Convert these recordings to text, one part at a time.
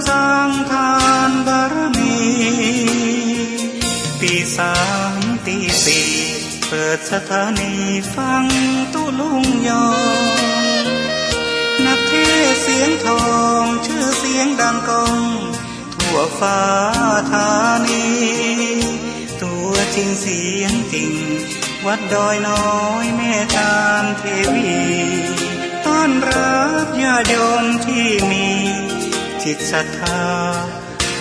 สร้างทานบารมีตีสามตีสี่เปิดสถานีฟังตุลุงยองนักเทศเสียงทองชื่อเสียงดังก้องทั่วฟ้าธานีตัวจริงเสียงจริงวัดดอยน้อยแม่ตามเทวีต้อนรับญาติโยมที่มีจิตศรัทธา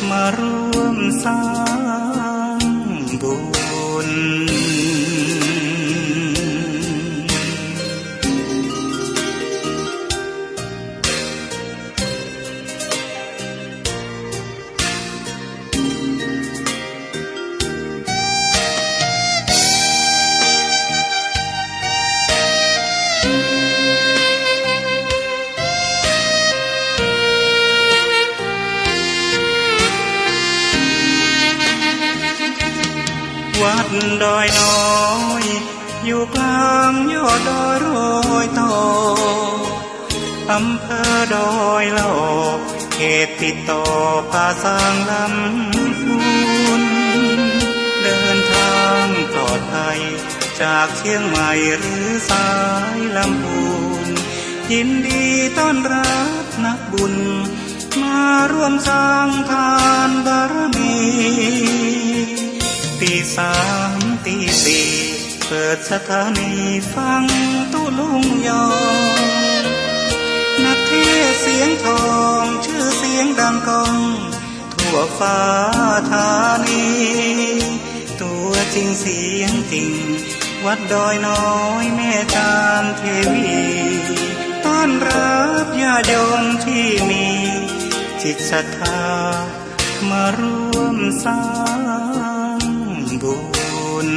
มาร่วมสร้างบุญวัดดอยน้อยอยู่กลางยอดดอยโรยต่ออำเภอดอยละออเขตติดต่อภาษางลำพูนเดินทางปลอดภัยจากเชียงใหม่หรือสายลำพูนยินดีต้อนรับนักบุญมาร่วมสร้างทานบารมีตีสามตีสี่เปิดสถานีฟังตุลุงยองนักเทศเสียงทองชื่อเสียงดังก้องทั่วฟ้าธานีตัวจริงเสียงจริงวัดดอยน้อยแม่ตามเทวีต้อนรับญาติโยมที่มีจิตศรัทธามาร่วมสร้างบุญ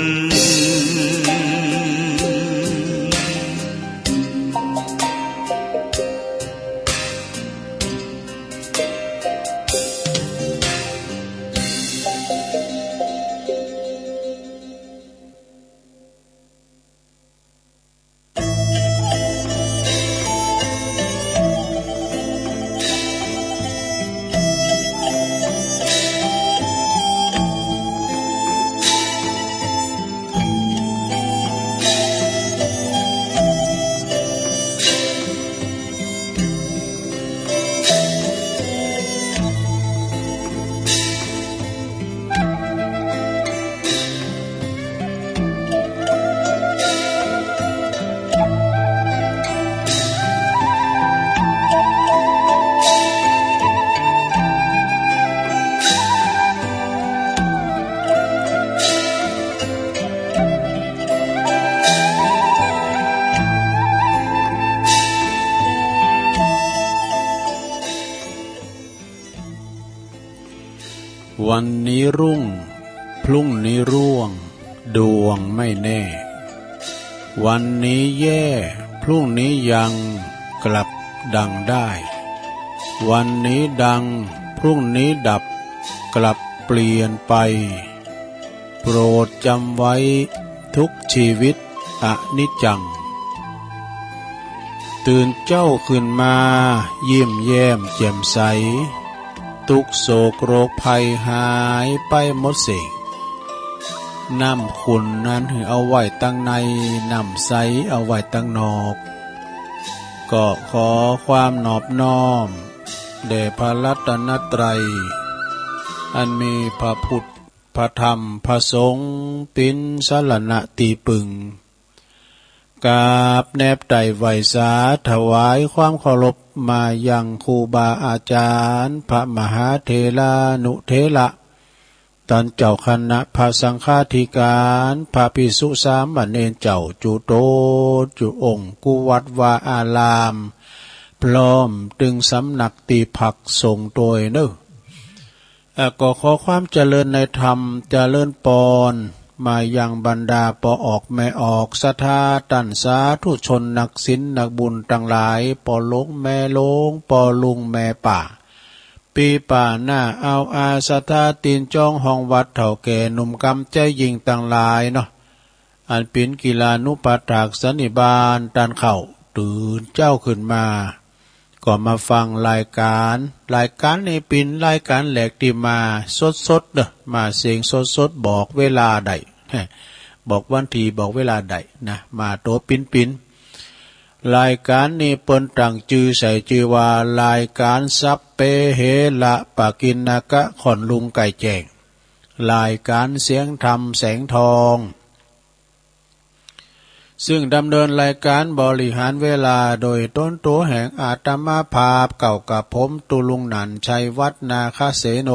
วันนี้รุ่งพรุ่งนี้ร่วงดวงไม่แน่วันนี้แย่พรุ่งนี้ยังกลับดังได้วันนี้ดังพรุ่งนี้ดับกลับเปลี่ยนไปโปรดจำไว้ทุกชีวิตอนิจจังตื่นเจ้าขึ้นมายิ้มแย้มแจ่มใสทุกโศกโรคภัยหายไปหมดสิ้นน้ำขุ่นนั้นเอาไว้ตั้งในน้ำใสเอาไว้ตั้งนอกก็ขอความนอบน้อมแด่พระรัตนตรัยอันมีพระพุทธพระธรรมพระสงฆ์เป็นสรณะตีปึงกราบแนบไต่ไหวสาถวายความเคารพมายังครูบาอาจารย์พระมหาเถรานุเถระท่านเจ้าคณะพระสังฆาธิการพระภิกษุสามเณรเจ้าจุโตจุองค์กุวัดวาอารามพร้อมตึงสำนักตีผักส่งโดยเนก็ขอความเจริญในธรรมเจริญปอนมายังบรรดาปอออกแม่ออกศรัทธาตันสาธุชนนักศีลนักบุญทั้งหลายปอลงแม่ลงปอลุงแม่ป่าปีป่าหน้าเอาอาศรัทธาตีนจ้องห้องวัดเถ่าแก่หนุ่มกำใจยิงทั้งหลายเนาะอันเป็นกีฬานุปัฏฐากสันนิบาตตันเข่าตื่นเจ้าขึ้นมา ก็มาฟังรายการนี้เป็นรายการแหลกที่มาสดๆเด้อมาเสียงสดๆบอกเวลาใดบอกวันที่บอกเวลาใดนะมาโตปิ้นรายการนี้เปิ้นตั้งชื่อใส่ชื่อว่ารายการซับเปเหละปากินนากะขอนลุงไก่แจงรายการเสียงธรรมแสงทองซึ่งดำเนินรายการบริหารเวลาโดยต้นตัวแห่งอาตมาภาพเก่ากับผมตุลุงหนันชัยวัฒนาคเสโน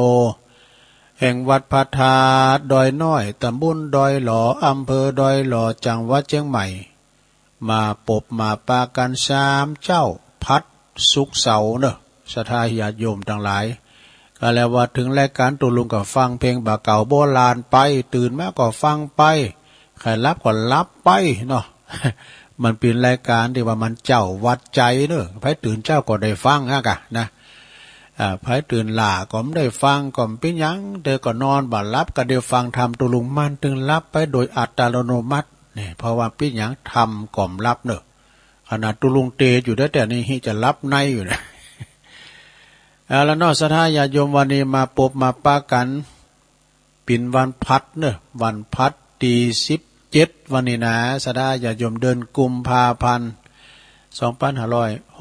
แห่งวัดพระธาตุดอยน้อยตำบลดอยหลออำเภอดอยหลอจังหวัดเชียงใหม่มาปบมาปากันสามเจ้าพัดสุกเสาเนอะศรัทธาญาติโยมทั้งหลายก็แล้วว่าถึงรายการตุลุงก็ฟังเพลงบาเก่าโบราณไปตื่นมาก็ฟังไปใครรับก็รับไปเนาะ มันเป็นรายการที่ว่ามันเจ้าวัดใจเนอะไผตื่นเจ้าก็ได้ฟังฮะกะนะไผตื่นหล่าก็ไม่ได้ฟังก็เป็นหยังเดี๋ยวก็นอนบ่รับก็ได้ฟังทำตุลุงมันถึงรับไปโดยอัตโนมัติเนี่ยเพราะว่าเป็นหยังทำก่อมรับเนอะขนาดตุลุงเตอยู่ได้แต่นี่จะรับในอยู่นะ แล้วนอกสถาญาติโยมวันนี้มาปบมาปากันปิ่นวันพัดเนอะวันพัดตี17วันนี้นะสถาญาติโยมเดินกุมภาพันธ์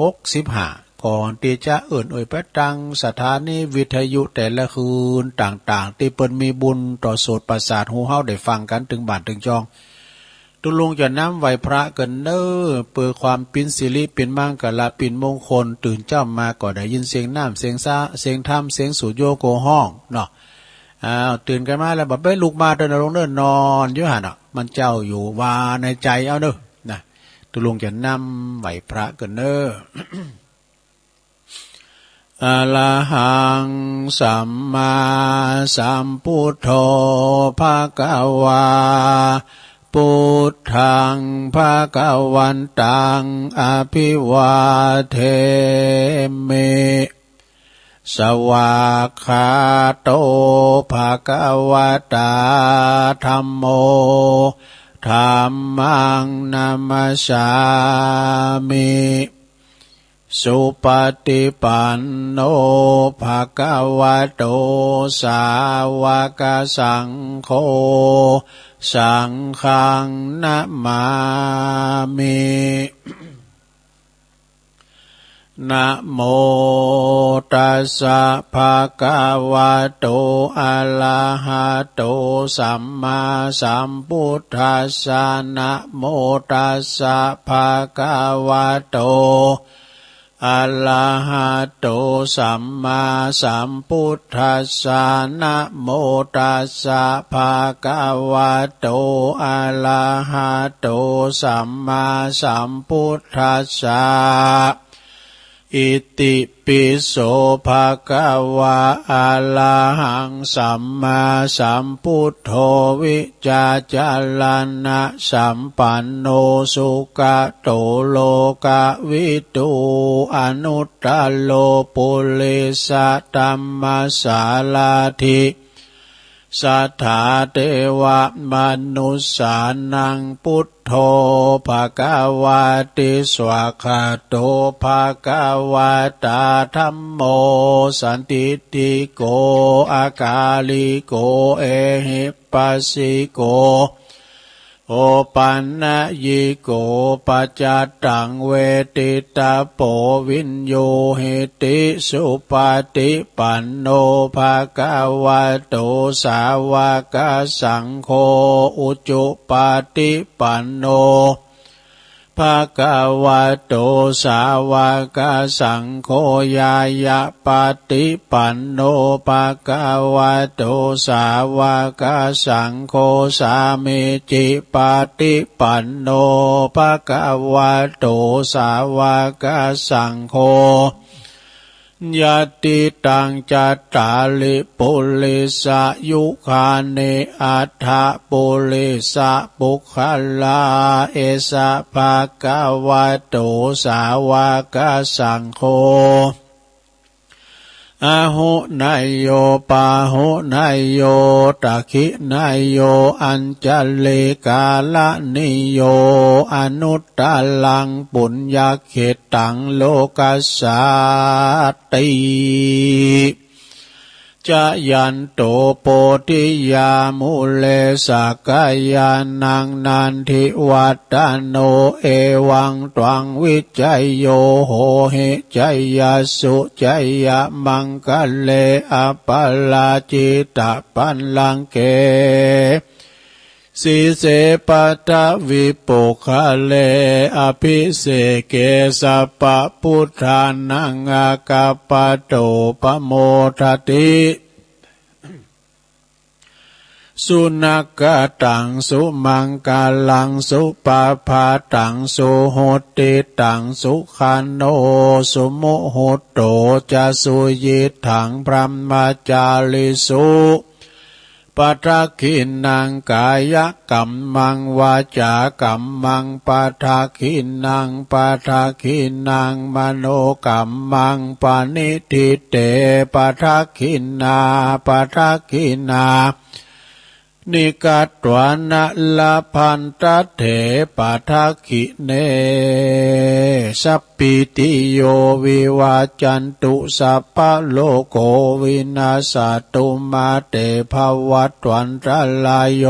2565ก่อนที่จะเอ่ยไปตั้งสถานีวิทยุแต่ละคืนต่างๆที่เปิ้นมีบุญต่อโสตประสาทหูเฮาได้ฟังกันถึงบ้านถึงจองตุลุงจะน้ำไหวพระกันเน้อเปื่อความปินสิริเป็นมั่งกะละปินมงคลตื่นเจ้ามาก็ได้ยินเสียงน้ำเสียงซาเสียงธรรมเสียงสุโยโกห้องเนาะตื่นกันมาแล้วแบบไปลุกมาเดินลงเดินนอนอยู่หั่นน่ะมันเจ้าอยู่ว่าในใจเอาเด้อนะตุลุงจะนำไหวพระกันเน้อ อะระหังสัมมาสัมพุทโธภะคะวาพุทธังภะคะวันตังอภิวาเทมิสวากขาโตภะคะวะตาธัมโมธัมมังนัมมัสสามิสุปฏิปันโนภะคะวะโตสาวกสังโฆสังฆังนะมามินะโมตัสสะภะคะวะโตอะระหะโตสัมมาสัมพุทธัสสะนะโมตัสสะภะคะวะโตอะระหะโตสัมมาสัมพุทธัสสะนะโมตัสสะภะคะวะโตอะระหะโตสัมมาสัมพุทธัสสะอิติปิโสภะคะวะอะระหังสัมมาสัมพุทโธวิจาจารณะสัมปันโนสุขโตโลกวิทูอนุตตโลปุริสตัมมสาลาธิสัทธาเทวมนุสสานังพุทโธภะคะวะติสวากขาโตภะคะวะตาธัมโมสันติติโกอาคาลิโกเอหิปัสสิโกโอปันนะยิโกปัจจตังเวติตาโปวินโยหิติสุปฏิปันโนภะคะวะโตสาวกสังโฆอุจุปฏิปันโนภะคะวะโตสาวกสังโฆยายะปฏิปันโนภะคะวะโตสาวกสังโฆสามิจิปฏิปันโนภะคะวะโตสาวกสังโฆยะติตังจัตตาลิปุริสายุคาเนอัฏฐปุริสะปุคลาเอสะภะคะวะโตสาวกสังโฆ อาหุนายโยปาหุนายโยตักขินายโยอัญจเลกาลนิโยอนุตตลังปุญญเขตังโลกัสสาติจะยันโตโปติยามุเลสกายานังนันทิวัตโนเอวังตวังวิจัยโยโหเหจัยยสุจัยยมังคะเลอปลาจิตะปันลังเกสีเสปตะวิปุคะเลอภิเสเกสัพพพุทธานังอากาปโตปโมทติสุนักกตังสุมังกาลังสุปาภาตังสุโหติตังสุขันโนสุโมโหโตจะสุยิถังพรหมจาริสุปัทขินังกายกัมมังวาจากัมมังปัทขินังปัทขินังมโนกัมมังปานิทิเตปัทขินาปัทขินานิกัตวานะละพันตเถปัทขิเนสัพพิติโยวิวาจันตุสัพพะโลโกวินาศตุมาเตภวัตวันตรลายโย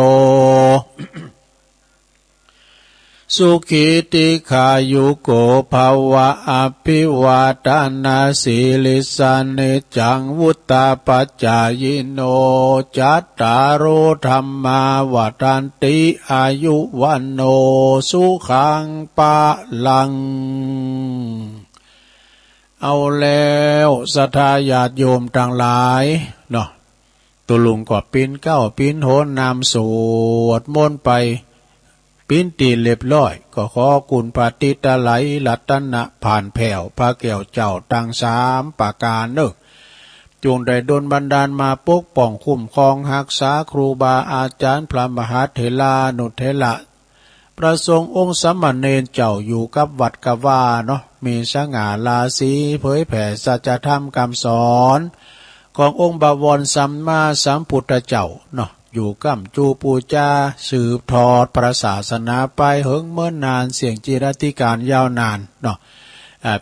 สุขิติขายุโกภวะอภิวาทนาสีลิสานิจังวุตตาปัจจายโนจัตตารโอธรรมาวัฏันติอายุวันโนสุขังปะลังเอาแล้วศรัทธาญาติโยมทั้งหลายเนาะตุลุงก็ปีนเก้าปีนโหนนำสวดมนต์ไปปิ้นตีเรียบร้อยก็ขอกุณปฏิตะไหลรัตนะผ่านแผ่วพระแก้วเจ้าตั้งสามประการเนอะจงได้ดลบันดาลมาปกป้องคุ้มครองรักษาครูบาอาจารย์พระมหาเถรานุเถระประสงค์องค์สมณเณรเจ้าอยู่กับวัดกวาเนาะมีสง่าราศีเผยแผ่สัจธรรมคำสอนขององค์บวรสัมมาสัมพุทธเจ้าเนาะอยู่กัมจูปูจาสืบทอดพระศาสนาไปเหิงเมื่อนานเสียงจิรติการยาวนานเนาะ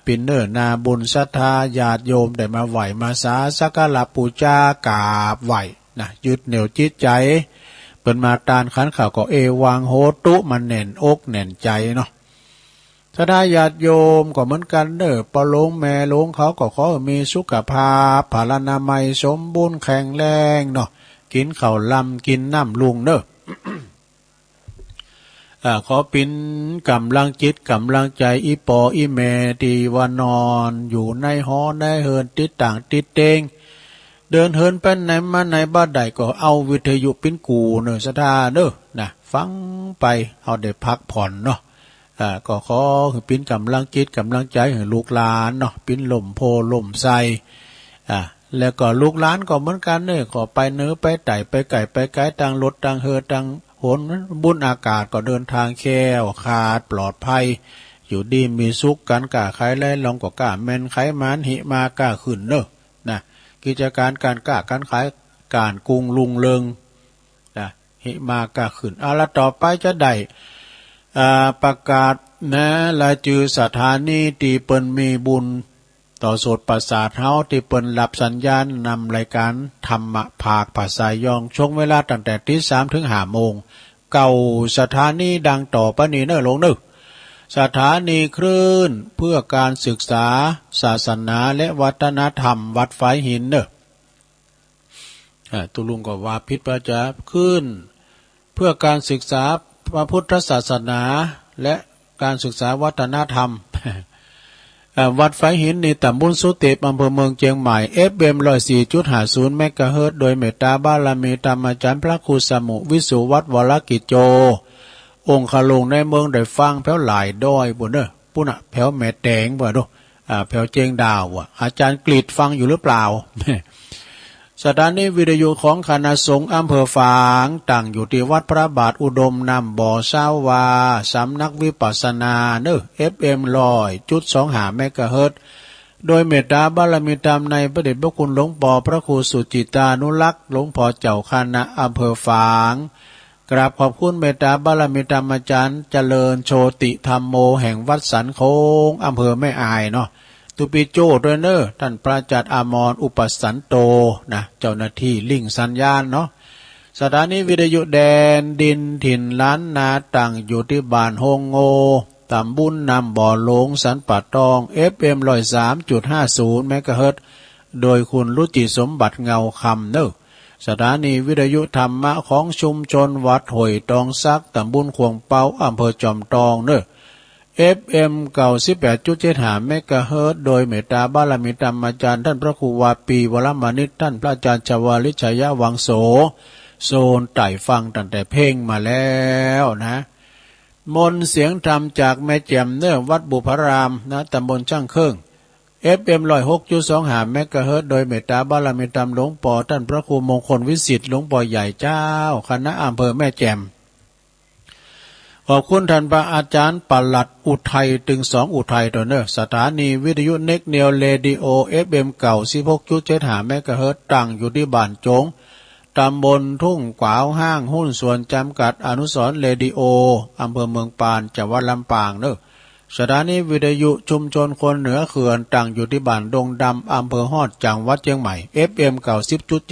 ปินเนอร์นาบุญศรัทธาญาติโยมได้มาไหวมาสาสักการะปูจากราบไหวนะยึดเหนี่ยวจิตใจเป็นมาตานขันข่าวก็เอวังโหตุมันแน่นอกแน่นใจเนาะศรัทธาญาติโยมก็เหมือนกันเด้อปะลงแม่ลงเขาก็ขอมีสุขภาพพลานามัยสมบูรณ์แข็งแรงเนาะกินข้าวลำกินน้ำลุงเนอะ ขอปินกำลังจิตกำลังใจอีปออีเมตีวานอนอยู่ในหอในเฮินติดต่างติดเตงเดินเฮินไปไหนมาไหนบ้านใดก็เอาวิทยุปิ้นกูเนอะสะดาเนอะนะฟังไปเอาได้พักผ่อนเนาะก็ขอปิ้นกำลังจิตกำลังใจให้ลูกหลานเนาะปิ้นลมโพลมใสแล้วก็ลูกหลานก็เหมือนกันเนี่ยก็ไปเนื้อไปไต่ไปไก่ไปไกลต่างรถต่างเฮอต่างหนบุญอากาศก็เดินทางแค่วขาดปลอดภัยอยู่ดีมีสุขกันกะไขไล่ลองก็กะแมนไขมันหิมากะขึ้นเนอะนะกิจการการกะการขายการกรุงลุงเริงนะหิมากะขึ้นละต่อไปจะได้ประกาศนะรายชื่อสถานีที่เปิ้นมีบุญต่อโสดประสาทเฮาที่เปิ้นรับสัญญาณนำรายการธรรมะภาคภาษายองช่วงเวลาตั้งแต่ตี 3 ถึง 5 โมงเก่าสถานีดังต่อไปนี้เนอะลงนึกสถานีคลื่นเพื่อการศึกษาศาสนาและวัฒนธรรมวัดฝายหินเนอะตุลุงก็ว่าพิษประจะขึ้นเพื่อการศึกษาพระพุทธศาสนาและการศึกษาวัฒนธรรมวัดฝายหินในตำบลสุเตปอำเภอเมืองเชียงใหม่ FM 104.50 เมกะเฮิรตซ์โดยเมตตาบารมีธรรมอาจารย์พระครูสมุวิสุวัฒน์วรกิจโจองค์ขลงในเมืองได้ฟังแผ่วหลายด้อยบุญเด้อปุณะแผ่วแม่แตงบ่ดูแผ่วเจียงดาวอาจารย์กฤษฟังอยู่หรือเปล่า สถานีวิทยุของคณะสงฆ์อำเภอฝางตั้งอยู่ที่วัดพระบาทอุดมนำบ่อเศร้าวาสำนักวิปัสสนาเนอะ FM 100.25 เมกะเฮิรตซ์ โดยเมตตาบารมีตามในพระเดชพระคุณหลวงปอพระครูสุจิตานุรักษ์หลวงพ่อเจ้าคณะอำเภอฝางกราบขอบคุณเมตตาบารมีธรรมอาจารย์เจริญโชติธรรมโมแห่งวัดสันโค้งอำเภอแม่อายเนาะตุปิโจ้ด้วยเนอท่านพระอาจารย์อมรอุปสันโตนะเจ้าหน้าที่ลิงสัญญาณเนาะสถานีวิทยุแดนดินถิ่นล้านนาตั้งอยู่ที่บ้านโฮงโงตำบลนำบ่อหลงสันป่าตอง FM 103.50 เมกะเฮิรตซ์โดยคุณรุจิสมบัติเงาคำเนอสถานีวิทยุธรรมะของชุมชนวัดหอยตองซักตำบลขวงเปาอำเภอจอมตองเนอ FM 98.75 เมกะเฮิรตซ์โดยเมตตาบารมีธรรมอาจารย์ท่านพระครูวาปีวรมานิตท่านพระอาจารย์ชวาลิชยวังโสโซนไต่ฟังตั้งแต่เพ่งมาแล้วนะมนต์เสียงธรรมจากแม่แจ่มเนื้อวัดบุพารามนะตำบลช่างเครื่อง FM 106.25 เมกะเฮิรตซ์โดยเมตตาบารมีธรรมหลวงปอท่านพระครูมงคลวิสิทธิ์หลวงปอใหญ่เจ้าคณะอำเภอแม่แจ่มขอบคุณท่านพระอาจารย์ปลัดอุทัยตึงสองอุทัยตัวเนอสถานีวิทยุเน็กเนียวเรดิโอ FM 16.75 เมกะเฮิรตซ์ตั้งอยู่ที่บ้านจงตำบลทุ่งขวาวห้างหุ้นส่วนจำกัดอนุสรณ์เรดิโออำเภอเมืองปานจังหวัดลำปางเนอสถานีวิทยุชุมชนคนเหนือเขื่อนตั้งอยู่ที่บ้านดงดำอำเภอฮอดจังหวัดเชียงใหม่ FM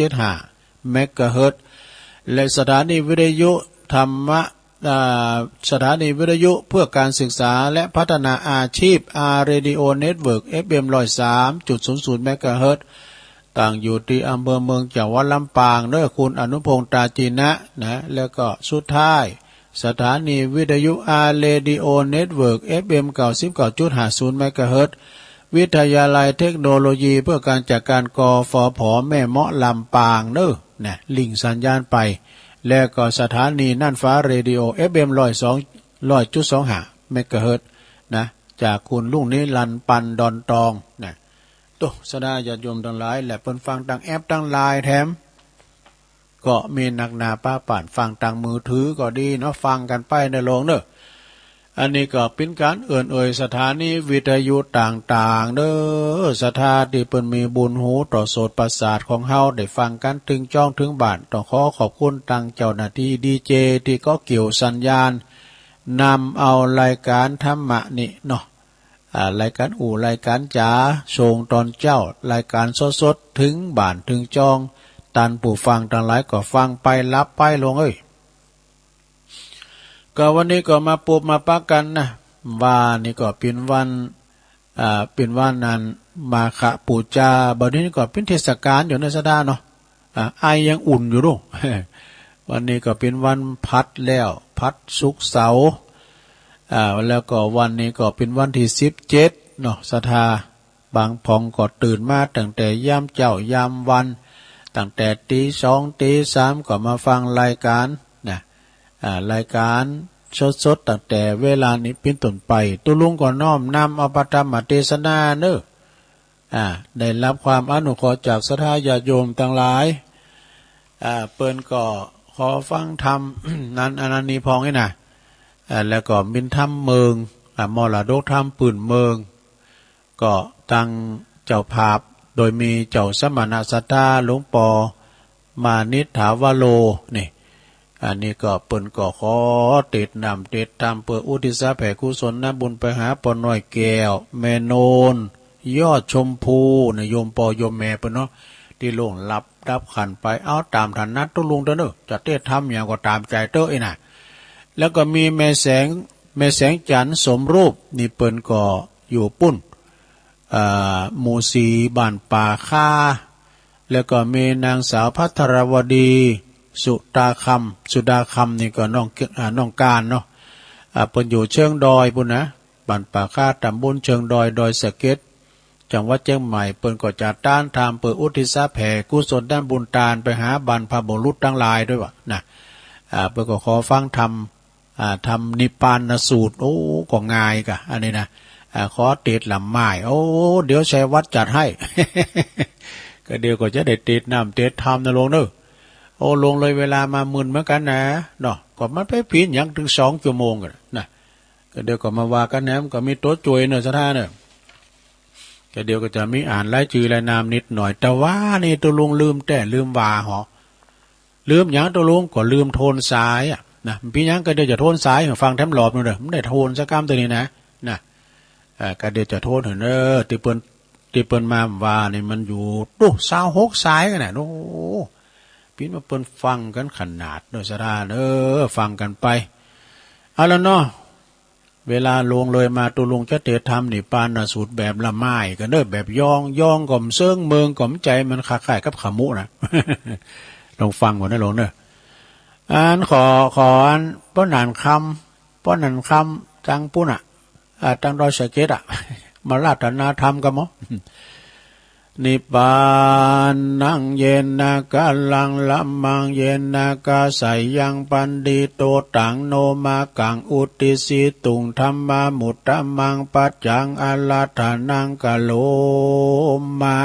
90.75 เมกะเฮิรตซ์และสถานีวิทยุธรรมะสถานีวิทยุเพื่อการศึกษาและพัฒนาอาชีพเรดิโอเน็ตเวิร์ก FM 103.00 เมกะเฮิรตซ์ต่างอยู่ที่อำเภอเมืองจังหวัดลำปางเด้อคุณอนุพงษ์ตาจีนะนะแล้วก็สุดท้ายสถานีวิทยุเรดิโอเน็ตเวิร์ก FM 99.50 เมกะเฮิรตซ์วิทยาลัยเทคโนโลยีเพื่อการจัดการกฟผแม่เมาะลำปางเด้อนะลิงก์สัญญาณไปแล้วก็สถานีน่านฟ้าเรดิโอ FM 102.25 เมกะเฮิรตซ์นะจากคุณลุงนิรันดร์ปันดอนตองนะตุสดาญาติโยมทั้งหลายและเพิ่นฟังทางแอปทางไลน์แถมก็มีนักหนาป้าป่านฟังทางมือถือก็ดีเนาะฟังกันไปในโรงเด้ออันนี้ก็เป็นการสถานีวิทยุต่างๆเด้อสถานที่เพิ่นมีบุญหูต่อโสตประสาทของเฮาได้ฟังกันถึงจ้องถึงบ้านต้องขอขอบคุณทางเจ้าหน้าที่ดีเจที่ก็เกี่ยวสัญญาณนำเอารายการธรรมะนี่เนาะรายการรายการจ๋าส่งตอนเจ้ารายการสดๆถึงบ้านถึงจองตันผู้ฟังทั้งหลายก็ฟังไปรับไปลงก็วันนี้ก็มาปูมาปักกันนะว่านี่ก็เป็นวันนั้นมาฆปูจาบัดนี้ก็เป็นเทศกาลอยู่ในสดาเนาะไอยังอุ่นอยู่ลูก วันนี้ก็เป็นวันพัดแล้วพัดศุกร์เสาร์แล้วก็วันนี้ก็เป็นวันที่17เนาะศรัทธาบางพองก็ตื่นมาตั้งแต่ยามเจ้ายามวันตั้งแต่ตี2ตี3ก็มาฟังรายการนะรายการสดๆตั้งแต่เวลานี้เป็นต้นไปตุลุงก็น้อมนำเอาพระธรรมเทศนาเนอะได้รับความอนุเคราะห์จากศรัทธาญาติโยมทั้งหลายเปิ้นก็ขอฟังธรรม นั้นอันนั้นนี้พองให้นะแล้วก็มินธรรมเมืองมรดกธรรมปืนเมืองก็ตั้งเจ้าภาพโดยมีเจ้าสมณสัตตาหลวงปอมานิถาวโลนี่อันนี้ก็เปิ้นก็ขอติดนำติดตามเพื่ออุทิศแผ่กุศลนบุญไปหาปอน้อยแก้วแม่โนนยอดชมพูนะโยมปอโยมแม่เปิ้นเนาะที่ล่วงลับดับขันไปเอาตามฐานะตุลุงเด้อเนาะจะเทศทำอย่างก็ตามใจเต้อน่ะแล้วก็มีแม่แสงจันทร์สมรูปนี่เปิ้นก็อยู่ปุ้นหมู่สีบ้านป่าค่าแล้วก็มีนางสาวภัทรวดีสุดาคำนี่ก็น้องการเนาะเปิ้นอยู่เชิงดอยพุ่นนะบ้านป่าค่าตำบลเชิงดอยสะเก็ดจังหวัดเชียงใหม่เปิ้นก็จะต้านทำเปิดอุทิศแผ่กุศลด้านบุญตาลไปหาบรรพบุรุษทั้งหลายด้วยวะนะเปิ้นก็ขอฟังธรรมทำนิพพานสูตรโอ้ก็ง่ายกะอันนี้นะขอติดลำไม้โอ้เดี๋ยวชัยวัดจัดให้ ก็เดี๋ยวก็จะได้ติดน้ำติดธรรมนะลงเนอะโอ้ลงเลยเวลามามึนเหมือนกันนะเนาะก็มันไปผิดอย่างถึง2 ชั่วโมงกันนะก็เดี๋ยวก็มาว่ากันนะก็มีโต๊ะจวยเนอะสถานเนอะ แต่เดี๋ยวก็จะมีอ่านรายชื่อรายนามนิดหน่อยแต่ว่านี่ตัวลุงลืมแต่ลืมว่าหอลืมอย่างตัวลุงก็ลืมโทนสายอ่ะนะพี่ยังก็เดี๋ยวจะโทนสายฟังแถมหลอบนู่นเด้อไม่ได้โทนสักคำตัวนี้นะก็เดี๋ยวจะโทนเถอะที่เปิ้นมาว่านี่มันอยู่ตู้26สายกันน่ะโอ้พี่มาเปิ้นฟังกันขนาดโดยสะดาฟังกันไปเอาแล้วเนาะเวลาลงเลยมาตัวลงจะเตะทำนี่ปานน่ะสูตรแบบละไม้กันแบบย่องก่อมเซิงเมืองก่อมใจมันคล้ายๆกับขมุนะ ลองฟังก่อนนะลงอ่านขออันป้อนานคำจังปุ้นจังดอยสะเก็ดมาราธนาธรรมกันมั้งนิพพานนังเยนนากาลังละมังเยนนากาใสยังปันดิโตตังโนมากังอุติสิตุงธรรมามุตตะมังปัจจังอลาธานังกะโลมา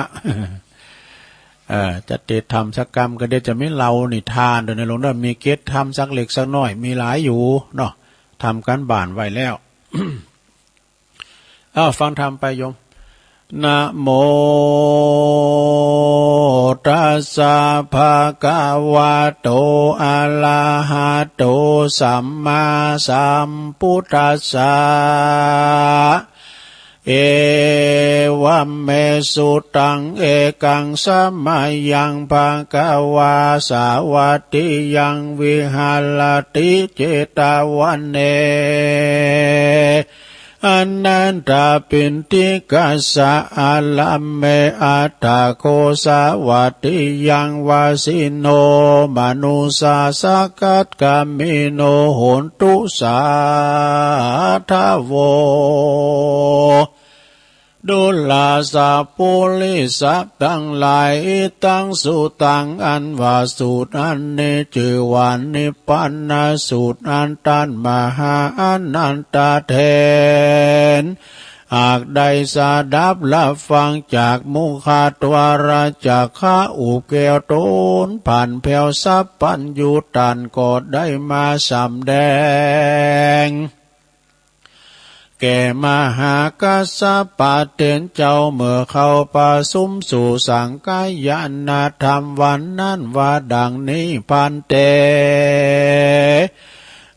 จะเตะทำสักกรรมก็เดี๋ยวจะไม่เล่านิทานโดยในหลวงได้มีเกตทำสักเล็กสักน้อยมีหลายอยู่เนาะทำกันบ้านไว้แล้ว ฟังทำไปโยมนะโมตัสสะภะคะวะโตอะระหะโตสัมมาสัมพุทธัสสะเอวัมเมสุตังเอกังสัมมายังภะคะวาสาวัตติยังวิหารติเจตวันเนอนันตาปินติกัสสะอาลัมเมอัตตาโคสาวัตติยังวาสิโนมนุสาสกัตกามิโนโหนตุสาทาโวดุลาสาปุลิสัพทั้งหลายตั้งสุตังอันว่าสูตรอันนี้ชื่อว่านิพพานสูตรอันตันมหาอนันตเทนหากได้สดับละฟังจากมุขตวาราจากข้าอุเกวโตนผ่านแผ่วซับปัญญูตันก็ได้มาสำแดงแก่มหากัสสปะเตนเจ้าเมื่อเข้าประสุมสู่สังกายนาธรรมวันนั้นว่าดังนี้พันเต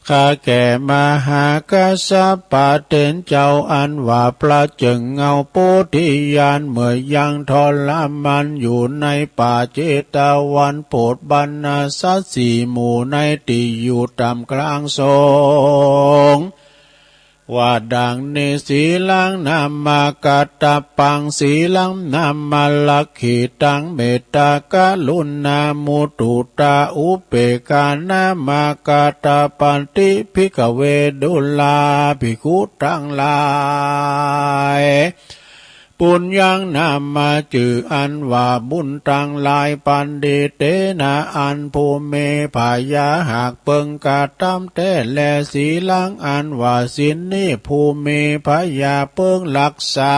ข้าแก่มหากัสสปะเตนเจ้าอันว่าพระจึงเงาโพธิญาณเมื่อยังทรมันอยู่ในป่าเจตวันโปรดบรรณาสัตว์สี่หมู่ในที่อยู่ตามกลางสงฆ์ว่าดังนี้สีลังนามากัตตปังสีลังนามาลักขิตังเมตตากรุณามุตุตาอุเปกานามากัตตปันติภิกเวดุลาภิกขุทั้งหลายปุญญังนามาจืออันว่าบุญตั้งหลายปันดิเตนะอันภูเมภายาหากเปิงกาตามแต่แลสีลังอันว่าสินนี้ภูเมภายาเปิงรักษา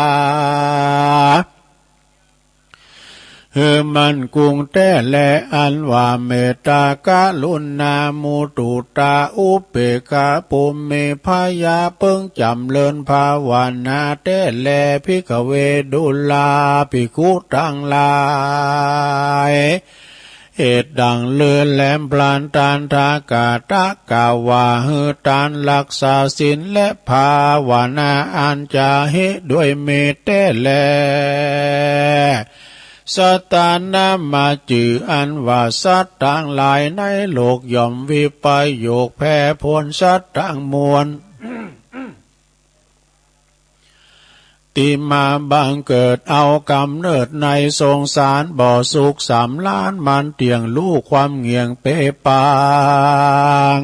มันกุงแต่แลอันว่าเมตตากรุณามุตุตาอุเปกาปุเมพายาเปิงจำเลินภาวนาแต่แลภิกขเวดุลาภิกขุทั้งหลายเหตุดังเลือนแหลมพลานตานทากาตะกาวาหือตานรักษาศีลและภาวนาอันจะเหตุด้วยเมตแต่แลสตานามาจืออันว่าสัตว์ต่างหลายในโลกย่อมวิปโยคแผ่พ้นสัตว์ต่างมวล ที่มาบังเกิดเอากำเนิดในสงสารบ่อสุข3 ล้านมันเตียงลูกความเงียงเปปาง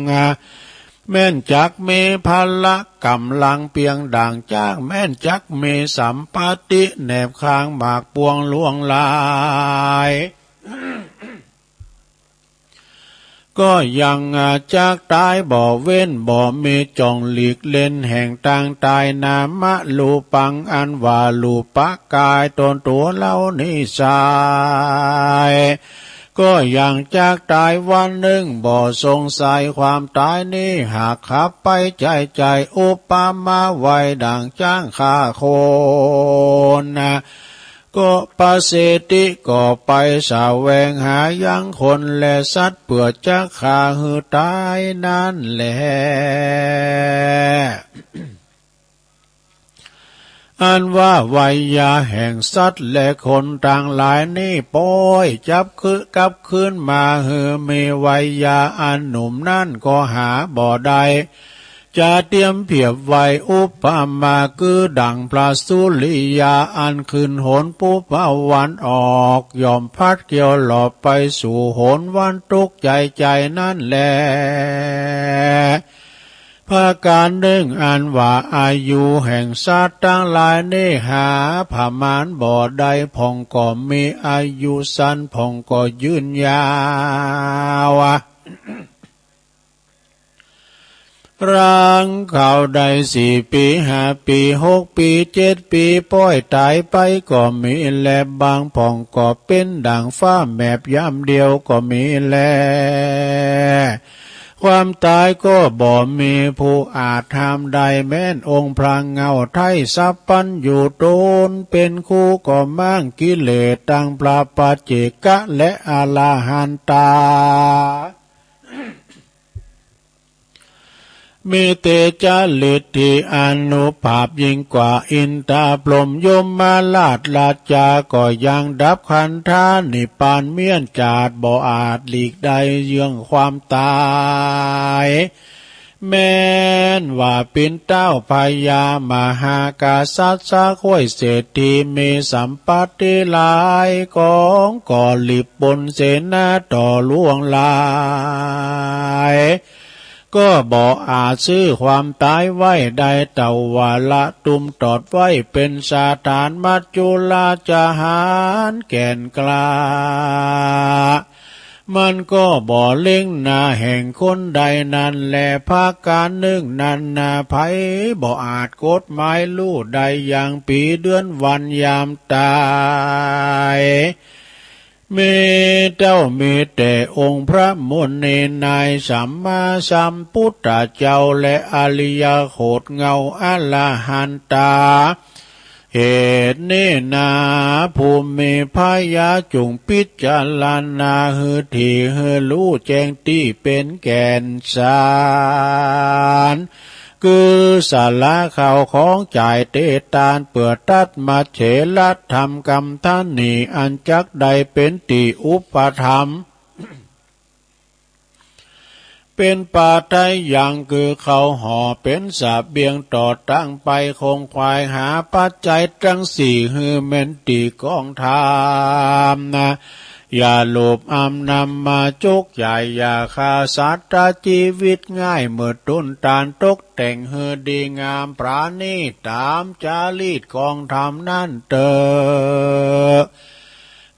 แม่นจักมีพละกำลังเพียงด่างจ้างแม่นจักมีสัมปติแนบข้างหมากปวงล่วงลายก็ยังจักตายบ่เว้นบ่มีจองหลีกเล่นแห่งต่างตายนามะลูปังอันว่าลูปะกายตนตัวเล่านิสัยก็ ก็อย่างจากตายวันหนึ่งบ่สงสัยความตายนี้หากขับไปใจอุปมาไว้ดังจ้างฆ่าโคนนะก็ปาเสติก็ไปสาแวงหายังคนและสัตว์เพื่อจะฆ่าหือตายนั่นแหละอันว่าวัยยาแห่งสัตว์และคนต่างหลายนี่ป้อยจับกลับคืนมามีวัยยาอันหนุ่มนั่นก็หาบ่ได้จะเตรียมเพียบไว้อุปมาคือดังพระสุริยาอันคืนโหนปุปวันออกยอมพัดเกี่ยวหลอบไปสู่โหนวันตุกใจนั่นแลภาการหนึ่งอันว่าอายุแห่งสัตว์ทั้งหลายนี้หาประมาณบ่ได้ผ่องก็มีอายุสั้นผ่องก็ยืนยาวร่างเขาได้4 ปี5 ปี6 ปี7 ปีป้อยตายไปก็มีแลบางผ่องก็เป็นดังฟ้าแมบย่ำเดียวก็มีแลความตายก็บ่มีผู้อาจทำได้แม้นองค์พระเงาไทยสัพพัญอยู่ตนเป็นคู่ก็มั่งกิเลสตั้งพระปัจเจกะและอรหันตามีเตจาลิทธิอนุภาพยิ่งกว่าอินทราพรหมยมมาราชจาก็ยังดับขันธานิพพานเมียนจาดบ่อาจหลีกได้เยื่องความตายแม้นว่าเป็นเต้าพญามหากษัตริย์สะข้วยเศรษฐีมีสัมปัติหลายของก่อหลีบบนเสนาต่อล่วงลายก็บ่อาจซื้อความตายไว้ได้เต่าว่าละตุมตอดไว้เป็นสาถานมัจจุลาจหารแก่นกล้ามันก็บ่เล็งหน้าแห่งคนใดนั้นแลภาคการหนึ่งนั้นนาไผบ่อาจกฎหมายลู่ใดอย่างปีเดือนวันยามตายมีเจ้ามีแต่องค์พระมุนีนายสัมมาสัมพุทธเจ้าและอริยโคตเงาอรหันตาเหตุนี้นาภูมิพายาจุงพิจารณาหือที่หือรู้แจ้งที่เป็นแก่นสารคือสาระข่าวของจ่ายเตตานเปื่อตัดมาเฉลัดทำกรรมท่านนี่อันจักใดเป็นติอุปธรรมเป็นป่าไทยอย่างคือเขาห่อเป็นสาเบียงต่อตั้งไปคงควายหาปัจจัยทั้งสี่ฮือเมนตีกองทามนะอย่าโลภอำนำมาจุกใหญ่อย่าฆ่าสัตว์ชีวิตง่ายเมื่อต้นตาลตกแต่งเฮือดีงามปราณีตามจารีตกองธรรมนั่นเตอ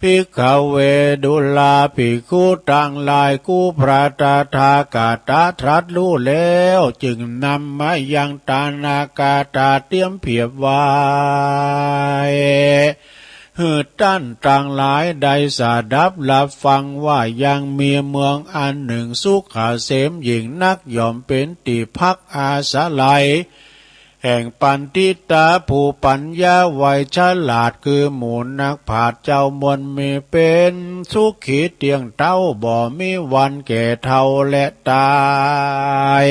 ภิกขเวดุลาภิกขุตั้งหลายกู้พระตถากตาตรัสรู้แล้วจึงนำมายังตานากาตาเตรียมเพียบไว้หือตั้นต่างหลายใดสาดับรับฟังว่ายังมีเมืองอันหนึ่งสุขเสมยิ่งนักย่อมเป็นที่พักอาศัยแห่งปันติตาผู้ปัญญาไวฉลาดคือหมู่นักผาดเจ้ามนมีเป็นสุขีเตียงเต้าบ่มีวันแก่เท่าและตาย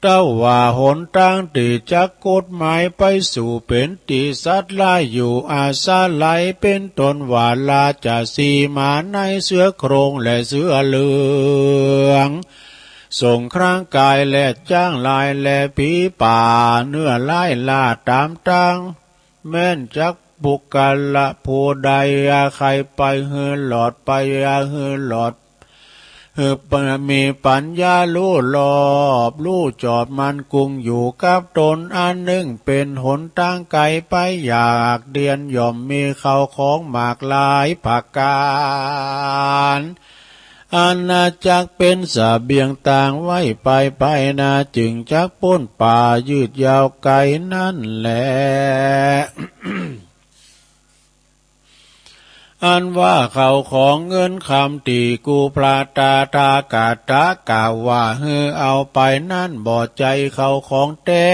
เต้าว่าหนตั้งตีจักกฎหมายไปสู่เป็นตีสัตว์ลายอยู่อาสาไหลเป็นตนว่าลาจะสีมาในเสือโครงและเสือเหลืองส่งครั้งกายและจ้างลายและผีป่าเนื้อลายลาตามตั้งแม่นจักบุกกะละผู้ใดใครไปเฮือหลอดไปเฮือหลอดมีปัญญาลู่รอบลู่จอดมันกุงอยู่กับตนอันหนึ่งเป็นหนทางไกลไปอยากเดียนย่อมมีเขาของหมากหลายผักการอาณาจักเป็นสะเบียงต่างไว้ไปนาจึงจักพ้นป่ายืดยาวไกลนั่นแหละ อ มันว่าเขาของเงินคำตีกูพระตาทากาตะกาว่าเฮือเอาไปนั่นบ่ใจเขาของแต้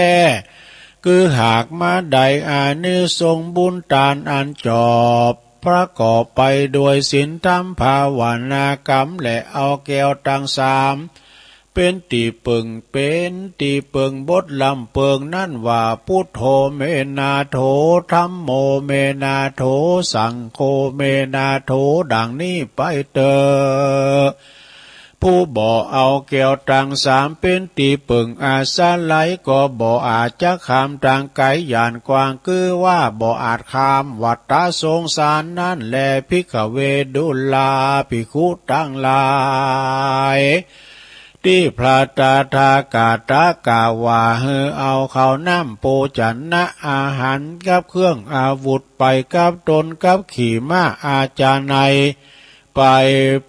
คือหากมาใดอานิสงส์บุญตานอันจอบประกอบไปด้วยศีลธรรมภาวนากรรมและเอาแก้วตั้งสามเป็นตีเปิงบทลำเปิงนั่นว่าพุทโธเมนาโถธัมโมเมนาโถสังโฆเมนาโถดังนี้ไปเตอผู้บ่เอาแก้วตังสามเป็นตีเปิงอาสาไหลก็บ่อาจจะข้ามทางไกลย่านกว้างคือว่าบ่อาจข้ามวัฏฏะสงสารนั่นแลภิกขเวดุลาภิกขุตั้งหลายที่พระตาทากาตะกาว่าเฮอเอาเขาน้ำโปจันนะอาหารกับเครื่องอาวุธไปกับตนกับขี่ม้าอาจารย์ในไป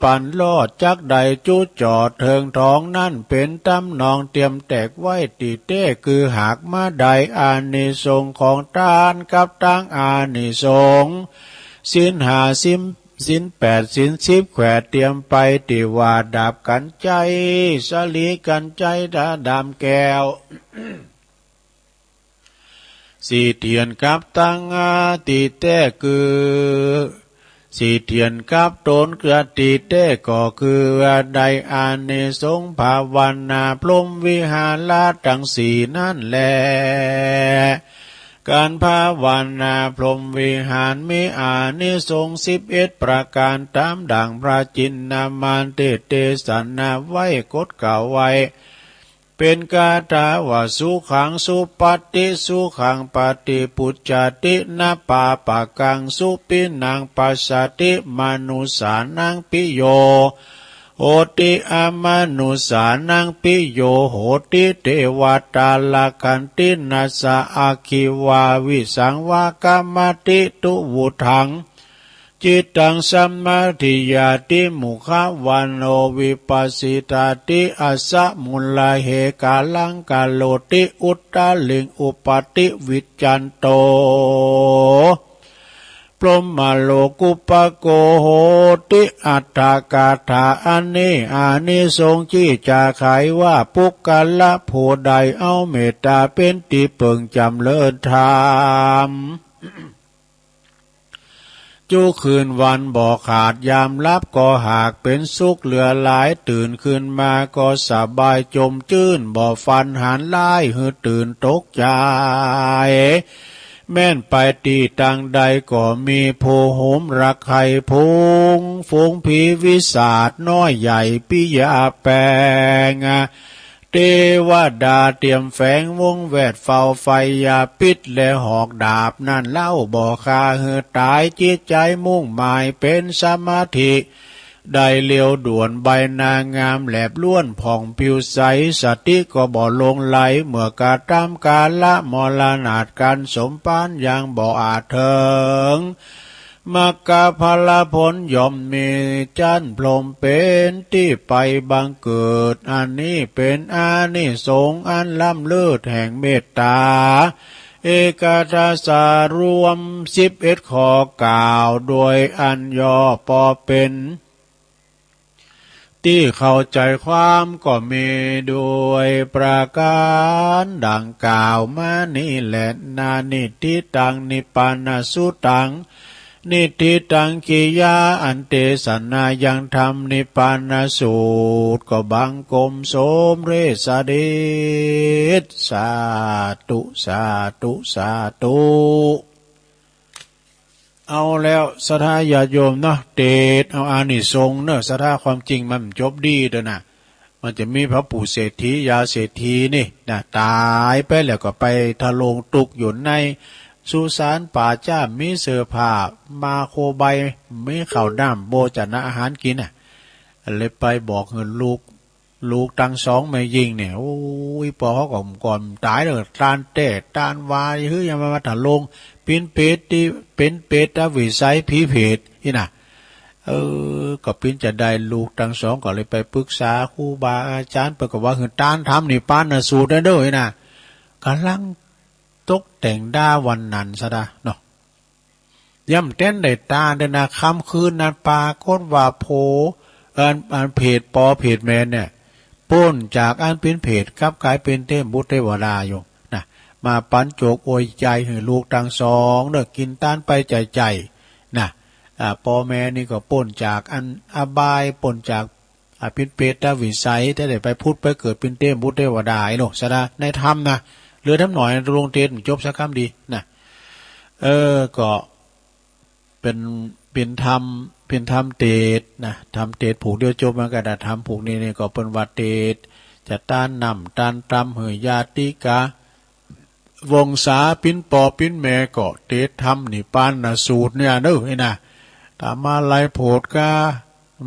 ปั่นลอดจักใดจุจอดเทิงท้องนั่นเป็นตำนองเตรียมแตกไว้ตีเต้คือหากมาใดอานิสงส์ของทานกับตั้งอานิสงส์ศีลห้าศีลแปดศีลสิบแขวเตรียมไปติว่าดาบกันใจสลีกันใจดำแก้ว สีเทียนกับตั้งอาตีเต้คือสีเทียนกับตนเกลือตีเต้ก็คือใดอานิสงส์ภาวนาพรหมวิหารทั้งสี่นั่นแลการภาวนาพรหมวิหารมีอานิสงส์11ประการตามดังพระจินนามานเตสันนาไว้กดเก่าไว้เป็นกาถาว่าสุขังสุปฏิสุขังปฏิปุจจตินาปาปะกังสุปินังปัสสติมนุสานังปิโยโหติอมนุสานังปิโยโหติเทวตาลคันตินัสสะอาคิวาวิสังวากรรมติตุวุถังจิตตังสัมมาทิยาติมุขวันโนวิปัสสิตาติอัสสะมุลลาเหกาลังกาโลติอุตตะลิงอุปติวิจจันโตพรหมโลกุปโกโหติอัตถกาถาอันนี้อานิสงส์ที่จะขายว่าปุกกะละผู้ใดเอาเมตตาเป็นที่เปิงจำเลิศธรรมจูคืนวันบ่ขาดยามลับก็หากเป็นสุขเหลือหลายตื่นขึ้นมาก็สบายจมจื้นบ่ฟันหันไล่หือตื่นตกใจแม่นไปตีตังใดก็มีโพโหมรักไข่พุงฝูงผีวิสาทน้อยใหญ่ปิยาแปงเทวดาเตรียมแฝงวงแวดเฝ้าไฟยาพิษและหอกดาบนั่นเล่าบ่คาเหือตายจิตใจมุ่งหมายเป็นสมาธิได้เลี้ยวด่วนใบนางามแหลบล้วนผ่องผิวใสสติก็บ่ลงไหลเมื่อกาตามกาละมรณาการสมปานยังบ่อาจเถิงมักกะพลผลย่อมมีจันพรหมเป็นที่ไปบังเกิดอันนี้เป็นอานิสงส์อันล้ำเลิศแห่งเมตตาเอกทาสารวม11ข้อกล่าวโดยอันย่อปอเป็นที่เข้าใจความก็มีด้วยประการดังกล่าวมานี่แหละนานิทิตังนิปปานาสุตังนิทิตังกิยาอันเตสนายังธรรมนิพพานาสูตรก็บังกมโสมเรสเดชสาธุสาธุสาธุเอาแล้วศรัทธาญาติโยมเนาะเดชเอาอานิสงส์เนาะศรัทธาความจริงมันจบดีเด้อนะมันจะมีพระปู่เศรษฐียาเศรษฐีนี่นะตายไปแล้วก็ไปทะลงตุกอยู่ในสุสานป่าจ้ามีเสื้อผ้ามาโคใบมีข้าวน้ำโบจันอาหารกินเลยไปบอกเงินลูกตั้งสองไม่ยิงเนี่ยโอ้ยพอเขาก่อนตายเลยตานเตะตานวายเฮ้ยยังมาถลงเป็นเป็ดที่เป็นเป็ดตาวิสัยผีเพดนี่นะก็เป็นจะได้ลูกตั้งสองก็เลยไปปรึกษาครูบาอาจารย์ปรากฏว่าคือตานทำนี่ปานน่ะสูตรได้ด้วยนะกำลังตกแต่งด้าวันนั้นซะนะเนาะ ย่ำเต้นได้ตาเดนาคำคืนนันปาโคตรว่าโพอันเพจปอเพจแมนเนี่ยป้นจากอันเป็นเพจกลับกลายเป็นเทพบุตรเทวดาอยู่นะมาปันโจกโอยใจให้ลูกทั้งสองเด้อกินต้านไปใจนะปอแม่นี่ก็ป้นจากอันอบายป้นจากเป็นเปรตวิสัยแต่ได้ไปพูดไปเกิดเป็นเทพบุตรเทวดาไอ้โลกสดาในธรรมนะเหลือทำหน่อยลงเทศจบสักคำดีนะก็เป็นธรรมเตดนะธรรมเตดผูกเดียวจบมันก็ได้ธรรมผูกนี้นี่ก็เป็นวัดเตดจะต้านนำต้านตำเหยญาติกาวงศาปิ้นปอปิ้นแม่ก็เตดธรรมนี่ปานนะสูตรเนี่ยเด้อไอ้นะตามมาไล่โพดกา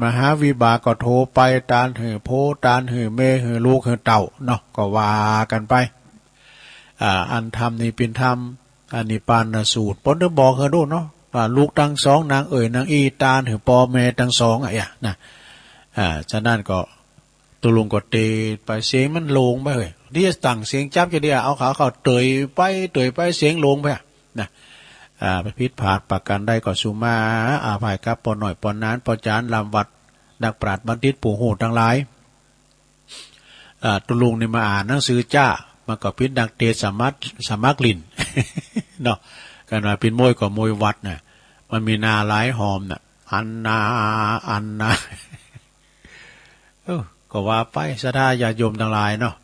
มหาวิบากก็โทรไปตานเหยโพตานเหยแม่เหยลูกเหยเต่าเนาะก็ว่ากันไปอันธรรมนี่เป็นธรรมอันนี้ปานนะสูตรปนเดบอกเฮาดูเนาะลูกทั้งสองนางนางอีตาถือปอแม่ทั้งสองนะฉะนั้นก็ตุลุงก็เตะไปเสียงมันลงไปเลยที่จะตั้งเสียงจับจะเดียเอาขาเขาเตยไปเสียงลงไปนะไปพิษผาดประกันได้ก็สุมาอาภัยครับปอหน่อยปอนนั้นปอจานลำวัดนักปราชญ์บัณฑิตปู่โหทั้งหลายตุลุงนี่มาอ่านหนังสือจ้ามันก็พิษดักเตสมักลิ่นเนาะการว่าเป็นมวยก็มวยวัดน่ะมันมีนาหลายหอมน่ะอันนาก็ว่าไปสดาญาโยมทั้งหลายเนาะ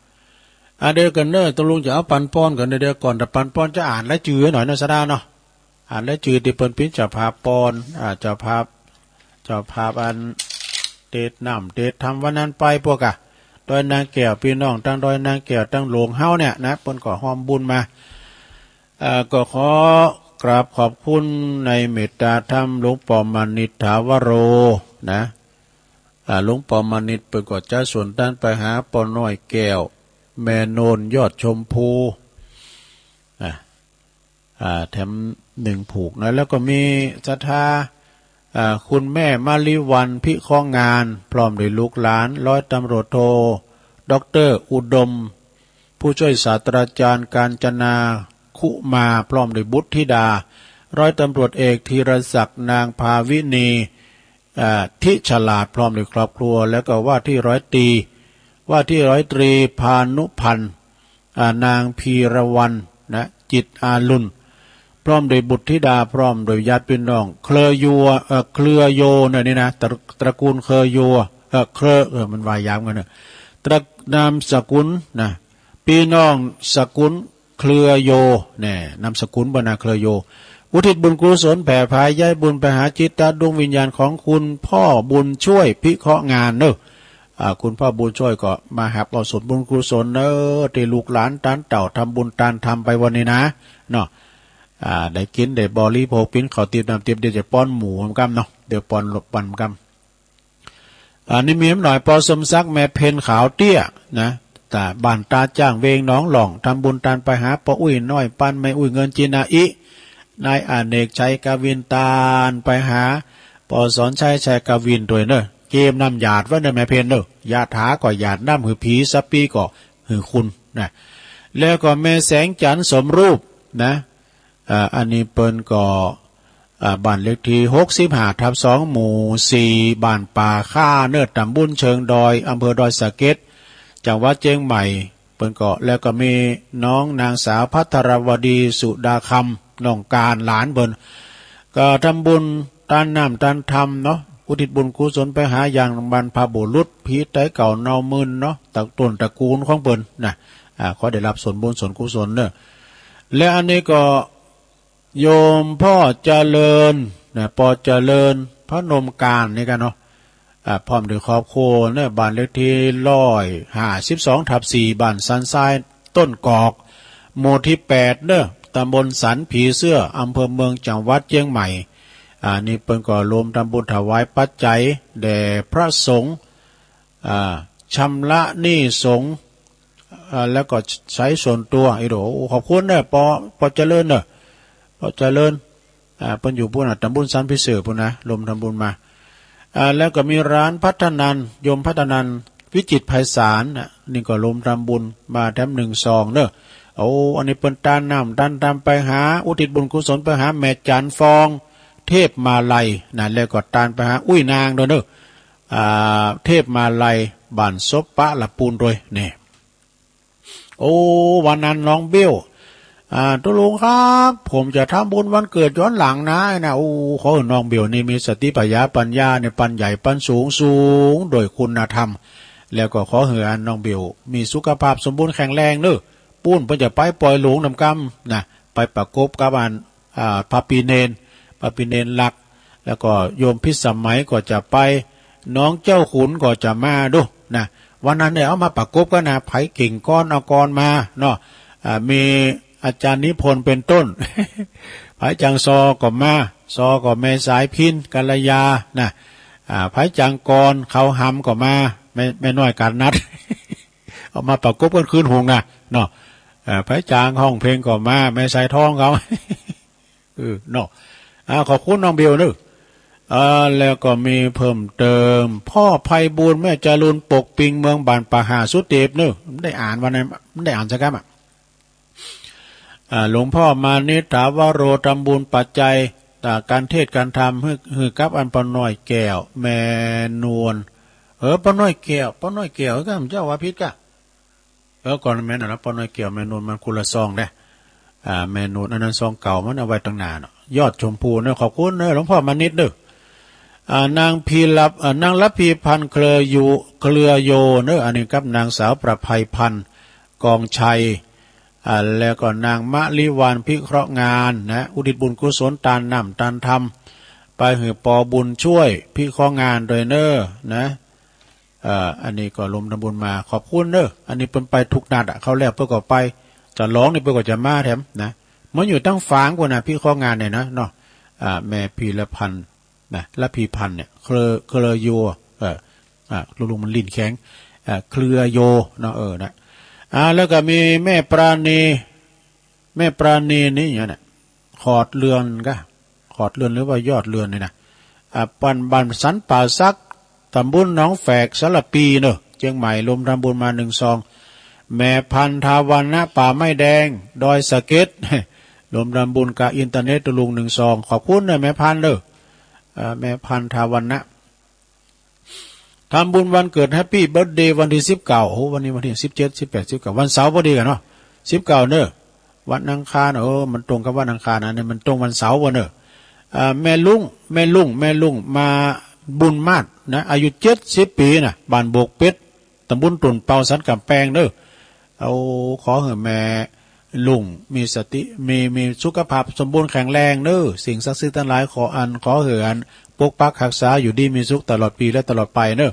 เดี๋ยวกันเนอะต้องลุงจะเอาปันป้อนกันเดี๋ยวก่อนแต่ปันป้อนจะอ่านและจือหน่อยนะสดาเนาะอ่านและจือที่เปิ้นพิจารณาปอนเจ้าภาพอันเตดน้ำเตดทำวันนั้นไปพวกดอยนางแก้วพี่น้องตั้งดอยนางแก้วตั้งหลวงเฮาเนี่ยนะเปิ้นก็หอมบุญมาก็ขอกราบขอบคุณในเมตตาธรรมหลวงปู่มานิทถาวโรนะหลวงปู่มานิทเปิดกอดจ้าส่วนด้านไปหาปอน้อยแก้วแม่โนนยอดชมพูแถมหนึ่งผูกนะแล้วก็มีศรัทธาคุณแม่มาริวันพิข้องงานพร้อมด้วยลูกหลานร้อยตำรวจโทด็อกเตอร์อุดมผู้ช่วยศาสตราจารย์การจนาคุมาพร้อมด้วยบุตรธิดาร้อยตำรวจเอกธีรศักดิ์นางภาวินีทิฉลาดพร้อมด้วยครอบครัวแล้วก็ว่าที่ร้อยตรีพานุพันธ์นางพีรวรรณนะจิตอาลุนพร้อมด้วยบุตรธิดาพร้อมโดยญาติพี่น้องเครือโยนี่นะตระกูลเครือโยมันวายยามกันเนอะนามสกุลนะพี่น้องสกุลเครือโยเนี่ยนามสกุลบรรณาเครือโยอุทิศบุญกุศลแผ่พายย้ายบุญไปหาจิตตดวงวิญญาณของคุณพ่อบุญช่วยพิเคราะห์งานเนอะคุณพ่อบุญช่วยก็มาหับเอาส่วนบุญกุศลเนอะที่ลูกหลานตานเต่าทำบุญตานทำไปวันนี้นะเนาะได้กินได้บริโภคปิ้นเขาเตรียมน้ำเตรียมเดี๋ยวจะป้อนหมูกำเนาะเดี๋ยวป้อนหลบปันกำนี่มีหน่อยปอสมซักแม่เพนขาวเตี้ยนะแต่บ้านตาจ้างเวงน้องหล่องทำบุญตานไปหาปออุ้ยน้อยปันไม่อุ้ยเงินจีนาอินายอเนกชัยกวินตานไปหาปอสอนชัยกวินด้วยเนอะเกมนำหยาดว่าเนอะแม่เพนเนอะยาถาก็หยาดน้ำหือผีซับปีก็หือคุณนะแล้วก็แม่แสงจันทร์สมรูปนะอันนี้เปิ้นก็บ้านเลขที่65/2หมู่4บ้านป่าค่าเนิดตำบลเชิงดอยอำเภอดอยสะเก็ดจังหวัดเชียงใหม่เปิ้นก็แล้วก็มีน้องนางสาวภัทรวดีสุดาคำน้องการหลานเปิ้นก็ทำบุญตานน้ำตานธรรมเนาะอุทิศบุญกุศลไปหาอย่างบรรพบุรุษผีไตเก่าเนามึนเนาะต้นตระกูลของเปิ้นนะขอได้รับส่วนบุญส่วนกุศลเด้อและอันนี้ก็โยมพ่อเจริญนะปอเจริญพระนมการนี่กันเนาะพร้อมด้วยครอบครัวเนี่ยบ้านเลขที่152/4บ้านสันทรายต้นกอกหมู่ที่8เด้อตำบลสันผีเสื้ออำเภอเมืองจังหวัดเชียงใหม่นี่เปิ้นก็รวมทำบุญถวายปัจจัยแด่พระสงฆ์ชำระหนี้สงฆ์แล้วก็ใช้ส่วนตัวไอ้โดขอบคุณเนี่ยปอเจริญเนอะพอเจริญเพิ่นอยู่พุ่นตำบลสันพิเศษพุ่นนะลมทำบุญมาแล้วก็มีร้านพัฒนันยมพัฒนันวิจิตรไพศาลนี่ก็ลมทำบุญมาแถม1 ซองเนอะอันนี้เปิ้นตานน้ำตานตามไปหาอุทิศบุญกุศลไปหาแม่จันฟอง เทพมาลัยนะแล้วก็ตานไปหาอุ้ยนางด้วยเนอะเทพมาลัยบ้านซบปะละปูนโดยเนี่ยโอ้วันนั้นน้องเบี้ยวตุลุงครับผมจะทำบุญวันเกิดย้อนหลังนะโอ้ขอน้องเบี้ยวนี่มีสติปัญญาเนี่ยปันใหญ่ปันสูงโดยคุณธรรมแล้วก็ขอเหือน้องเบี้ยวมีสุขภาพสมบูรณ์แข็งแรงเนอะปุ้นเพิ่นจะไปปล่อยหลวงนำกำนะไปประกบกับพระปีเนนหลักแล้วก็โยมพิสมัยก็จะไปน้องเจ้าขุนก็จะมาดูนะวันนั้นเนี่ยเอามาประกบกันนะไผเก่งก้อนเอาก้อนมาเนาะมีอาจารย์นิพนธ์เป็นต้น ไผจังซอก็มาซอก็แม่สายพินกัลยานะไผจังกรเขาหำก็มาแม่น้อยการนัด เอามาประกบกันคืนหงนะเนาะไผจางห้องเพลงก็มาแม่สายทองเขา เนาะขอบคุณน้องเบลนึกแล้วก็มีเพิ่มเติมพ่อไพบูลย์แม่จารุนปกปิงเมืองบานปะหาสุเทพนึกได้อ่านวันนั้นได้อ่านสักครั้งหลวงพ่อมานิถาวโรทำบุญปัจจัยการเทศการธรรมฮือกับอันปน้อยแก้วแม่นวลปน้อยแก้วก็เจ้าว่าพิษกะก่อนแม่น่ะนะปน้อยแก้วแม่นวลมันคนละซองเด้แม่นวลอันนั้นซองเก่ามันเอาไว้ตั้งนานยอดชมพูเนี่ยขอบคุณหลวงพ่อมานิดเด้อนางพีรับนางลับพีพันเครือโยเนอะอันนี้กับนางสาวประภัยพันธ์กองชัยแล้วก็นางมะลิวานพิเคราะห์งานนะอุทิศบุญกุศลตานนำตานธรรมไปหือปอบุญช่วยพิเคราะห์งานโดยเนอะนะอันนี้ก็ลมทำบุญมาขอบคุณเนอะอันนี้เป็นไปทุกนัดเขาแล้วเพื่อก็ไปจะร้องนี่เพื่อก็จะมาแถมนะมันอยู่ตั้งฝางกว่านะพิเคราะห์งานเนี่ยนะเนาะแม่พีละพันนะละพีพันเนี่ยเครือโยลุงมันลิ้นแข็งเครือโยเนาะนะแล้วก็มีแม่ปราณีนี่อย่างนี้ขอดเรือนหรือว่ายอดเรือนนี่นะปันบันสันป่าซักตำบุญน้องแฝกสลับปีเนอะเชียงใหม่ลมทำบุญมา1 ซองแม่พันธาวันนะป่าไม้แดงดอยสะเก็ดลมทำบุญกับอินเทอร์เน็ตตุลุง1 ซองขอบคุณนะแม่พันเนอะแม่พันธาวันนะทำบุญวันเกิดแฮปปี้เบิร์ธเดย์วันที่19โอ้วันนี้วันที่17 18 19วันเสาร์พอดีกันเนาะ19เนอะวันอังคารมันตรงกับวันอังคารนะเนี่ยมันตรงวันเสาร์วันเนอะแม่ลุงมาบุญมาศนะอายุ70 ปีนะบ้านโบกเป็ดตำบลตุ่นเปาสันกำแพงเนอะเอาขอให้แม่ลุงมีสติมีสุขภาพสมบูรณ์แข็งแรงเนอะสิ่งศักดิ์สิทธิ์ทั้งหลายขอเหือนปกปักรักษาอยู่ดีมีสุขตลอดปีและตลอดไปเนอะ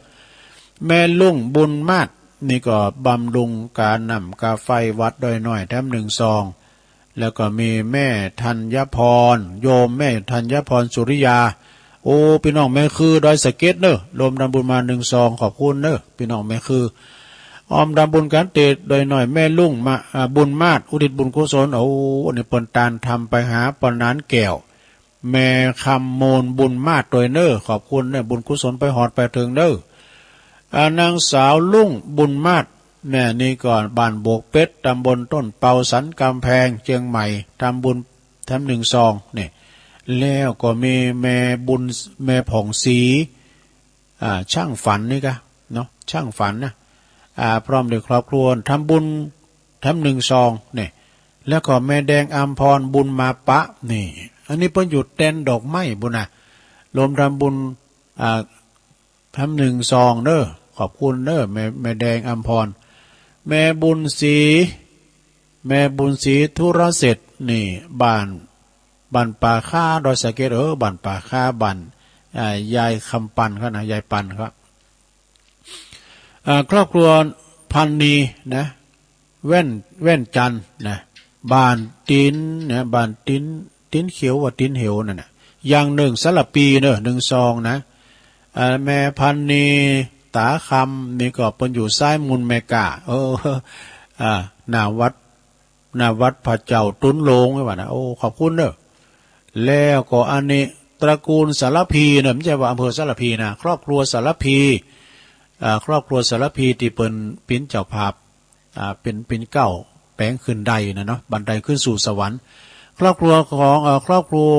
แม่ลุงบุญมาศนี่ก็บำรุงการนำกาไฟวัดโดยหน่อยแถม1 ซองแล้วก็มีแม่ธัญพรโยมแม่ธัญพรสุริยาโอ้พี่น้องแม่คือดอยสะเก็ดเนอะรวมทำบุญมา1 ซองขอบคุณเนอะพี่น้องแม่คือออมทำบุญการเตะโดยหน่อยแม่ลุงมาบุญมาศอุทิศบุญกุศลโอ้นี่เปิ้นตานทำไปหาปนานแก้วแม่คำโมนบุญมาศโดยเนอะขอบคุณเนอะบุญกุศลไปหอดไปถึงเนอะนางสาวลุงบุญมาศเนี่ยนี่ก่อนบ้านโบกเป็ดตำบลต้นเปาสันกำแพงเชียงใหม่ทำบุญทำ1 ซองเนี่ยแล้วก็มีแม่บุญแม่ผ่องศรีช่างฝันนี่กะเนาะช่างฝันนะพร้อมด้วยครอบครัวทำบุญทำ1 ซองเนี่ยแล้วก็แม่แดงอัมพรบุญมาปะนี่อันนี้เพิ่นหยุดเต้นดอกไม้บุญนะรวมทำบุญทำ1 ซองเด้อขอบคุณเด้อแม่แดงอัมพรแม่บุญศรีธุรเสร็จนี่บ้านป่าค่าดอยสะเก็ดบ้านป่าค่าบ้านยายคำปันครับนะยายปันครับครอบครัวพันนีนะแว่นจันนะบ้านตินนะบ้านตินเขียวว่าตินเหวนั่นนะอย่าง1 สลับปีเนอะ1 ซองนะแม่พันนีตาคำนี่ก็เป็นอยู่ซ้ายมุนแมกาหน้าวัดพระเจ้าตุ้นโลงไว้ว่านะโอ้ขอบคุณเนอะแล้วก็อันนี้ตระกูลสารพีเนี่ยไม่ใช่ว่าอำเภอสารพีนะครอบครัวสารพีที่เป็นปิ้นเจ้าภาพเป็นเก้าแปลงขึ้นใดนะเนาะบันไดขึ้นสู่สวรรค์ครอบครัวของครอบครัว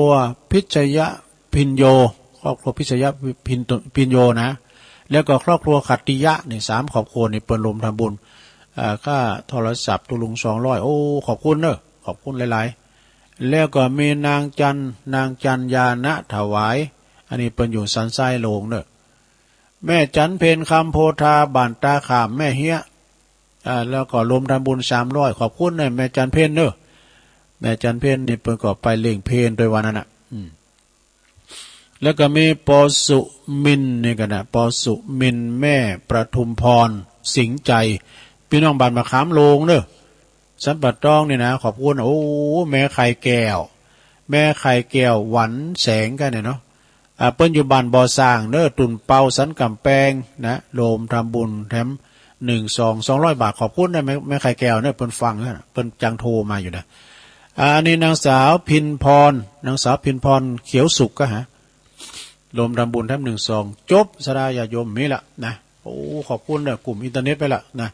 พิชย พินโยครอบครัวพิชยะพินโยนะแล้วก็ครอบครัวขัตติยะนี่3ครอบครัวนี่เปิดลมทำบุญค่าโทรศัพท์ตุลุง200โอ้ขอบคุณเนอะขอบคุณหลายๆแล้วก็มีนางจันยานะถวายอันนี้เป็นอยู่สันไซโลงเนอะแม่จันเพนคำโพธาบ้านตาขามแม่เฮียแล้วก็รวมทำบุญ300ขอบคุณแม่จันเพนเนอะแม่จันเพนนี่เปิดก็ไปเล่งเพนโดยวันนั้นแล้วก็มีปอสุมินนี่กันนะปอสุมินแม่ประทุมพรสิงใจพี่น้องบ้านมะขามโลงเนอะสันปัดตองนี่นะขอบคุณโอ้แม่ไข่แก้วหวันแสงกันเนี่ยเนาะเปิ้นอยู่บ้านบ่อสร้างเนอะตุนเปาสันกำแพงนะโลมทำบุญแถม200 บาทขอบคุณนะแม่ไข่แก้วเนอะเปิ้นฟังเนอะเปิ้นจังโทรมาอยู่นะอันนี้นางสาวพินพรเขียวสุกก็ฮะรวมทำบุญแถม12จบสดายาโยมนี่แหละนะโอ้ขอบคุณเนอะกลุ่มอินเทอร์เน็ตไปละนะ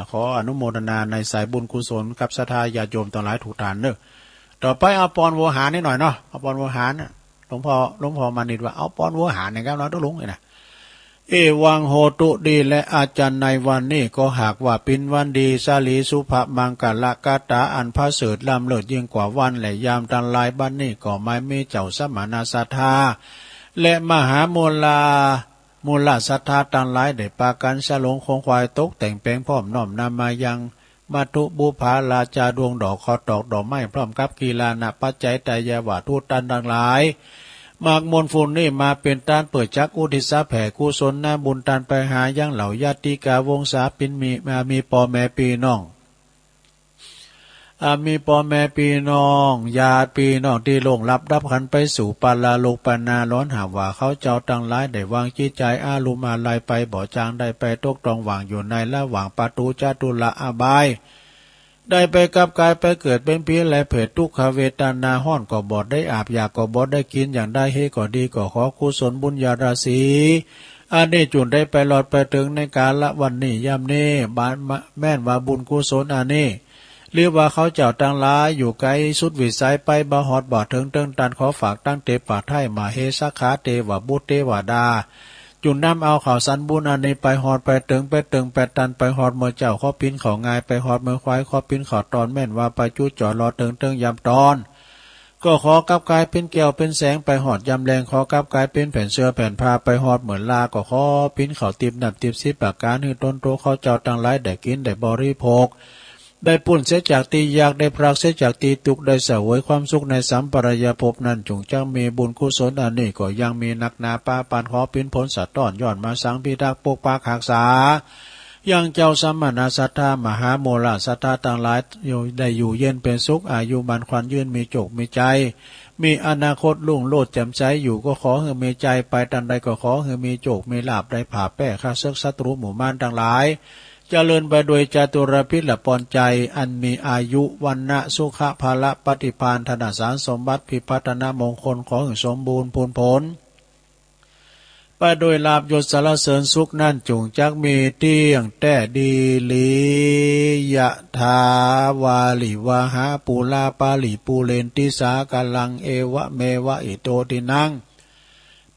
ขออนุโมทนาในสายบุญกุศลกับศรัทธาญาติโยมต่างหลายถูกฐานเนอะต่อไปเอาปอนโวหารนิดหน่อยเนาะเอาปอนโวหารหลวงพ่อมานิดว่าเอาปอนโวหารนะครับเราต้องลงเลยนะเอวังโหตุดีและอาจารย์ในวันนี้ก็หากว่าเป็นวันดีสาลีสุภมังกละกาตาอันพระเสริฐล้ำเลิศยิ่งกว่าวันและยามตันลายบ้านนี้ก็ไม่มีเจ้าสมณศรัทธาและมหามูลศรัทธาต่างหลายได้ปากันฉลองคงควายตกแต่งแปลงพร้อมน้อมนำมายังมัทุบุภาลาจาดวงดอกคอตอกดอกไม้พร้อมกับกีฬาณปัจจัยแต่ยาวาทูตตันต่างหลายมากมวลฝุ่นนี่มาเป็นตานเปิดจักอุทิศแผ่กุศลหน้าบุญตานไปหายังเหล่าญาติกาวงศาปินมีปอแม่ปีน้องมีปอแม่ปีน้องญาติปีน้องที่ลงรับดับขันไปสู่ปาลาโลกปานาร้อนหาว่าเขาเจ้าตั้งหลายได้วางจิตใจอาลุมาลายไปบ่อจางได้ไปตกตรองวางอยู่ในละหว่างปาตูจาตุละอบายได้ไปกับกายไปเกิดเป็นผีและเผิดทุกขเวทนาห้อนก็บอดได้อาบอยากก็บอดได้กินอย่างได้เฮก็ดีก็ขอกุศลบุญญาราศีอันนี้จุนได้ไปหลอดไปถึงในกาละวันนี้ยามนี้บานแม่นว่าบุญกุศลอันนี้หรือว่าเขาเจ้าตั้งหลายอยู่ไกลสุดวิสัยไปบ่ฮอดบ่ถึงเติงตันขอฝากตั้งเตปาไทยมาเฮสักขาเตวบุตเตวดาจุนน้ำเอาข่าวสันบุญอันนี้ไปฮอดไปถึงไปตันไปฮอดเมื่อเจ้าข้อปิ้นของงายไปฮอดเมื่อควายข้อปิ้นขอตอนแม่นว่าไปจุดจ่อรอถึงยำตอนก็ขอกับกายเป็นแก้วเป็นแสงไปฮอดยำแรงขอกับกายเป็นแผ่นเสื้อแผ่นผ้าไปฮอดเหมือนลาก็ขอปิ้นเขาติบหนับติบสิปากการให้ต้นโตเขาเจ้าตั้งหลายได้กินได้บริโภคได้ปุ่นเสียจากตีอยากได้พรักเสียจากตีตุกได้เสวยความสุขในสัมปรายภพนั้นจงจ้างมีบุญกุศลอันนี้ก็ยังมีนักนาป้าปานขอปิ้นผลสัตว์ต้อนย้อนมาสังพิทักษ์ปกปักรักษายังเจ้าสัมมานาศรัทธามหาโมลศรัทธาต่างหลายได้อยู่เย็นเป็นสุขอายุมันควันยืนมีโจกมีใจมีอนาคตลุ่งโลดแจ่มใสอยู่ก็ขอให้มีใจไปตันใดก็ขอให้มีโจกมีลาภได้ผ่าแป้ข้าศึกศัตรูหมู่ม่านต่างหลายเจริญไปโดยจตุรพิษและปอนใจอันมีอายุวันนะสุขภาละปฏิภาณธนสารสมบัติพิพัฒนามงคลของสมบูรณ์พูนผลไปโดยลาภยศสารเสริญสุขนั่นจงจักมีเตี้ยงแต่ดีลียะทาวาลิวาหาปูลาปาลิปูเลนติสากาลังเอวะเมวะอิโตตินัง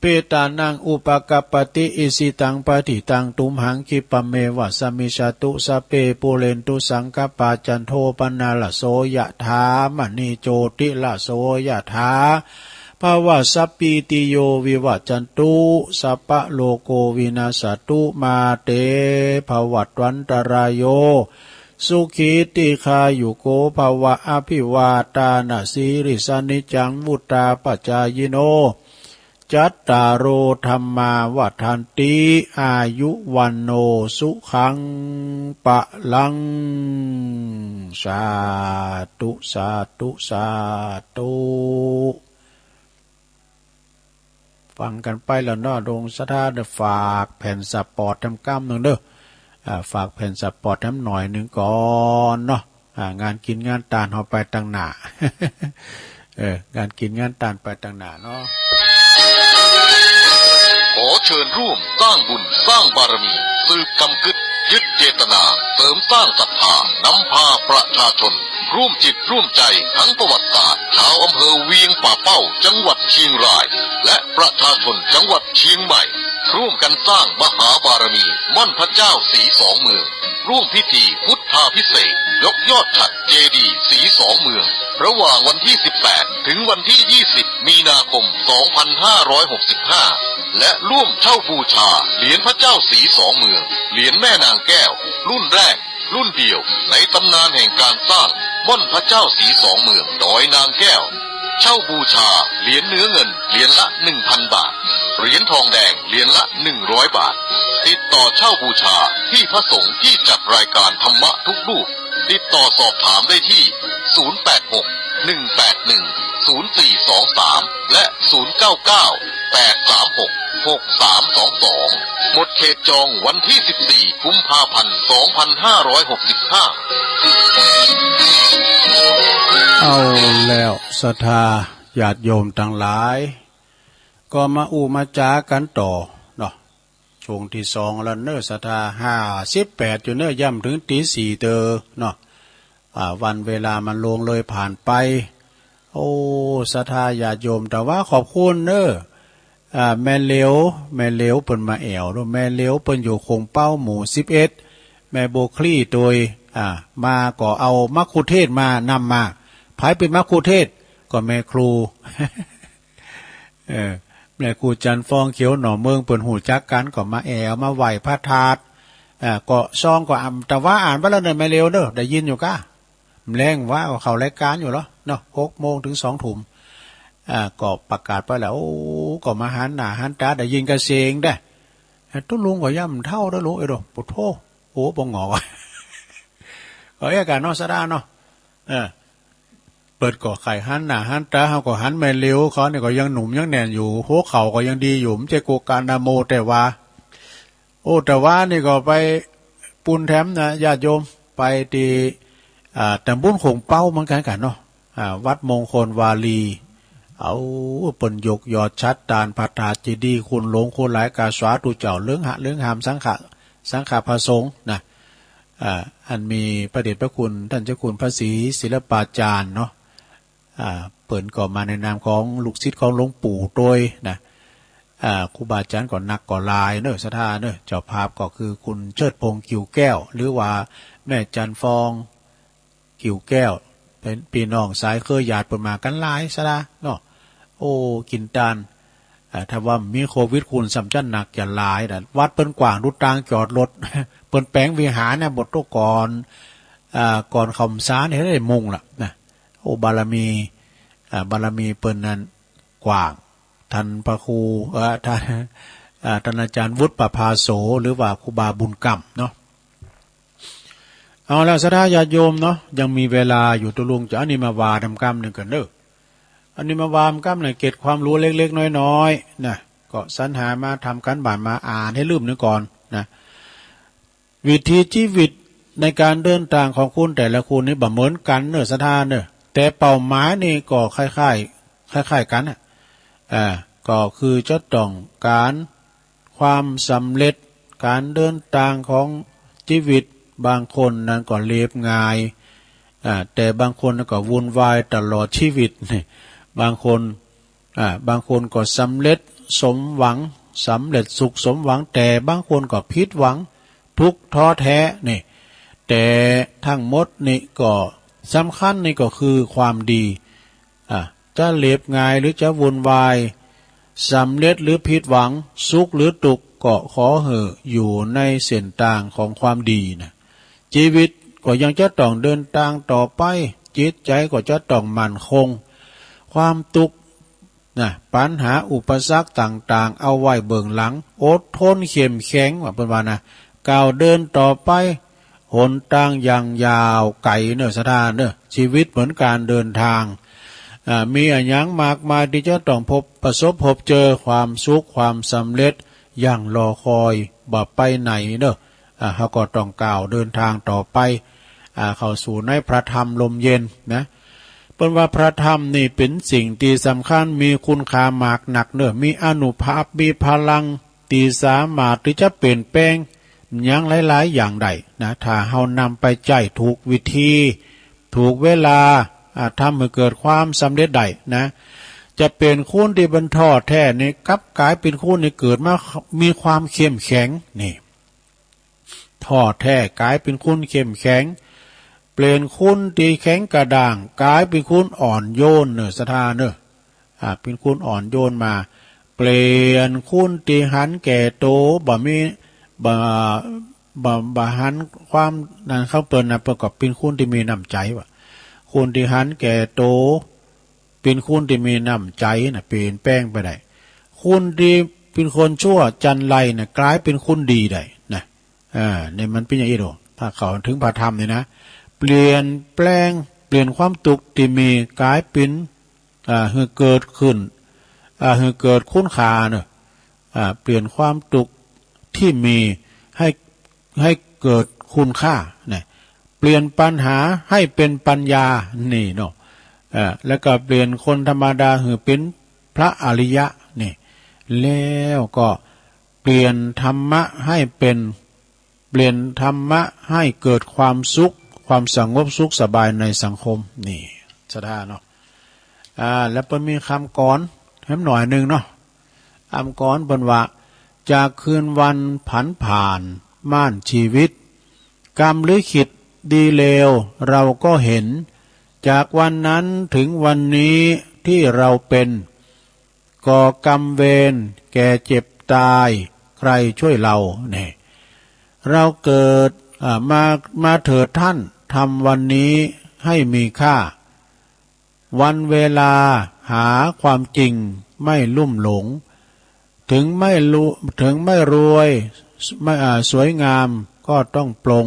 เปตานังอุปกัปปติอิสิตังปฏิตังตุมหังคิปะเมวะสมิชตุสเปปุเรนตุสังกปาจันโทปนาลโสยะถามณีโจติละโสยะถาภาวะสัพพิติโยวิวัจจันตุสัพพะโลโกวินาสตุมาเตภวัตวันตรายโยสุขีติคายุโกภวะอภิวาตานาสีริสานิจังมุตตาปัจจายโนจัตตารโอธรรมาวัฏันติอายุวันโนสุขังปะลังสาธุสาธุสาธุฟังกันไปแล้วเนาะดวงสถานฝากแผ่นสปอร์ตทำกล้ามหนึ่งเด้อฝากแผ่นสปอร์ตทำหน่อยหนึ่งก่อนเนาะงานกินงานตานเอาไปตั้งหน้างานกินงานตานไปตั้งหน้าเนาะขอเชิญร่วมสร้างบุญสร้างบารมีสืบกำกึดยึดเจตนาเสริมสร้างศรัทธานำพาประชาชน ร่วมจิตร่วมใจทั้งประวัติศาสตร์ชาวอำเภอเวียงป่าเป้าจังหวัดเชียงรายและประชาชนจังหวัดเชียงใหม่ร่วมกันสร้างมหาบารมีม่อนพระเจ้าสีสองเมืองร่วมพิธีพุทธาภิเษกยกยอดฉัตรเจดีย์สีสองเมืองระหว่างวันที่ 18 ถึงวันที่ 20 มีนาคม 2565 และร่วมเช่าบูชาเหรียญพระเจ้าสีสองเมืองเหรียญแม่นางแก้วรุ่นแรกรุ่นเดียวในตำนานแห่งการสร้างม่อนพระเจ้าสีสองเมืองดอยนางแก้วเช่าบูชาเหรียญเนื้อเงินเหรียญละ 1,000 บาทเหรียญทองแดงเหรียญละ 100 บาทติดต่อเช่าบูชาที่พระสงฆ์ที่จัดรายการธรรมะทุกรูปติดต่อสอบถามได้ที่ 086-181-0423 และ 099-836-6322 หมดเขตจองวันที่ 14 กุมภาพันธ์ 2565 เอาแล้วศรัทธาญาติโยมทั้งหลาย ก็มามาจากันต่อเนาะช่วงที่2แล้วเนอศรัทธา58อยู่เนอย่ำถึงตี 4เตอเนาะวันเวลามันลงเลยผ่านไปโอ้ศรัทธาญาติโยมแต่ว่าขอบคุณเนอแม่เหลวเปิ้นมาแอวแม่เหลวเปิ้นอยู่คงเป้าหมู่11แม่โบคลี่โดยมาก็เอามัคคุเทศมานำมาภายเป็นมัคคุเทศก็แม่ครู แม่ครูจันฟองเขียวหน่อเมืองเปิ้นหูจักกันก็มาแอวมาไหว้พระธาตุก็ซองก็แต่ว่าอ่านว่าแล้วเนแม่เหลวเด้อได้ยินอยู่ก้าแรงว่าเขารายการอยู่เหรอเนาะ 6:00 นถึง 20:00 นก็ประกาศไปแล้วก็มาหันหน้าหันตาได้ยินกระเสียงได้ตุ้ลุงก็ย่ำเท่าเด้อลุงไอ้ดอกปุถโธโอ้บ่งอกก็อาการเนาะซะดาเนาะเปิดก่อไข่หันหน้าหันตาเฮาก็หันแม่เหลวเขาเนี่ยก็ยังหนุ่มยังแน่นอยู่หัวเข่าก็ยังดีอยู่มันจะโกการนาโมแต่ว่าแต่ว่านี่ก็ไปปุนแถมนะญาติโยมไปที่ตำบลคงเป้าเหมือนกันเนาะวัดมงคลวาลีเอาเปิ้นยกยอดชัดตานพระธาตุเจดีย์คุณหลงคุณหลายกาสวาตุเจ้าเรื่องเรื่องหามสังฆพระสงฆ์นะอันมีประเดชพระคุณท่านเจ้าคุณพระศรีศิลปาจารย์เนาะเปิ้นก็มาในนามของลูกศิษย์ของหลวงปู่โดยนะครูบาอาจารย์ก็นักก็ลายเนอะศรัทธาเนอะเจ้าภาพก็คือคุณเชิดพงษ์กิ่วแก้วหรือว่าแม่จันฟองกิ่วแก้วเป็นพี่น้องสายเคยญาติเปิ้นมากันหลายซะละเนาะโอ้กินตาลถ้าว่ามีโควิดคุณสำจันหนักจะหลายนะวัดเปิ้นกว้างรุดตางจอดรถ เปิ้นแปลงวิหารเนี่ยหมดตัวก่อนคำสาเนี่ยได้มุงล่ะนะโอ้บารมีเปิ้นนั้นกว้างท่านพระครูท่านอาจารย์วุฒิประภาโสหรือว่าครูบาบุญกรรมเนาะเอาแล้วศรัทธาญาติโยมเนาะยังมีเวลาอยู่ตัวลุงจะอันนี้มาวาทำกรรมหนึ่งกันเด้ออันนี้มาวามกรรมหนึ่งเก็บความรู้เล็กๆน้อยๆนะก็สรรหามาทำกันบ้านมาอ่านให้ลืมนึกก่อนนะวิธีชีวิตในการเดินทางของคุณแต่ละคุณนี่บ่เหมือนกันเนอะศรัทธาเนอะแต่เป้าหมายนี่ก็คล้ายกันก็คือจะต้องการความสำเร็จการเดินทางของชีวิตบางคนนั้นก็เรียบง่ายแต่บางคนก็วุ่นวายตลอดชีวิตนี่บางคนก็สำเร็จสมหวังสำเร็จสุขสมหวังแต่บางคนก็ผิดหวังทุกข์ท้อแท้นี่แต่ทั้งหมดนี่ก็สำคัญนี่ก็คือความดีจะเรียบง่ายหรือจะวุ่นวายสำเร็จหรือผิดหวังสุขหรือทุกข์ก็ขอเหอะอยู่ในเส้นทางของความดีนะชีวิตก็ยังจะต้องเดินทางต่อไปจิตใจก็จะต้องมั่นคงความทุกข์ปัญหาอุปสรรคต่างๆเอาไว้เบื้องหลังอดทนเข้มแข็งว่าเป็นว่านะก้าวเดินต่อไปหนทางอย่างยาวไกลเนอะศรัทธาเนอะชีวิตเหมือนการเดินทางมีอะไรอย่างมากมายที่จะต้องประสบพบเจอความสุขความสำเร็จอย่างรอคอยบ่ไปไหนเนอะเขาก็ต้องก้าวเดินทางต่อไปเข้าสู่ในพระธรรมลมเย็นนะเป็นว่าพระธรรมนี่เป็นสิ่งที่สำคัญมีคุณค่ามากหนักเนอะมีอานุภาพมีพลังที่สามารถที่จะเปลี่ยนแปลงอย่างหลายๆอย่างใดนะถ้าเฮานำไปใจถูกวิธี ถูกเวลาทำให้เกิดความสำเร็จได้นะจะเป็นคนที่บรรทอดแท้นี่กลับกลายเป็นคนที่เกิดมามีความเข้มแข็งนี่ทอดแท้กลายเป็นคนเข้มแข็งเปลี่ยนคุณที่แข็งกระด้างกลายเป็นคุณอ่อนโยนเนอะสถานเนอะเป็นคุณอ่อนโยนมาเปลี่ยนคุณที่หันแก่โตบ่มีบ่หันความนั้นเข้าเปิ้นนะประกอบเป็นคุณที่มีน้ำใจว่ะคุณที่หันแก่โตเป็นคุณที่มีน้ำใจนะเปลี่ยนแปลงไปได้คุณที่เป็นคนชั่วจันไรนะกลายเป็นคุณดีได้นะเนี่ยมันเป็นอย่างนี้หรอถ้าเขาถึงพระธรรมเนี่ยนะเปลี่ยนแปลงเปลี่ยนความตุกที่มีกลายเป็นให้เกิดขึ้นให้เกิดคุณค่าเนอะเปลี่ยนความตุกที่มีให้เกิดคุณค่าเนี่ยเปลี่ยนปัญหาให้เป็นปัญญานี่เนาะแล้วก็เปลี่ยนคนธรรมดาให้เป็นพระอริยะนี่แล้วก็เปลี่ยนธรรมะให้เป็นเปลี่ยนธรรมะให้เกิดความสุขความสงบสุขสบายในสังคมนี่สะท่าเนาะแล้วก็มีคำกรให้หน่อยหนึ่งเนาะคำกรบนว่าจากคืนวันผันผ่านม่านชีวิตกรรมลิขิตดีเลวเราก็เห็นจากวันนั้นถึงวันนี้ที่เราเป็นก่อกรรมเวรแก่เจ็บตายใครช่วยเราเนี่ยเราเกิดมาเถิดท่านทำวันนี้ให้มีค่าวันเวลาหาความจริงไม่ลุ่มหลงถึงไม่รวยไม่สวยงามก็ต้องปลง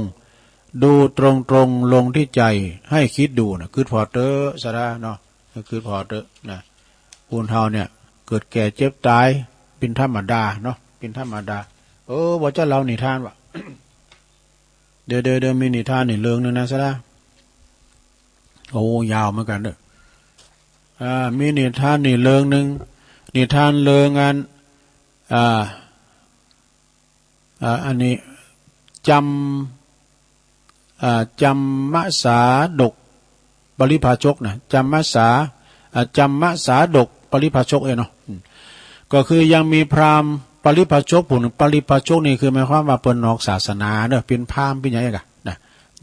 ดูตรงลงที่ใจให้คิดดูนะคือพอเตอร์สาระเนาะคือพอเตอร์นะคุณเฮาเนี่ยเกิดแก่เจ็บตายเป็นธรรมดาเนาะเป็นธรรมดาว่าเจ้าเรานิทานวะ เดี๋ยวมีนิทานนี่เรื่องนึงนะสาระโอ้ยาวเหมือนกันเด้อมีนิทานนี่เรื่องนึงนิทานเรื่องอันนี้จำมะสาดกปริภาชกนะจำมะสาดกปริภาชกเนาะก็คือยังมีพราหมณ์ปริภาชกผู้หนึ่งปริภาชกนี่คือหมายความว่าเปิ้นนอกศาสนาเนอะเป็นพราหมณ์เป็นยังไงกันนะ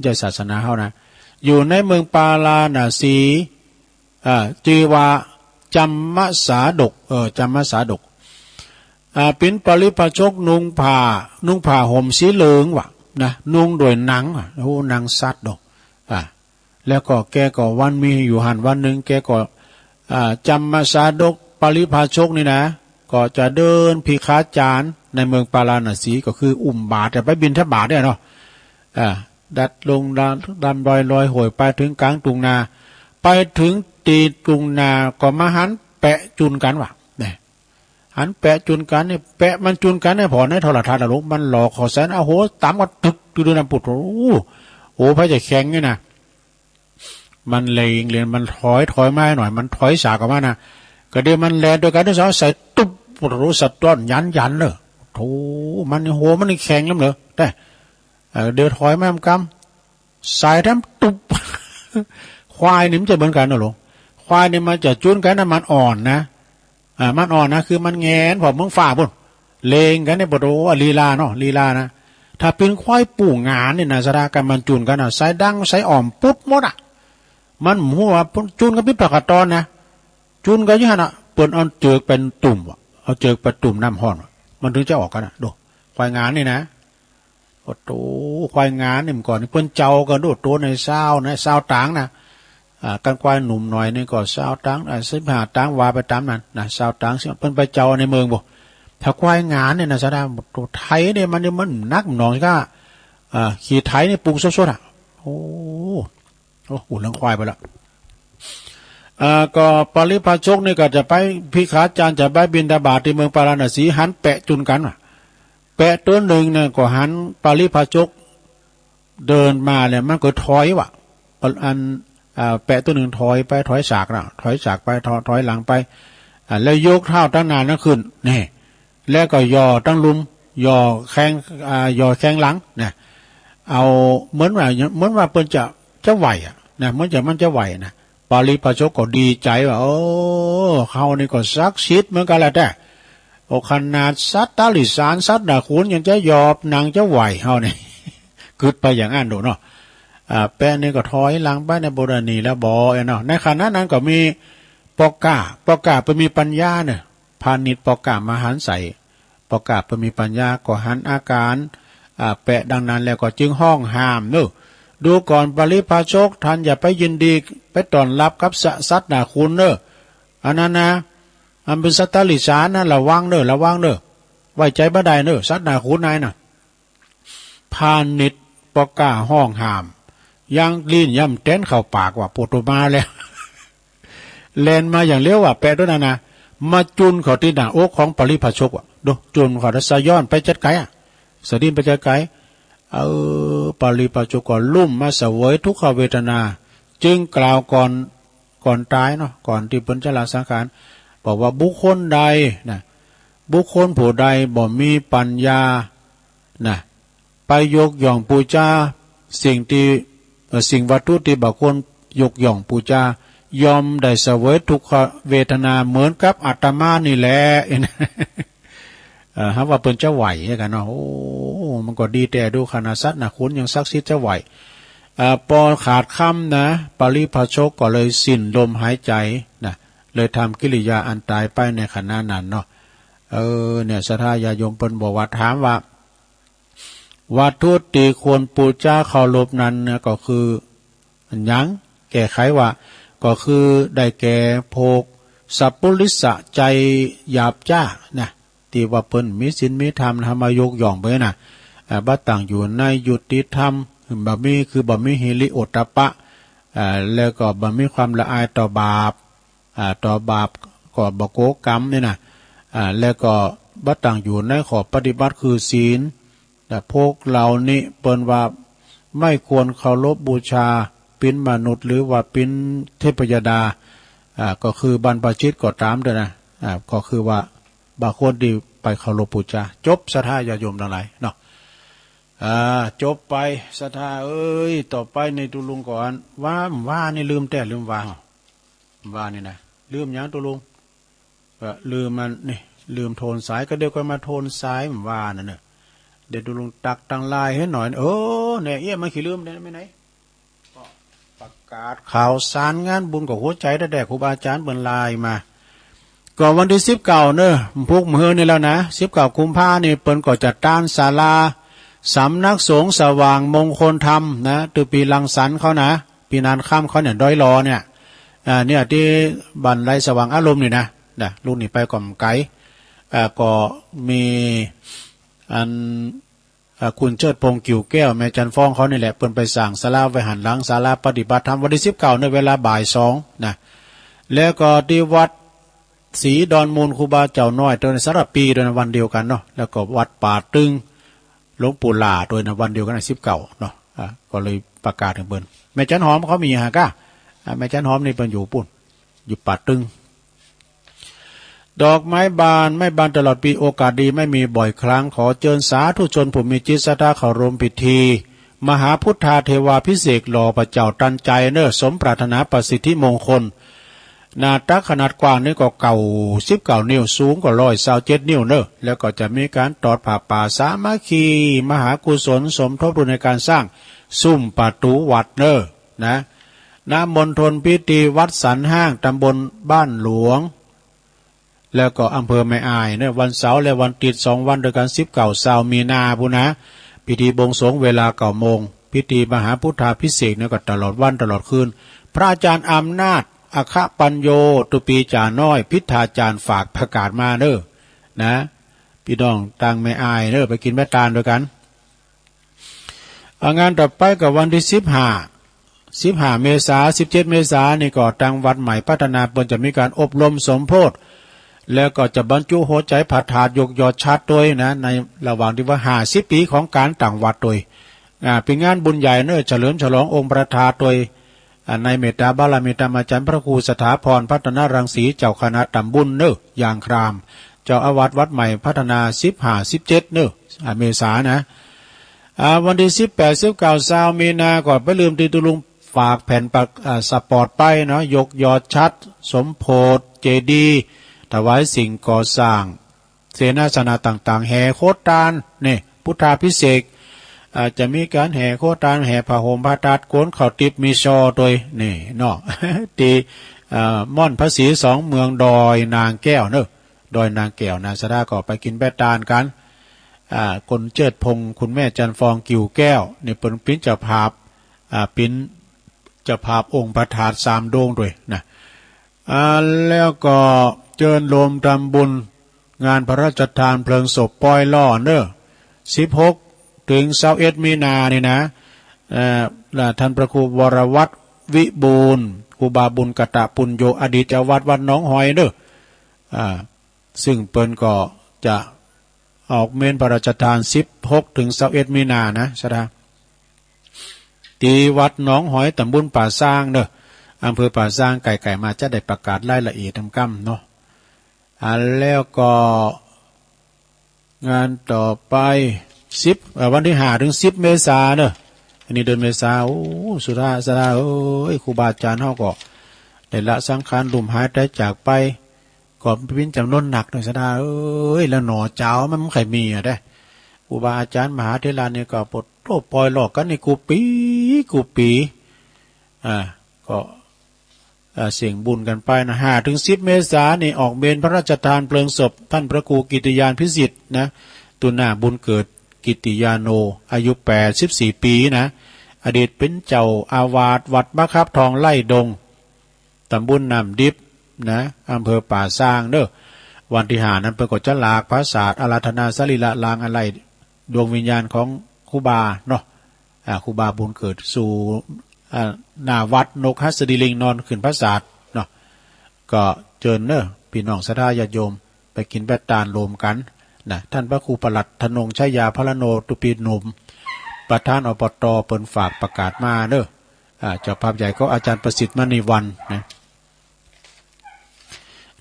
ใจศาสนาเขานะอยู่ในเมืองปาลาณสีจีวาจำมะสาดกจำมะสาดกเป็นปริภาชกนุ่งผ้าห่มสีเหลืองว่ะนะนุ่งโดยหนังหนังสัตว์ดอกแล้วก็แกก็วันมีอยู่หันวันหนึ่งแกก็จำมะสาดกปริภาชกนี่นะก็จะเดินพิฆาจารในเมืองปาราณสีก็คืออุ้มบาตรไปบิณฑบาตเนี่ยเนาะดัดลงดันลอยหวยไปถึงกลางตุงนาไปถึงตีตุงนาก็มาหันแปะจุนกันว่ะเนี่ยหันแปะจุนกันเนี่ยแปะมันจุนกันเนี่ยพอในโทรทัศน์ลูกมันหลอกขอแสนโหตามกันตึกดูน้ำปุดโอ้พระจะแข็งนี่นะมันเรียนมันถอยมาหน่อยมันถอยสากออกมานะก็เดี๋ยวมันแลนโดยการที่สองใส่ตุ๊บรู้สัตว์ต้นยันเลยโธ่มันโหมันแข็งแล้วเหรอได้เดี๋ยวถอยมากำใส่ทั้งตุ๊บควายนี่มันจะเหมือนกันนะหลวงควายนี่มันจะจุนกันนะมันอ่อนนะมันอ่อนนะคือมันแงนพอมึงฝ่าพุ่นเลงกันเนี่ยบดโอ้ลีลาเนาะลีลานะถ้าเป็นควายปู่งานเนี่ยนะสระกันมันจุนกันอ่ะใส่ดังใส่อ่อมปุ๊บหมดอ่ะมันหัวจุนกันพิประกาศตอนนะจุนกันยี่ห้อน่ะเปิดเอาเจือกเป็นตุ่มเอาเจือกเป็นตุ่มน้ำห้อนมันถึงจะออกกันอ่ะดูควายงานนี่นะโอ้โหควายงานนี่มันก่อนเปิ้นเจ้ากันดูตัวในเศร้านะเศร้าต่างนะกันควายหนุ่มหน่อยนี่ก็เศร้าต่าง15ต่างว่าไปตามนั้นนะเศร้าต่างเปิ้นไปเจ้าในเมืองบ่ถ้าควายงานเนี่ยนะสะดาตัวไทยเนี่ยมันนักหนองก็ขี่ไทยเนี่ยปรุงสดๆอ่ะโอ้อุ่นลังควายไปแล้วก็ปริภาชกนี่ก็จะไปพิฆาจารย์จะไปบิณฑบาตที่เมืองปาราณสีหันแปะจุนกันว่ะแปะตัวหนึ่งเนี่ยก็หันปริภาชกเดินมาเนี่ยมันก็ถอยว่ะแปะตัวหนึ่งถอยไปถอยฉากนะถอยฉากไปถอยหลังไปแล้วยกเท้าตั้งนานนั่นขึ้นนี่แล้วก็ย่อตั้งลุมย่อแข้งหลังเนี่ยเอาเหมือนว่าเปิ้นจะไหว นะมันจะไหวนะปาริพาชกก็ดีใจว่าโอ้เขานี่ก็ซักชิดเหมือนกันแหละแต่โอขนาดสัตตาลิสานสัตดาขุนยังจะยอบนางจะไหวเขาเนี่ยกึดไปอย่างนั้นดูเนาะแป้นี่ก็ถอยหลังไปในโบราณีแล้วบอเนาะในขณะนั้นก็มีปอกาไปมีปัญญาเนี่ยพาณิชย์ปอกามาหันใส่ปอกาไปมีปัญญาก็หันอาการแปะดังนั้นแล้วก็จึงห้องห้ามเนอะดูก่อนปริพาชกท่านอย่าไปยินดีไปต้อนรับกับสัตว์นาคุณเนอะอันนั้นนะอันเป็นสัตว์ลิสานนะระวังเนอะไว้ใจบ่ได้เนอะสัตว์นาคุณนายน่ะพาณิชย์ปอกาห้องห้ามยังลิ้นย่ำเต้นเข้าปากว่าปวดมาแล้วแลนมาอย่างเลี้ยวว่าแปะด้วยนะมาจุนเขาที่หน้าอกของปริพาชกว่ะดูจุนเขาจะสะย้อนไปจัดไก่สะดินไปจัดไก่ปริพาชกก็ลุ่มมาเสวยทุกขเวทนาจึงกล่าวก่อนตายเนาะก่อนที่เพิ่นจะลาสังขารบอกว่าบุคคลใดนะบุคคลผู้ใดบ่มีปัญญานะไปยกย่องปูชาสิ่งวัตถุที่บุคคลยกย่องปูชายอมได้เสวยทุกขเวทนาเหมือนกับอาตมานี่แหละฮะว่าเปิ้นจะไหวกันเนาะโอ้มันก็ดีแต่ดูขนาดสัตว์นะคุณยังซักซิดจะไหวพอขาดคำนะปริพาชกก็เลยสิ้นลมหายใจนะเลยทำกิริยาอันตายไปในขณะนั้นเนาะเนี่ยศรัทธาญาโยมเปิ้นบอกว่าถามว่าวัตถุที่ควรปูชาเคารพนั้นเนี่ยก็คือยังแก้ไขว่าก็คือได้แก่โภคสัพพุริสะใจหยาบจ้านะที่ว่าเปิ้นมีศีลมีธรรมทำมายกย่องไปนะบัดต่างอยู่ในยุติธรรมบ่มีคือบ่มีหิริโอตตัปปะแล้วก็บ่มีความละอายต่อบาปก็บ่โกกรรมนี่นะแล้วก็บัดต่างอยู่ในขอบปฏิบัติคือศีลแต่พวกเหล่านี้เปิ้นว่าไม่ควรเคารพบูชาเป็นมนุษย์หรือว่าเป็นเทพยดาก็คือบรรพชิตก็ตามเด้อนะก็คือว่าบางคนที่ไปเคารพบูชาจบศรัทธาญาโยมทั้งหลายเนาะจบไปศรัทธาต่อไปในตุลุงก่อนว่านี่ลืมว่านี่นะลืมหยังตุลุงลืมมันนี่ลืมโทนสายก็เดี๋ยวก็มาโทนสายว่านั่นน่ะเดี๋ยวตุลุงตักตั้งลายให้หน่อยเนี่ยมันขี้ลืมได้ไหมไหนประกาศข่าวสารงานบุญกับหัวใจได้แด่ครูบาอาจารย์เบิ่นลายมาก่อนวันที่19เนอะพวกมื้อนี่แล้วนะ19กุมภาพันธ์นี่เปิ้นก็จัดตั้งศาลาสำนักสงฆ์สว่างมงคลธรรมนะตือปีลังสรรค์เขานะปีนานข้ามเขาเนี่ยดอยรอเนี่ยเนี่ยที่บันไดสว่างอารมณ์นี่นะลูกนี่ไปก่อมไกก็มีอันคุณเชิดพงษ์กิ่วแก้วแม่จันฟ้องเขานี่แหละเปิ้นไปสั่งศาลาไว้หันหลังศาลาปฏิบัติธรรมวันที่19ในเวลาบ่าย2นะแล้วก็ที่วัดศรีดอนมูลครูบาเจ้าน้อยโดยในสระปีโดยในวันเดียวกันเนาะแล้วก็วัดป่าตึงหลวงปู่หล่าโดยในวันเดียวกันใน19เนาะก็เลยประกาศถึงเปิ้นแม่จันหอมเขามีหาก้าแม่จันหอมนี่เปิ้นอยู่ปุ่นอยู่ป่าตึงดอกไม้บานไม่บานตลอดปีโอกาสดีไม่มีบ่อยครั้งขอเชิญสาธุชนผู้มีจิตศรัทธาเข้าร่วมพิธีมหาพุทธาเทวาภิเษกหล่อพระเจ้าตันใจเนอสมปรารถนาประสิทธิมงคลหน้าตักขนาดกว้างนี่ก็เก่า19นิ้วสูงก็127นิ้วเนอแล้วก็จะมีการตอดผ้าป่าสามัคคีมหากุศลสมทบทุนในการสร้างซุ้มประตูวัดเนอนะณมณฑลพิธีวัดสันห้างตำบลบ้านหลวงแล้วก็อำเภอแม่อายเนี่ยวันเสาร์และวันติด2วันโดยการ19มีนาพุนะพิธีบวงสรวงเวลา9 โมงพิธีมหาพุทธาภิเษกเนี่ยก็ตลอดวันตลอดคืนพระอาจารย์อำนาจอคปัญโยตุปีจ่าน้อยพิธาจารย์ฝากประกาศมาเด้อนะพี่น้องต่างแม่อายเด้อไปกินแม่ตาลด้วยกันงานต่อไปกับวันที่15เมษายน17เมษายนนี่ก็ทางวัดใหม่พัฒนาเปิ้นจะมีการอบรมสมโพธิแล้วก็จะบรรจุหัวใจผัดถาดยกยอดชาติตัวนะในระหว่างที่ว่า50 ปีของการต่างวัดตัวเป็นงานบุญใหญ่เนอเฉลิมฉลององค์ประธานตัวในเมตตาบารมีธรรมอาจารย์พระครูสถาพรพัฒนารังสีเจ้าคณะตำบุญเนอย่างครามเจ้าอาวาสวัดใหม่พัฒนา15-17เนเมษายนนะวันที่18 19 20มีนาก่อนไปลืมที่ตุลุงฝ ากแผ่นสปอร์ตไปเนาะยกยอดชัดสมโพธิเจดีย์ถวายสิ่งก่อสร้างเสนาสนะต่างๆแห่โคตานนี่พุทธาภิเษกจะมีการแห่โคตานแห่ผ้าห่มผ้าตาดโกนข้าวติบมีชอโดยนี่เนาะ ตีม่อนพระศรีสองเมืองดอยนางแก้วเนอะดอยนางแก้วนาสดาก็ไปกินแบตานกันคนเจิดพงคุณแม่จันฟองกิ่วแก้วนี่เป็นปิ้นเจ้าภาพปิ้นเจ้าภาพองค์พระธาตุสามโดงด้วยนะแล้วก็เจิญโลมทำบุญงานพระราชทานเพลิงศพปอยล่อเนอะ16 ถึง21 มีนานี่นะท่านพระครูวรวัฒน์วิบูลย์ครูบาบุญกตะปุญโญอดีตเจ้าวัดวัดหนองหอยเนอะซึ่งเปิ้นก็จะออกเมนพระราชทาน16 ถึง21 มีนานะสดาที่วัดหนองหอยตำบลป่าสร้างเนอะอำเภอป่าสร้างไก่มาจะได้ประกาศรายละเอียดทำกำเนาะแล้วก็งานต่อไปวันที่5 ถึง 10 เมษายนเนอะอันนี้เดือนเมษาโอ้สุดาสดาเอ้ยครูบาอาจารย์เฮาก็ได้ละสังขารลุ่มหายได้จากไปก่อนพินจำนวนหนักหน่อยสดาเอ้ยแล้วหนอเจ้ามันใครมีได้ครูบาอาจารย์มหาเถรเนี่ยก็ปลดโตปล่อยหลอกกันในกูปีก็เสี่ยงบุญกันไปนะ5 ถึง 10 เมษายนนี่ออกเมนพระราชทานเพลิงศพท่านพระครูกิติยานพิสิทธิ์นะตุน่าบุญเกิดกิติยาโนอายุ84 ปีนะอดีตเป็นเจ้าอาวาสวัดมะครับทองไล่ดงตำบลน้ำดิบนะอำเภอป่าสร้างเด้อวันที่5นั้นปรากฏจะลากพระศาสตร์อาราธนาสรีละลางอะไรดวงวิญญาณของครูบาเนาะครูบาบุญเกิดสู่หน้าวัดนกฮัสดิลิงนอนขึ้นพระศาสตร์เนาะก็เจิญเนอะพี่น้องศรัทธาญาติโยมไปกินแบตตาลรวมกันนะท่านพระครูประหลัดธนงชัยยาพระโนตุปีหนุ่มประธานอบต.เปิ้นฝากประกาศมาเนอะเจ้าภาพใหญ่ก็อาจารย์ประสิทธิ์มณีวันนะ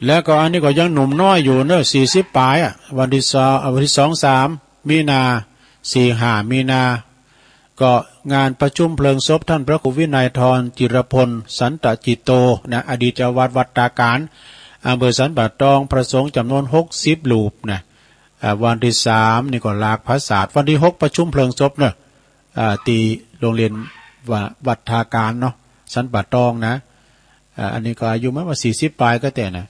แล้วก็อันนี้ก็ยังหนุ่มน้อยอยู่เนอะ40 ปลายวันที่2-3 มีนา4-5 มีนาก็งานประชุมเพลิงศพท่านพระครูวินัยธรจิรพลสันตจิตโตนะอดีตเจ้าวัดวัดตาการอำเภอสันป่าตองประสงค์จำนวน60 รูปนะวันที่3นี่ก็ลากพระศาสตร์วันที่6ประชุมเพลิงศพเนอะตีโรงเรียนวัดทาการเนาะสันป่าตองนะอันนี้ก็อายุไม่ว่า40 ปลายก็แต่นะ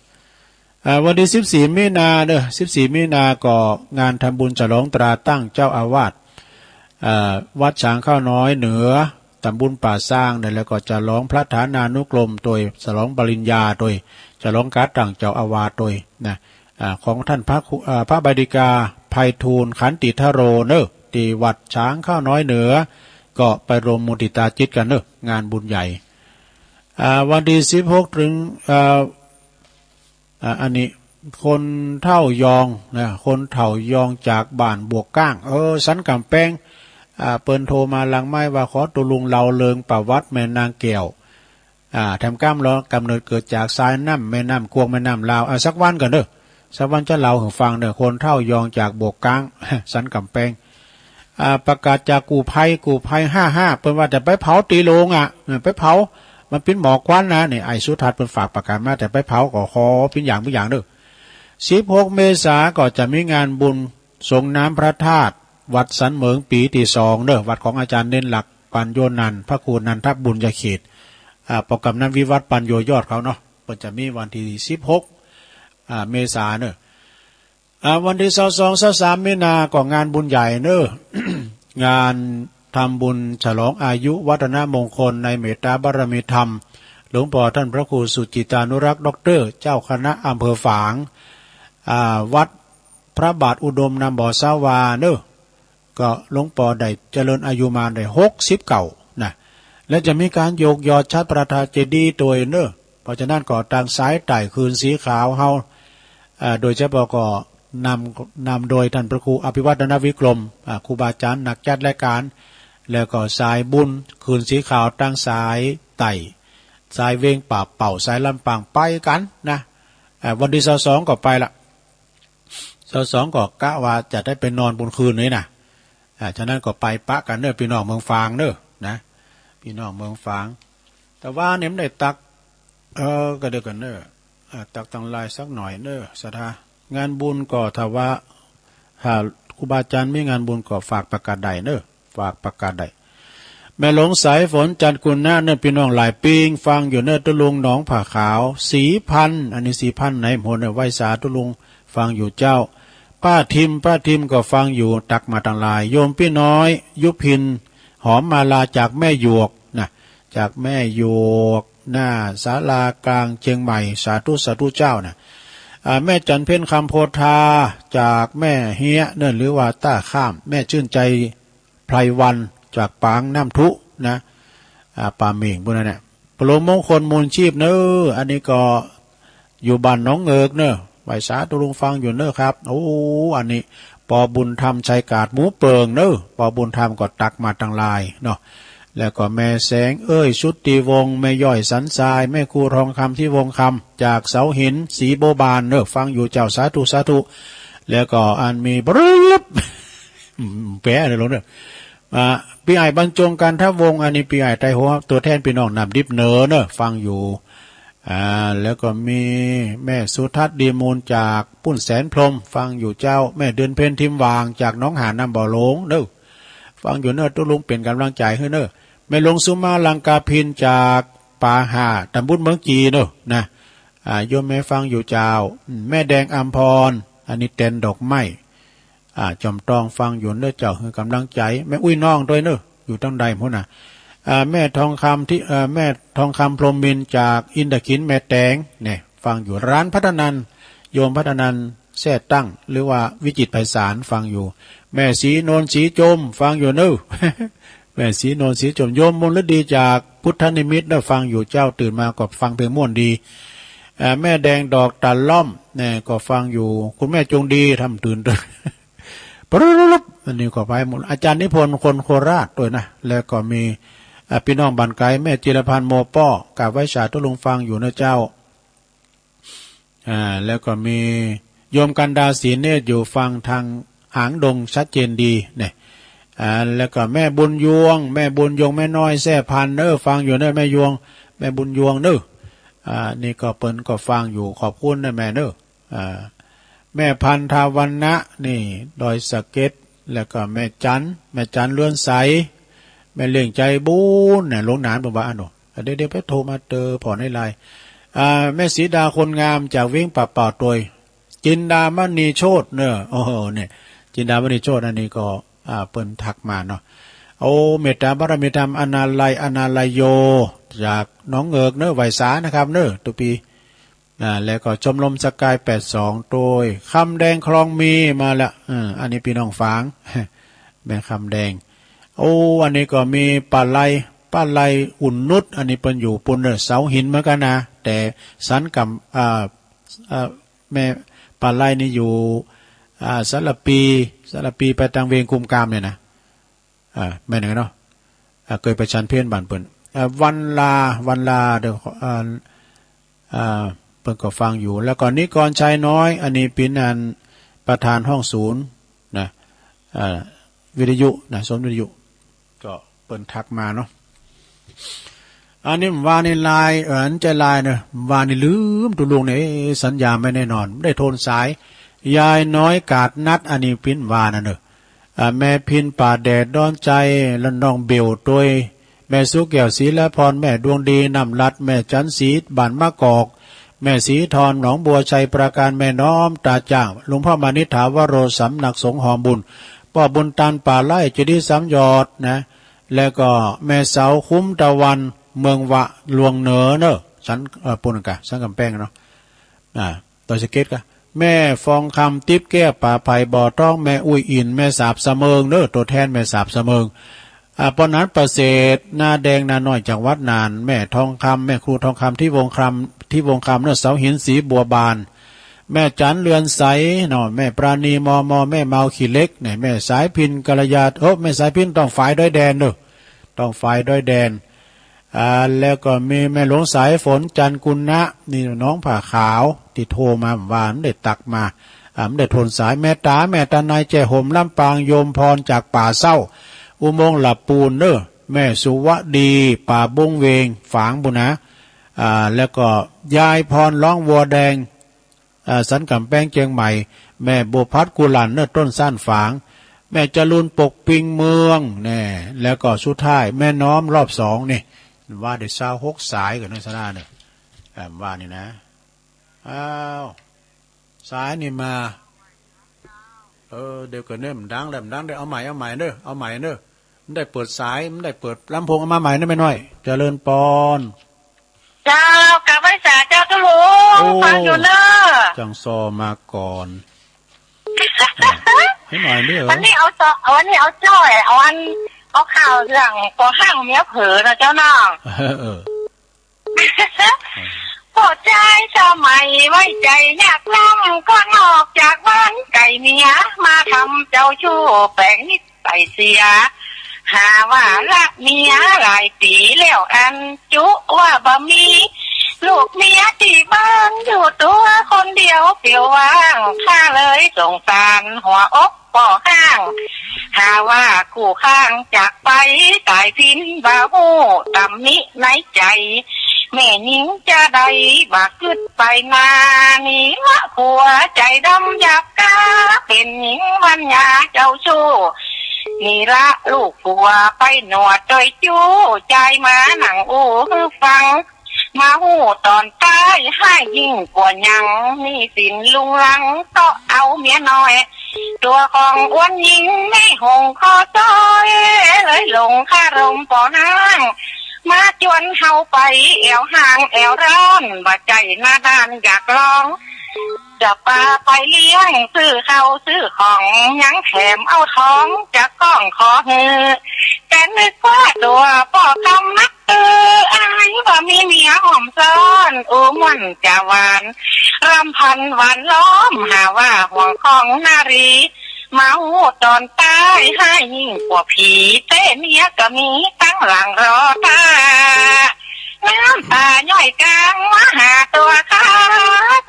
วันที่14 มีนาเด้อ14 มีนาก็งานทำบุญฉลองตราตั้งเจ้าอาวาสวัดช้างข้าวน้อยเหนือตำบลป่าสร้างเนี่ยแล้วก็จะร้องพระฐานานุกรมโดยฉลองปริญญาโดยจะร้องการตั้งเจ้าอาวาสโดยนะของท่านพระบดิกาไพฑูรย์ขันติทโรเนอะที่วัดช้างข้าวน้อยเหนือก็ไปรวมมุติตาจิตกันเนอะงานบุญใหญ่วันที่16 ถึงอันนี้คนเท่ายองนะคนเท่ายองจากบ้านบวกก้างสันกำแพงเปิ้นโทรมาหลังไม้ว่าขอตุลุงเราเลิงประวัติแม่นางแก้วทำก้ามล้อกำเนิดเกิดจากสายน้ำแม่น้ำกวงแม่น้ำลาวสักวันกันเด้อสักวันจะเล่าให้ฟังเด้อคนเท่ายองจากบวกก้าง สันกำแพงประกาศจากกูภัย55เปิ้นว่าจะไปเผาตีโลงไปเผามันเป็นหมอกควันนะนี่ไอ้สุทัศน์เป็นฝากประกาศมาแต่ไปเผาก็ขอเป็นอย่างเด้อ16 เมษายนก็จะมีงานบุญส่งน้ำพระธาตุวัดสันเหมืองปีที่2เด้อวัดของอาจารย์เน้นหลักปัญโยนันท์พระครูนันทบุญญาเขตโปรแกรมนั้นวิวัฒน์ปัญโยยอดเขาเนาะเพิ่นจะมีวันที่16 เมษายนเด้อวันที่22-23 มีนาก็งานบุญใหญ่เด้อ งานทำบุญฉลองอายุวัฒนมงคลในเมตตาบารมีธรรมหลวงพ่อท่านพระครูสุจิตานุรักษ์ด็อกเตอร์เจ้าคณะอำเภอฝางวัดพระบาทอุดมนำบ่อสาวาเนอะก็หลวงพ่อได้เจริญอายุมาได้69นะและจะมีการโยกยอดชัดประธานเจดีย์ตัวเนอะเพราะฉะนั้นก็ทางซ้ายไต่คืนสีขาวเฮาโดยเฉพาะก็นำโดยท่านพระครูอภิวัฒนวิกรมครูบาอาจารย์นักจัดรายการแล้วก็สายบุญคืนสีขาวตั้งสายไต่สายเวงป่าเป่าสายลำปางไปกันนะวันที่22ก็ไปละ22ก็กะว่าจะได้ไปนอนบนคืนนี้นะฉะนั้นก็ไปปะกันเด้อพี่น้องเมืองฝางเด้อนะพี่น้องเมืองฝาง แต่ว่าเนี่ยมันได้ตักก็เดียวกันเนอะตักตังลายสักหน่อยเนอะสถางานบุญก็ถ้าว่าถ้าครูบาอาจารย์มีงานบุญก็ฝากประกาศใดเนอะฝากประกาศใดแม่หลงสายฝนจันทร์กุลนะเนอะพี่น้องหลายปิงฟังอยู่เนอะตุลุงหนองผาขาวสีพันอันนี้สีพันไหนโหนไว้สาตุลุงฟังอยู่เจ้าป้าทิมก็ฟังอยู่ตักมาตังลายโยมพี่น้อยยุพินหอมมาลาจากแม่หยวกนะจากแม่หยวกหน้าศาลากลางเชียงใหม่สาธุเจ้านะแม่จันเพ็ญคำโพธาจากแม่เฮียเนิ่นหรือว่าต้าข้ามแม่ชื่นใจไพรวันจากปางน้ำทุนะป่าเม่งพวกนั้นเนี่ยปรมงคลมูลชีพเนออันนี้ก็อยู่บ้านน้องเอิกเนอไหวสาตุลุงฟังอยู่เนอครับโอ้อันนี้ปอบุญธรรมชัยกาดหมูเปิงเนอปอบุญธรรมก็ตักมาตังลายเนาะแล้วก็แม่แสงชุติวงศ์แม่ย่อยสันทรายแม่ครูทองคำที่วงคำจากเสาหินสีโบบานเนอฟังอยู่เจ้าสาธุแล้วก็อันมีบรึบแปะเลยลงเนอปีไอบรรจงการทัพวงอันนี้ปีไอไตหัวตัวแทนพี่น้องนำดิบเนอฟังอยู่แล้วก็มีแม่สุทัศน์ดีมูลจากปุ้นแสนพรมฟังอยู่เจ้าแม่เดือนเพ็ญทิมวางจากน้องหาน้ำบ่อหลงเนอฟังอยู่เนอตุลุงเป็นกำลังใจให้เนอแม่ลงสุมาลังกาพินจากป่าหาตำบลเมืองจีเนอนะโยมแม่ฟังอยู่เจ้าแม่แดงอัมพรอันนี้เต็นดอกไม้จอมตองฟังอยู่เนอเจ้าคือกำลังใจแม่อุ้ยน้องด้วยเนออยู่ตั้งใดพุ่นน่ะแม่ทองคำที่แม่ทองคำพรหมินจากอินทขินแม่แตงเนี่ยฟังอยู่ร้านพัฒนันโยมพัฒนันแท้ตั้งหรือว่าวิจิตรไพศาลฟังอยู่แม่สีโนนสีจมฟังอยู่เนอ แม่สีโนนสีจมโยมมนฤดีจากพุทธนิมิตได้ฟังอยู่เจ้าตื่นมาก็ฟังเพลงม่วนดีแม่แดงดอกตันล่อมเนี่ยก็ฟังอยู่คุณแม่จงดีทำตื่นปุ๊บอันนี้ก็ไปหมดอาจารย์นิพนธ์คนโคราชด้วยนะแล้วก็มีพี่น้องบันไกแม่จิรพันธ์โมป้อกับไว้สาธุลุงฟังอยู่นะเจ้าแล้วก็มีโยมกันดาศีเนตรอยู่ฟังทางหางดงชัดเจนดีเนี่ยแล้วก็แม่บุญยวงแม่น้อยแซ่พันฟังอยู่เนอแม่ยวงแม่บุญยวงเนอนี่ก็เปิ้นก็ฟังอยู่ขอบคุณนะแม่เนอแม่พันธาวันนะนี่ดอยสะเก็ดแล้วก็แม่จันเลื่อนใสแม่เลี้ยงใจบุญเนี่ยลงนานบอกว่าอันโน่เดี๋ยวไปโทรมาเจอผ่อนให้ไลน์แม่สีดาคนงามจากวิ่งป่าป่าตัวจินดามณีโชตเนอโอ้โหเนี่ยจินดามณีโชตอันนี้ก็เปิ้นทักมาเนาะโอ้เมตตาบารมีธรรมอนาลัยโยจากน้องเอิกเนอไหวสานะครับเนอตุปีแล้วก็ชมรมสกาย82โดยคำแดงคลองมีมาละอันนี้พี่น้องฝางแม่คำแดงโอ้อันนี้ก็มีป้าไลอุ่นนุชอันนี้เป็นอยู่ปุ่นเสาหินเหมือนกันนะแต่สันกับแม่ป้าไลนี่อยู่สารปีไปทางเวียงกุมกามเนี่ยนะแม่นเนาะเคยไปชันเพี้ยนบ้านเปิ้นวันลาเดี๋ยวเปิ้นก็ฟังอยู่แล้วก็นิกรชัยน้อยอันนี้เป็นอันประธานห้องศูนย์นะวิทยุนะสมวิทยุก็เปิ้นทักมาเนาะอันนี้วาในไลน์ใจไลน์เนอะวาในลืมตุลุงเนี่ยสัญญาไม่แน่นอนได้โทนสายยายน้อยกาดนัดอันนี้พินวานะเนอะแม่พินป่าแดดดอนใจและน้องเบลตัวแม่สุแก้วศรีละพรแม่ดวงดีนำรัดแม่จันสีบ้านมะกอกแม่สีทรหนองบัวชัยประการแม่น้อมตาจ้างหลวงพ่อมานิถาวโรสำนักสงฆ์หอมบุญป้อบุญตันป่าไร่เจดีย์สามยอดนะแล้วก็แม่เสาคุ้มตะวันเมืองวะลวงเหนือเนอะสันปุ่นกะสันกำแพงเนาะต่อสเก็ตกะแม่ฟองคำติ๊บแก้ป่าไผ่บ่อต้องแม่อุ้ยอินแม่สาบเสมิงเนอะตัวแทนแม่สาบเสมิงปนัดประเสริฐหน้าแดงนาน้อยจากวัดนานแม่ทองคำแม่ครูทองคำที่วงคำเนอะเสาหินสีบัวบานแม่จันเรือนใสเนาะแม่ปราณีมอแม่เมาขี้เล็กเนี่ยแม่สายพินกัลยาแม่สายพินต้องฝ่ายด้วยแดนเนอะต้องฝ่ายด้วยแดนแล้วก็มีแม่หลวงสายฝนจันกุลนะนี่น้องผ่าขาวที่โทรมาว่ามันได้ตักมามันได้ทนสายแม่ตานายแจห่มลำปางโยมพรจากป่าเศร้าอุโมงค์หลับปูนเนอะ แม่สุวดีป่าบงเวงฝางบุนะแล้วก็ยายพรร้องวัวแดงสันกำแป้งเจียงใหม่แม่บัวพัดกุหลันเนื้อต้นสั้นฝางแม่จรุนปกปิงเมืองแน่แล้วก็สุดท้ายแม่น้อมรอบสองนี่ว่าได้26 สายกับนักสนาเนี่ยว่านี่นะอ้าวสายนี่มาเดี๋ยวก็เนี่ยมันดังแล้วมันดังได้เอาใหม่เด้อเอาใหม่เด้อมันได้เปิดสายมันได้เปิดลำโพงเอามาใหม่นะแม่น้อยเจริญปอนเจ้ากลับไปสาเจ้าตุลุงฟังอยู่เนอะจังซอมาก่อนให้หน่อยเด้อวันนี้เอาจ้อยเอาข่าวเรื่องก่อห้างเมียเผลอนะเจ้าน้องพอใจสมัยไว้ใจอยากนำก็นอกจากบ้านไก่เมียมาทำเจ้าชู้แปลงนิสัยเสียหาว่าละเมียหลายปีแล้วอันจุว่าบ่มีลูกเมียที่บ้านอยู่ตัวคนเดียวเปลี่ยวว่างข้าเลยสงสารหัวอกป่อข้างหาว่าคู่ข้างจากไปตายพินบ่าหูตำนิในใจแม่หญิงจะได้บากขึ้นไปนานี่ละผัวใจดำอยากกาเป็นหญิงวัญญาเจ้าชู้นี่ละลูกผัวไปหนวดโดยจู้ใจมาหนังอูฟังมาหูตอนตายให้ยิ่งกว่ายังนี่สินลุงลังต้องเอาเมียน้อยตัวของอ้วนยิงไม่หงคอซอยเลยหลงคารมปอนางมาจวนเฮาไปแอวห่างแอวร้อนบาใจหน้าด้านอยากลองจะปาไปเลี้ยงซื้อข้าวซื้อของยังแถมเอาท้องจะก้องขอเฮือแต่นึกว่าตัวป่อคำนักอายว่ามีเมียหอมซ้อนมันจะหวานรำพันหวานล้อมหาว่าห่วงของนารีมาหูตอนตายให้ยิ่งกว่าผีเต้เมียก็มีตั้งหลังรอตาน้ำตาย่อยกลางมาหาตัวข้า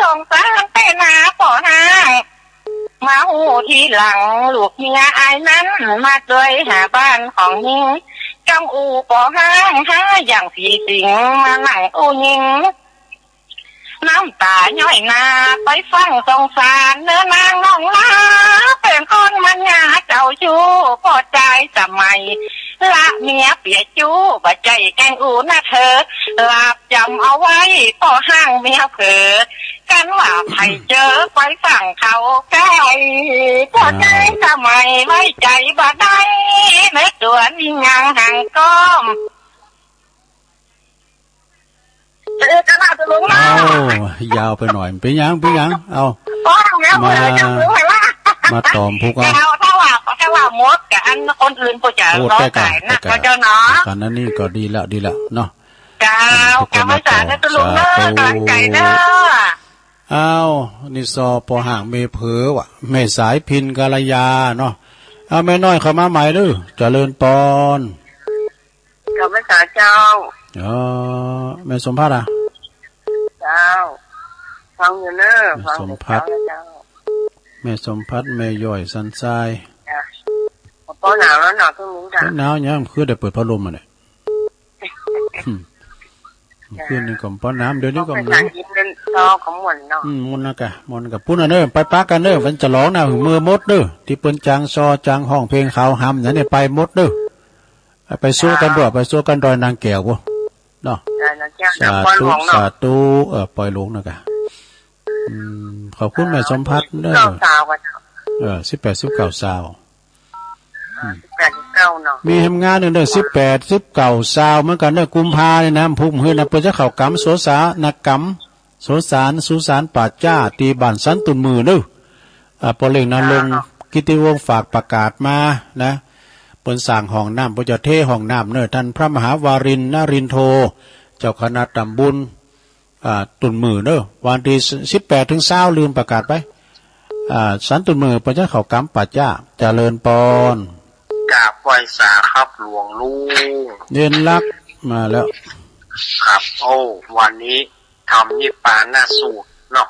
สงสารเต้นาป่อนางมาหูทีหลังลูกเมียอายนั้นมาด้วยหาบ้านของยิงกำอูป่อห้างหาอย่างผีสิงมาหนังอูยิงน้ำตาย่อยนาไปฟังสงสารเนื้อนางน้องลาเป็นคนมันยาเจ้าชู้พอใจสมัยละเมียเปียจู้บาใจแกงอูนะเธอลาบจำเอาไว้ป่อห้างเมียเผลอกันว่าไผเจอไปฝั่งเขาใกล้พอใจสมัยไว้ใจบ่ได้ในตัวนี่ยังห่างก้อมจะน่าจะลุงนะยาวไปหน่อยเป็นยังเอามาตอมพวกเราถ้าว่ามดกับอันคนอื่นก็จะร้องไก่นะก็เจ้าเนาะกันนั้นนี่ก็ดีแล้วเนาะเจ้ากรรมสารจะลุงเนาะกลางไก่เนาะอ้าวนี่ซอพอห่างเมเผอวะแม่สายพินกาลยาเนาะเอาแม่น้อยเข้ามาใหม่เด้อเจริญปอนกรรมสารเจ้าแม่สมพัฒน์เจ้าฟังอยู่เนอะฟังสมพัฒน์แม่สมพัฒน์แม่ย่อยสันทรายพอหนาวแล้วหนาวตรงนี้จ้ะหนาวเนี่ยคือได้เปิดพัดลมมาเนี่ยคืนนี้ก็ป้อนน้ำเดี๋ยวนี้ก็มันของหมุนเนาะมุนนะกะมุนกับปุ้นเนอไปปักกันเนอมันจะร้องนะมือมดเด้อที่เปิ้นจางซอจางห้องเพลงขาวหำเนี่ยไปมดเด้อไปสู้กันด้วยไปสู้กันดอยนางแก้วบ่เนาะสาธุปล่อยลงนะกะขอบคุณแม่สมพัฒน์เด้อ18 19 20มีทำงานหนึ่งเด้อ18 19 20เหมือนกันเด้อกุมภาเนี่ยนะพุ่มเฮือนะเปิ้นจะเข้ากรรมโสสานกรรมโสสารสุสานป่าจ้าตีบ้านสันตุนมือเด้อปอเล่งนรงกิติวงศ์ฝากประกาศมานะเปิ้นสร้างห้องน้ำเปิ้นจะเทห้องน้ำเด้อท่านพระมหาวารินนรินโทเจ้าคณะตำบลตุนมือเด้อวันที่18 ถึง 20ลืมประกาศไปสันตุนมือเปิ้นจะเข้ากรรมป่าจ้าเจริญปอนกราบไหว้สาครับหลวงลุงเย็นรักมาแล้วครับวันนี้ทำนิพพานน่าสูตรเนาะ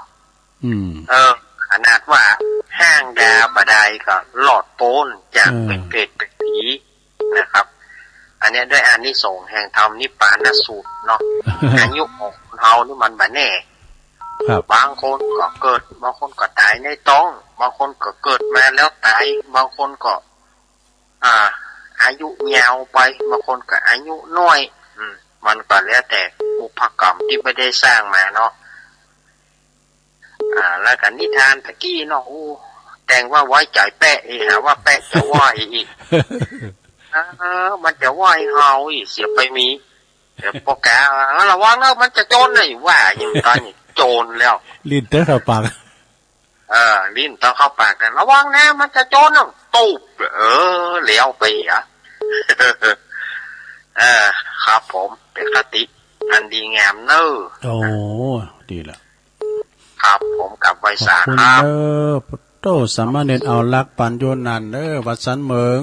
ขนาดว่าห้างดาบดายก็หลอดโป้นจากเป็นเกตเป็นผีนะครับ อันนี้ด้วยอานิสงส์แห่งธรรมนิพพานสูตรเนาะ อายุของเฮานี่มันแบบแน่บางคนก็เกิดบางคนก็ตายในท้องบางคนก็เกิดมาแล้วตายบางคนก็อายุยาวไปบางคนก็อายุน้อยมันก็แล้วแต่บุพกรรมที่ไม่ได้สร้างมาเนาะแล้วกันนิทานตะกี้เนาะโอ้แต่งว่าไว้ใจแปะอีหาว่าแปะจะไหวอีกมันจะไหวเฮาอีเสียไปมีเดี๋ยวพวกแกระวังแล้วมันจะโจรเลยว่าอย่างตอนนี้โจรแล้วลิ้นเต้าเข้าปากลิ้นต้องเข้าปากกันระวังนะมันจะโจรนะตูบเหลียวไปครับผมเป็นคติอันดีงามเนอะโอ้ดีละครับผมกับไวสาครับโตสามเณรเอาลักปัญโยนันวัดสันเมือง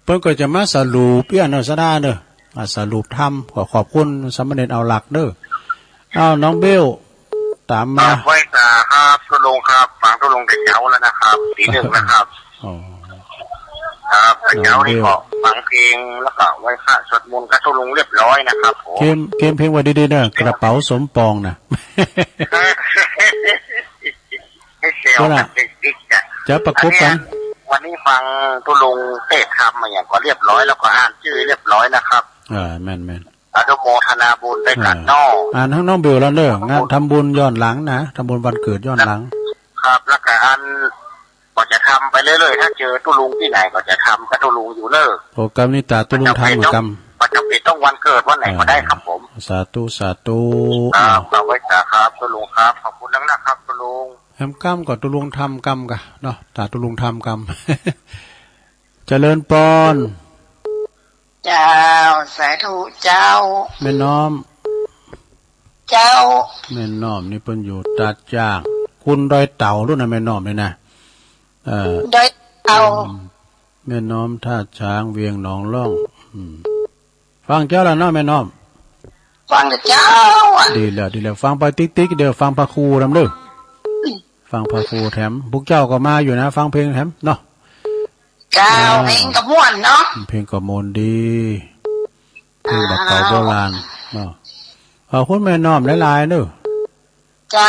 เพิ่นก็จะมาสรุปเปี้ยนเอาซะได้สรุปธรรมขอบคุณสามเณรเอาลักน้องเบลตามมาไวสาครับทุลงครับฟังทุลงแต่เช้าแล้วนะครับตีหนึ่งนะครับครับแต่เช้านี่ก็ฟังเพลงแล้วก็ไหว้พระสวดมนต์กับทุลงเรียบร้อยนะครับเกมเพลงไว้ดีๆเด้อกระเป๋าสมปองนะก็ล่ะจะประกบกันวันนี้ฟังทุลงเทศธรรมมาอย่างก็เรียบร้อยแล้วก็อ่านชื่อเรียบร้อยนะครับแม่นอนุโมทนาบุญไปกันนอกอ่านทั้งน้องเบลแล้วเด้องานทำบุญย้อนหลังนะทำบุญวันเกิดย้อนหลังครับแล้วก็อันก็จะทำไปเรื่อยๆถ้าเจอตุลุงที่ไหนก็จะทำกับตุลุงอยู่เลิกโปรแกรมนี้ตาตุลุงทำเหมือนกันประจำปีต้องวันเกิดวันไหนก็ได้ครับผมสาธุครับไว้จ้าครับตุลุงครับขอบคุณนะครับตุลุงแฮมกรรมกับตุลุงทำกรรมกันเนาะตาตุลุงทำกรรมเจริญปอนเจ้าสาธุเจ้าแม่น้อมเจ้าแม่น้อมนี่เพิ่นอยู่ตัดจ้างคุณดอยเต่ารุ่นน่ะแม่น้อมเลยนะดอยเต่าแม่น้อมท่าช้างเวียงหนองล่องฟังเจ้าแล้วเนาะแม่น้อมฟังเจ้าดีแล้วฟังไปติ๊กเดี๋ยวฟังพระครูนำเด้อฟังพระครูแถมพวกเจ้าก็มาอยู่นะฟังเพลงแถมเนาะเจ้าเพลงกระม่วนเนาะเพลงกระมวลดีเพลงแบบเก่าโบราณเนาะขอบคุณแม่น้อมหลายๆเด้อจ้า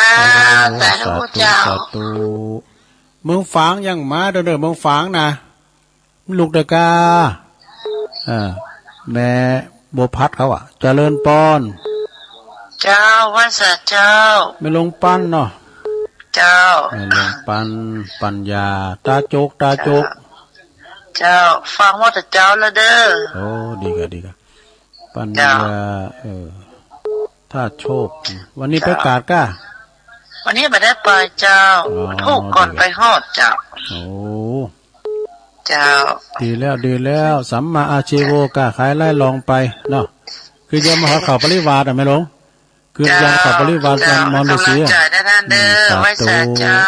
สาธุเจ้าเมืองฝางยังมาเด้อเมืองฝางนะลูกเดกาแม่บัวพัดเขาเจริญปอนเจ้าวันศาสตร์เจ้าไม่ลงปั้นเนาะเจ้าไม่ลงปัญญาตาโจกเจ้าฟังว่าแต่เจ้าแล้วเด้อโอ้ดีกะปัญญาถ้าโชควันนี้ประกาศก้าวันนี้ไม่ได้ไปเจ้าถูกก่อนไปฮอดเจ้าโอ้เจ้าดีแล้วสัมมาอาชีโวกะขายไล่ลองไปเนาะคือยังมาหาข่าวปริวาสไม่ลงคือยังข่าวปริวาสมอนฤาษีไว้สาเจ้า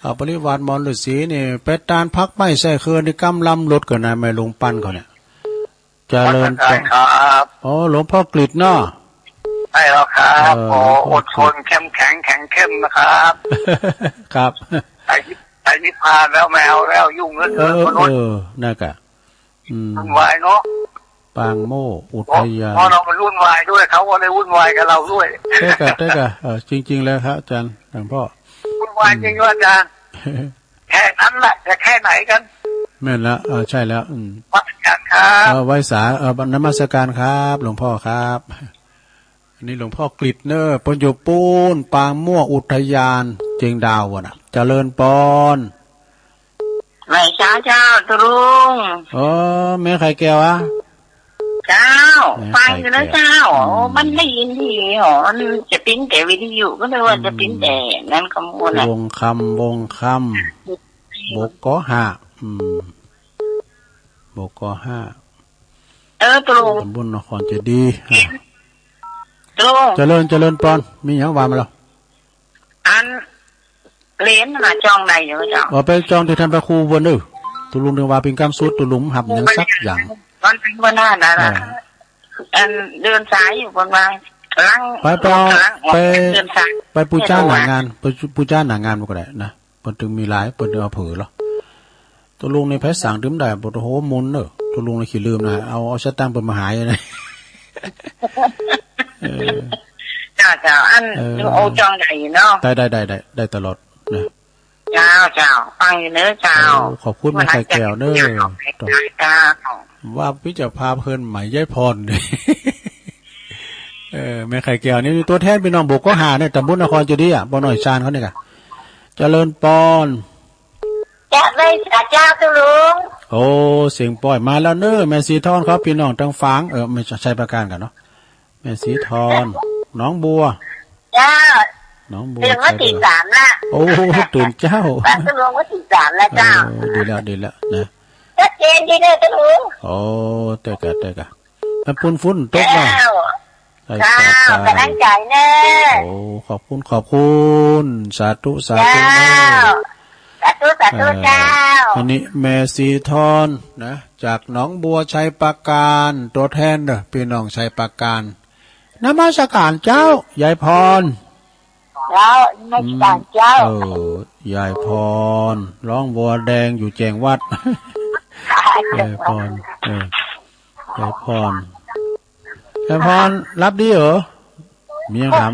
ข่าวปริวาสมอนฤาษีนี่เป็ดตานพักไม่ใส่คืนที่กำลำรถกันนะไม่ลงปั้นเขาเนี่ยเจริญครับโอ้หลวงพ่อกฤษเนาะใช่แล้วครับโอ้อดทนเข้มแข็งนะครับครับไปนิพพานแล้วแมวแล้วยุ่งเงินมนุษย์น่ากะวุ่นวายเนาะปางโมอุทยานพอเราไปวุ่นวายด้วยเขาก็เลยวุ่นวายกับเราด้วยได้กะจริงๆแล้วครับอาจารย์หลวงพ่อวุ่นวายจริงว่าอาจารย์แค่นั้นแหละจะแค่ไหนกันแม่นละใช่แล้ววัดการครับไว้สานมัสการครับหลวงพ่อครับอันนี้หลวงพ่อกฤษเนอร์ปนอยู่ปูนปางมั่วอุทยานเจียงดาวน่ะเจริญปอนไม่เจ้าตรุงแม่ไข่แก้วเจ้าฟังอยู่แล้วเจ้ามันได้ยินทีมันจะปิ้นแต่วิทยุก็เลยว่าจะปิ้นแต่นั้นคำพูดวงคำบกก็ห้าบกก็ห้าตรุงบุญนครจะดีเจริญปอนมีอย่างวามาแล้วอันเลี้ยนน่ะจองไหนอยู่เจ้าไปจองที่ท่านพระครูบนตุลุงเดือนวาเป็นกำสุดตุลุงหับอย่างสักอย่างมันเป็นบนหน้านะอันเดินสายอยู่บนวางลังไปปูจ้าหนางานไปปูจ้าหนางานมันก็ได้นะเปิดถึงมีหลายเปิดเอาเผือหรอตุลุงในแพทย์สั่งดื่มได้บทโหมุนตุ ตัวลุงเลยขี้ลืมนะเอาสตังค์ไปมาหายเลยเจ้าอันโอจองใหญ่เนาะได้ตลอดนะเจ้าฟังอยู่เนื้อเจ้าขอบคุณแม่ไข่แก้วเน้อว่าพี่จะพาเพิ่นใหม่ย้ายพรแม่ไข่แก้วนี่ตัวแทนพี่น้องบุกก็หาเนี่ยตำบลนครจุดีบ่หน่อยชานเขาเนี่ยกะเจริญปอนจะได้เจ้าตุลุงโอ้เสียงปล่อยมาแล้วเน้อแม่สีทอนครับพี่น้องทางฝางไม่ใช่ประการกันเนาะแม่สีทอนน้องบัวจ้าน้องบัวตื่นว่าตีสามละโอ้ตื่นเจ้าตุลุงว่าตีสามแล้วเจ้าดีแล้วนะชัดเจนดีเลยตุลุงโอ้เตะกะมันฝุ่นตกมาเจ้ากำลังใจแน่โอ้ขอบคุณสาธุแน่สาธุเจ้าอันนี้แม่สีทอนนะจากหนองบัวชัยปราการตัวแทนเด้อพี่น้องชัยปราการนมัสการเจ้ายายพรนมัสการเจ้ายายพรร้องบัวแดงอยู่แจงวัดยายพรยายพรรับดีเหรอมียังถาม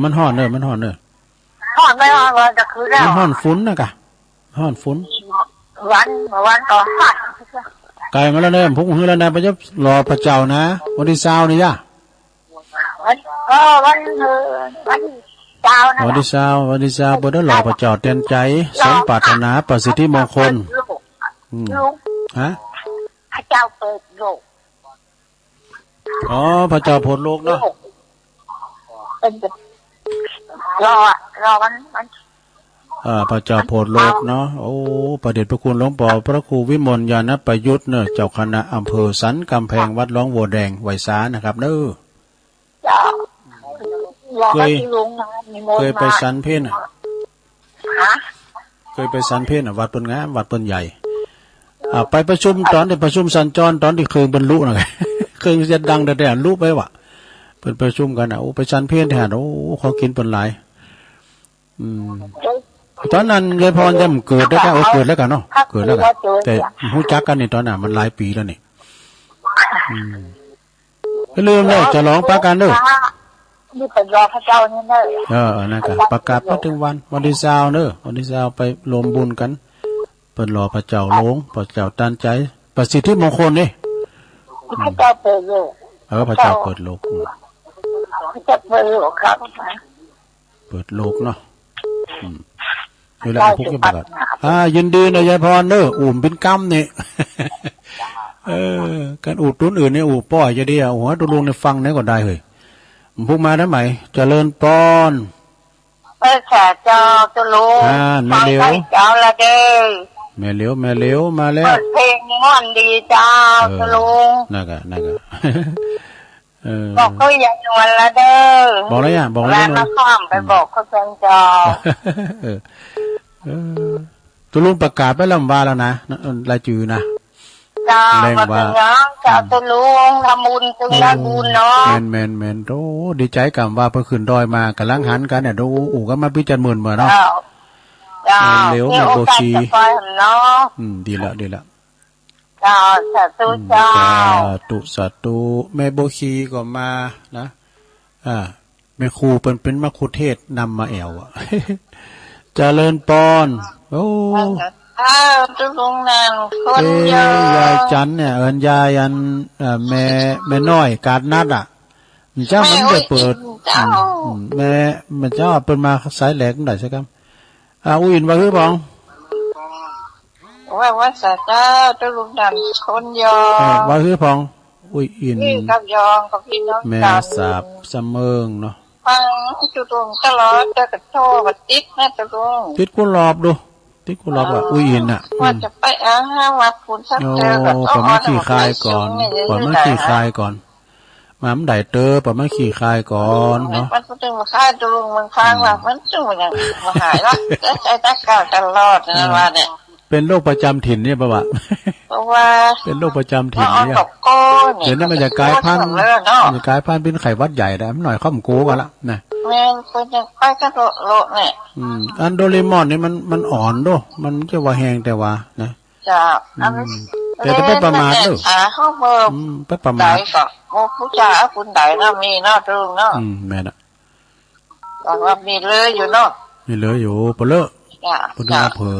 มันห่อนเนอะห่อนไม่ห่อนเลยจะคือแล้วมันห่อนฟุ้นนะกะห่อนฟุ้นวันก่อนไก่มาแล้วเนี่ยพวกมือแล้วนะไปจะรอพระเจ้านะวันที่20นี่ย่ะวันเจ้านะวันที่20บ่ได้รอพระเจ้าเต็มใจสมปรารถนาประสิทธิมงคลฮะพระเจ้าเปิดโลกอ๋อพระเจ้าโพธิ์โลกเนาะเป็นรอมันพระเจ้าโพธิ์โลกเนาะโอ้ประเดชพระคุณหลวงปู่พระครูวิมลญาณประยุทธ์เนอะเจ้าคณะอำเภอสันกำแพงวัดร้องวัวแดงไวสานะครับเนอะเคยไปสันเพนเคยไปสันเพนวัดเปิ้นงามวัดเปิ้นใหญ่ไปประชุมตอนที่ประชุมสัญจรตอนที่เคยบรรลุนะเคยจะดังแต่รู้ไปวะเปิดประชุมกันโอ้ไปชันเพี้ยนแทนโอ้เขากินเป็นหลายตอนนั้นยายพรจะเกิดได้ก็เกิดแล้วกันเนาะเกิดแล้วกันแต่รู้จักกันนี่ตอนนั้นมันหลายปีแล้วนี่ไม่ลืมเลยจะร้องประกาศด้วยนี่เป็นรอพระเจ้านี่เนอะนั่นกันประกาศพอถึงวันที่20เนอะวันที่20ไปรวมบุญกันเปิดรอพระเจ้าลงพระเจ้าตันใจประสิทธิมงคลนี่พระเจ้าเปิดโลกพระเจ้าเปิดโลกพระเจ้าเปิดโลกครับเปิดโลกเนาะอยู่แล้วพวกจะประกาศยินดีนะยายพรเนอะอุ่มเป็นกำนี่การอูดตุ้นอื่นเนี่ยอูดป้อยจะดีหัวตุลุงในฟังไหนก็ได้เลยพวกมาได้ไหมเจริญปอนแค่เจ้าตุลุงแม่เลี้ยวเจ้าละเด้แม่เลี้ยวมาแล้วเปิดเพลงม่วนดีเจ้าตุลุงนั่นกะบอกเขาอย่างนวลละเด้อบอกแล้วยังบอกแล้วมาข้ามไปบอกเขาเป็นเจ้าตุลุงประกาศไปลำบาแล้วนะรายจือนะเจ้ามาเป็นยังเจ้าตุลุงทำบุญจึงได้บุญเนาะแมนโอ้ดีใจกับว่าเพิ่งขึ้นดอยมากำลังหันกันเนี่ยดูอู่ก็มาพิจารณาเหมือนเนาะเร็วมาโบชีดีละสาธุเจ้าสาธุแม่โบชีก็มานะแม่ครูเป็นมะคุเทศนำมาแอวเจริญปอนโอ้ตุลุงนั่นคนเยอะยายจันเนี่ยยายอันแม่น้อยการนัดเจ้ามันจะเปิดแม่มันเจ้าเป็นมาสายแหลกได้ใช่ไหมอุ้ยว่าคือบ้องว่าสาเจ้าตุลุงนั่นคนยอว่าคือบ้องอุ้ยอินกับยองกับพี่น้องแม่สาบเสมิงเนาะฟังตุลุงตลอดจะกระโชกติดนะตุลุงติดกุหลาบดูติดกุหลาบอุ้ยอินว่าจะไปวัดพุนสักเจอกับผมมาขี่คายก่อนมามันได้เตอปะมาขี่คายก่อนเนาะมันต้องมาคายตุลุงมันฟังว่ามันจุ่มอย่างมาหายละจะใจตะกาวตลอดนะว่าเนี่ยเป็นโรคประจำถิ่นเนี่ยปะวะเพราะว่าเป็นโรคประจำถิ่นเนี่ยเดี๋ยวนี้มันจะกลายพันธุ์เป็นไข้หวัดใหญ่ได้มันหน่อยข้อมโก้กันละนะแม่คนจะไปกันโลเนี่ยอันโดเรมอนนี่มันอ่อนด้วยมันจะว่าแห้งแต่ว่านะ จ้า แต่จะไปประมาทเด้อ เขาเบิ่ม ไปประ ไหน มาท ก็โอ้ผู้ชายคุณไหนเนาะมีเนาะตึงเนาะ แม่น่ะ แต่ว่ามีเลยอยู่เนาะ นี่เหลืออยู่ปะเลอะ จ้า ปะดู จ้า เผอ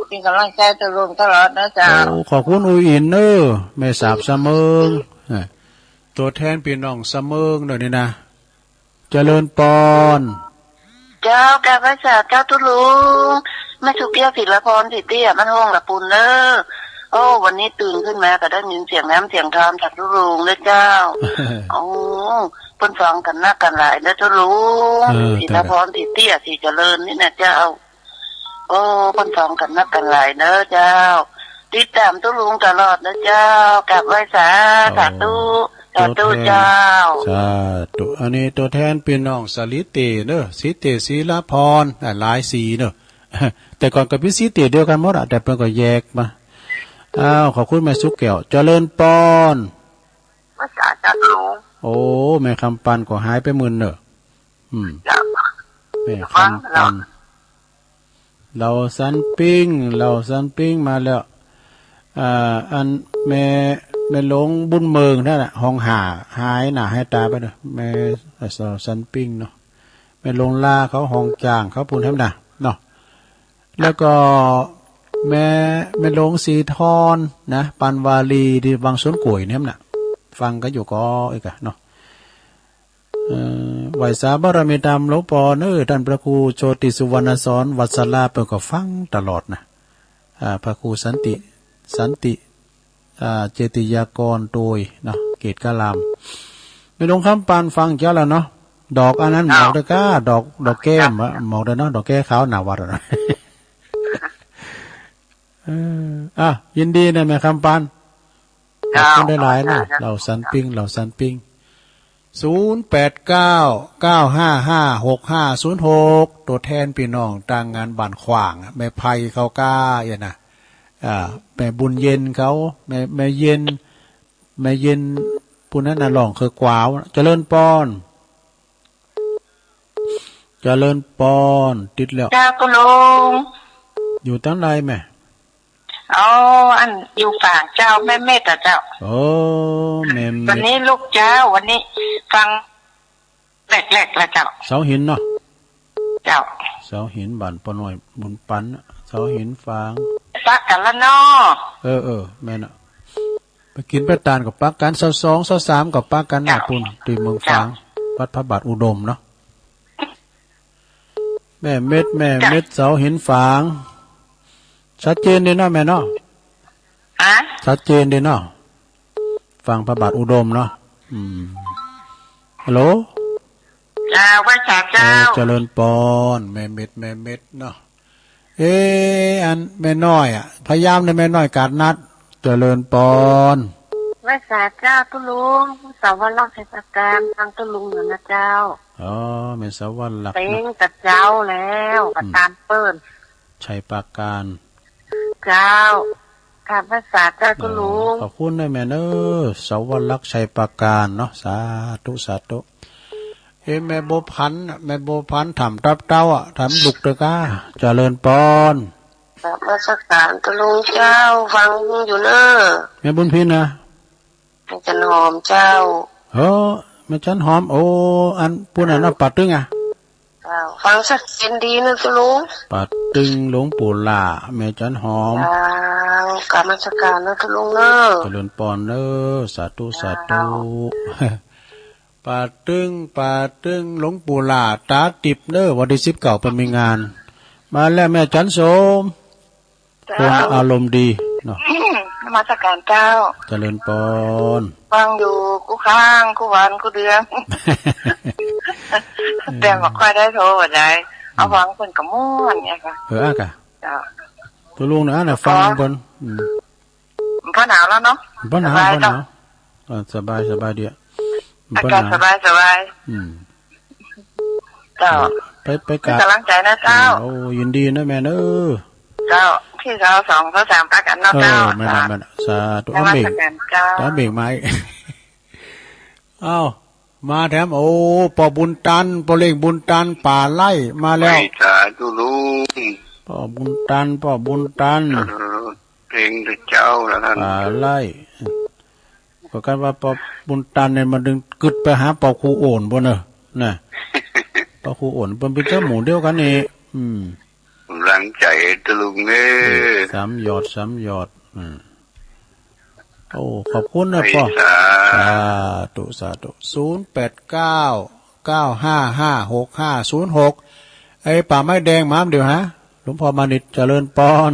เป็นกำลังใจตะลุงตลอดนะจ้า โอ้ขอบคุณอุยอินเนอแม่สาบเสมิงตัวแทนพี่น้องเสมิงหน่อยนี่นะเจริญปอน เจ้าแกพระเจ้าตุลุงแม่สุเกียวศิลพรสิเตี้ยมันห้องละปุนเนอโอ้วันนี้ตื่นขึ้นมาก็ได้ยินเสียงน้ำเสียงทอมจากตุลุงเลยเจ้าโอ้เพิ่นฟังกันนักกันหลายแล้วตุลุงศิลพรสิเตี้ยสิเจริญนี่นะเจ้าโอ้เพิ่นฟังกันนักกันหลายเนอะเจ้าติดตามตุลุงตลอดนะเจ้ากลับไหว้สาธุเจ้า สาธุอันนี้ตัวแทนพี่น้องสลิเตเนอะสิเตศิลพรหลายสีเนอะ แต่ก่อนกับพี่สิเตเดียวกันหมดอะแต่เพิ่นก็แยกมาอ้าวขอบคุณแม่สุกแก้วเจริญปอน ภาษาจัดลุง โอ้แม่คำปันก็หายไป10,000เนอะจ้า แม่คำปันเราสันปิ้งมาแล้วอันแม่หลงบุญเมืองนั่นน่ะห้องหายหน้าให้ตาไปเด้อแม่สันปิ้งเนาะแม่หลงลาเขาห้องจางเขาพูนให้น่ะเนาะแล้วก็แม่หลงสีทอนนะปันวาลีที่วังสวนกล้วยเนี่ยน่ะฟังก็อยู่ก็อีกอะเนาะไหวสาบารมีธรรมหลวงปอท่านพระครูโชติสุวรรณสอนวัดสลาเปิดก็ฟังตลอดนะพระครูสันติเจติยากรโดยเนาะเกตกะลามไม่ลงคำปานฟังเจ้าแล้วเนาะดอกอันนั้นหมอกตะก้าดอกแก้มหมอกเด้อเนาะดอกแก้ขาวหนาวัดนะยินดีนะแม่คำปานขอบคุณได้หลายนะเราสันปิ้ง0899555656ตัวแทนพี่น้องต่างงานบ้านขวางแม่ไผ่เขาก้าอย่างน่ะแม่บุญเย็นเขาแม่เย็นผู้นั้นน่ะร้องคือกวาวเจริญปอนติดแล้ว เจ้าก็ลง อยู่ตั้งไรแม่เอาอันอยู่ฝากเจ้าแม่เมตตาเจ้าโอ้แม่วันนี้ลูกเจ้าวันนี้ฟังแหลกๆละเจ้าเสาหินเนาะเจ้าเสาหินบ้านปอน้อยบุญปันเสาหินฟางปักกันละเนาะแม่น่ะไปกินไปตานกับปักกัน22 23กับปักกันหน้าปุ่นตีเมืองฟางวัดพระบาทอุดมเนาะแม่เม็ดเสาหินฟางชัดเจนดีเนาะแม่เนาะชัดเจนดีเนาะฟังพระบาทอุดมเนาะฮัลโหลจ้าว่าจ้าเจริญปอนแม่เม็ดเนาะอันแม่น้อยพยายามในแม่น้อยกาดนัดเจริญปอนว่าเจ้าตุลุงสาวรักษ์เทศกาลทางตุลุงอยู่นะเจ้าแม่สาวรักษ์เป็นกับเจ้าแล้วกับตามเปิ้นชัยปราการเจ้าการภาษาเจ้าตุลุงขอบคุณนะแม่สาวรักษ์ชัยปราการเนาะสาธุแม่โบพันทำรับเต้าทำลุกตะก้าเจริญปอนมาสักการตุลุงเจ้าฟังอยู่เนอะแม่บุญพินนะแม่จันหอมเจ้าแม่จันหอมโอ้อันปุ่นอันน่ะปัดตึงฟังสักเสียงดีนะตุลุงปัดตึงหลวงปู่ล่าแม่จันหอมการมาสักการนะตุลุงเนอะเจริญปอนเนอะสาธุปาตึงหลวงปู่หลาตาติบเนอวันที่19เป็นมีงานมาแล้วแม่จันโสมคนอารมณ์ดีเนาะมาสักการเจ้าเจริญปอน ฟังอยู่กูข้างกูหวานกูเดืองแต่บอกค่อยได้โทรว่าได้เอาฟังคนกับม่วนเนี่ยค่ะกะตัวลุงน่ะฟังบนพอหนาวแล้วเนาะพอหนาวสบายเดียวอากาศสบายเจ้าไปกำลังใจนะเจ้าโอ้ยินดีนะแม่เนอเจ้าที่เรา2 เขา3ปักกันเนาะเจ้าแม่สาธุเบกไม้มาแถมโอ้ปอบุญตันปอเล่งบุญตันป่าไล่มาแล้วสาธุลุงปอบุญตัน เพลงพระเจ้าแล้วท่านป่าไล่ก็กันว่าปอบุญตันเนี่ยมันดึงกึดไปหาปอครูโอนบ่เนอะน่ะปอครูโอนเป็นเจ้าหมูเดียวกันนี่หลังใจตะลุงสามยอดโอ้ขอบคุณนะพ่อสาธุ0899555656ไอ้ป่าไม้แดงมามเดี๋ยวฮะหลวงพ่อมานิดเจริญปอน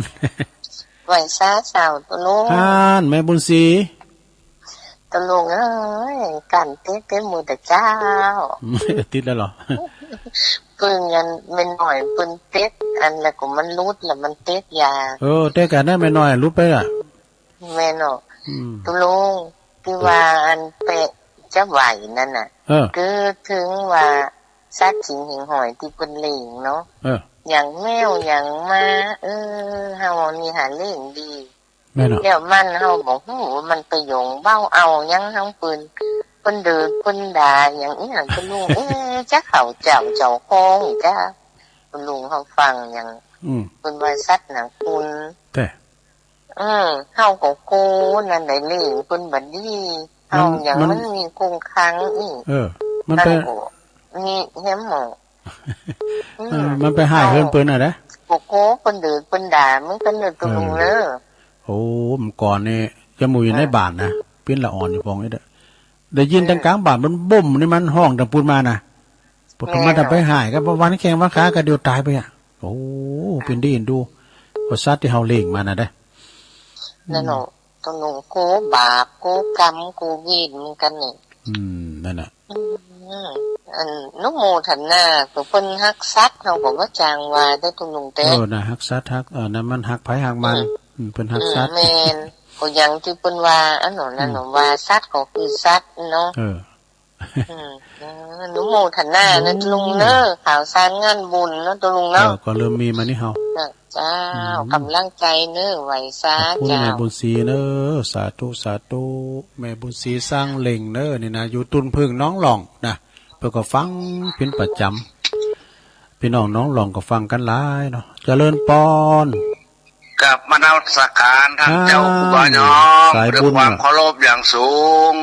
ไหวซาสาวตะลุงแม่บุญศรีตะลุงเอ้ยกันติดมือแต่เจ้าติดแล้วเหรอปึงยันไม่หน่อยปึงเต็ดอันแล้วก็มันรุดแล้วมันเต็ดยาเต็ดกันได้ไม่น้อยรุดไปอ่ะแม่เนาะตะลุงที่ว่าอันเปะจะไหวนั่นน่ะคือถึงว่าสัตว์สิงหิงหอยที่เป็นเหล่งเนาะอย่างแมวอย่างม้าเฮานี่หาเล่งดีเดี๋ยวมันเฮาบอกมันไปหยงเบ้าเอายังทั้งปืนเพิ่นดื้อเพิ่นด่าอย่างนี้น่ะคุณลุงจักเขาเจ้าโคงจ้าคุณลุงเฮาฟังอย่างเพิ่นว่าสัตว์น่ะคุณเฮาก็โกนั่นได้เล่งเพิ่นบัดนี้เฮาอย่างมันมีคงค้างอีมันไปนี่เห็นหมอมันไปหายเพิ่นเปิ้นอ่ะเด้โกเพิ่นดื้อเพิ่นด่ามันก็นึกคุณลุงเด้อโอ้มันก่อนนี่จะมูอยู่ในบ้านนะเป็นละอ่อนอยู่ฟองนี่เด้อได้ยินตั้งกลางบ้านมันบ่มนี่มันห้องดังพูดมานะปุถุมาทำไปหายก็วันแข่งวันขาก็เดียวตายไปอ่ะโอ้เป็นดีดูว่าสัตว์ที่เฮาเลี้ยงมาน่ะเด้นั่นเนาะตนงโกบาปโกกรรมโกวีนกันนี่นั่นน่ะอันนุโมทันนาตัวเพิ่นฮักสัตว์เฮาก็ว่าจางว่าได้ตนงเต้น่ะฮักสัตว์ฮักนั่นมันฮักไผฮักมันเพิ่นฮักสัตว์แม่นก็อย่างที่เพิ่นว่าอันนั้นน่ะว่าสัตว์ก็คือสัตว์เนาะนุโมทันนานะลุงเด้อข่าวสารงานบุญเนาะตัวลุงเนาะก็เริ่มมีมานี่เฮาเจ้ากำลังใจเด้อไหวซาเจ้าแม่บุญศรีเด้อสาธุแม่บุญศรีสร้างเล่งเด้อนี่นะอยู่ตุนพึ่งน้องหล่องนะเพิ่นก็ฟังเป็นประจำพี่น้องน้องหล่องก็ฟังกันหลายเนาะเจริญปอนกับมณฑสักการท่านเจ้าครูบาน้อมด้วยความเคารพอย่างสูง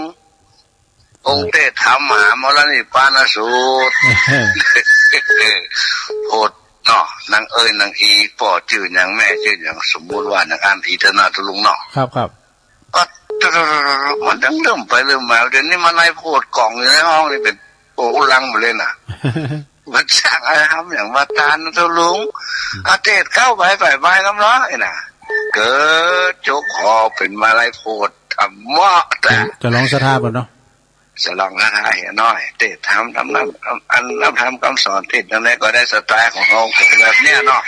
องค์เทศธรรมมหามรณนิพพานสูตรโพดเนาะนางนางอีพ่อชื่ออย่างแม่ชื่ออย่างสมมุติว่านางอันอีธนาตุลุงเนาะครับก็มันดังเริ่มไปเริ่มมาเดี๋ยวนี้มันไล่โพดกล่องอยู่ในห้องนี่เป็นโอ้ลังหมดเลยน่ะมันสร้างอะไรทำอย่างมาทานตุลุงอาเทศเข้าไปน้ำร้อนน่ะเกิดโจกคอเป็นมาไล่โพดทำว่าแต่จะลองสถาบันเนาะจะลองนะฮะเห็นน้อยเทศทำน้ำทำคำสอนเทศนั่นแหละก็ได้สไตล์ของเราแบบเนี้ยเนาะ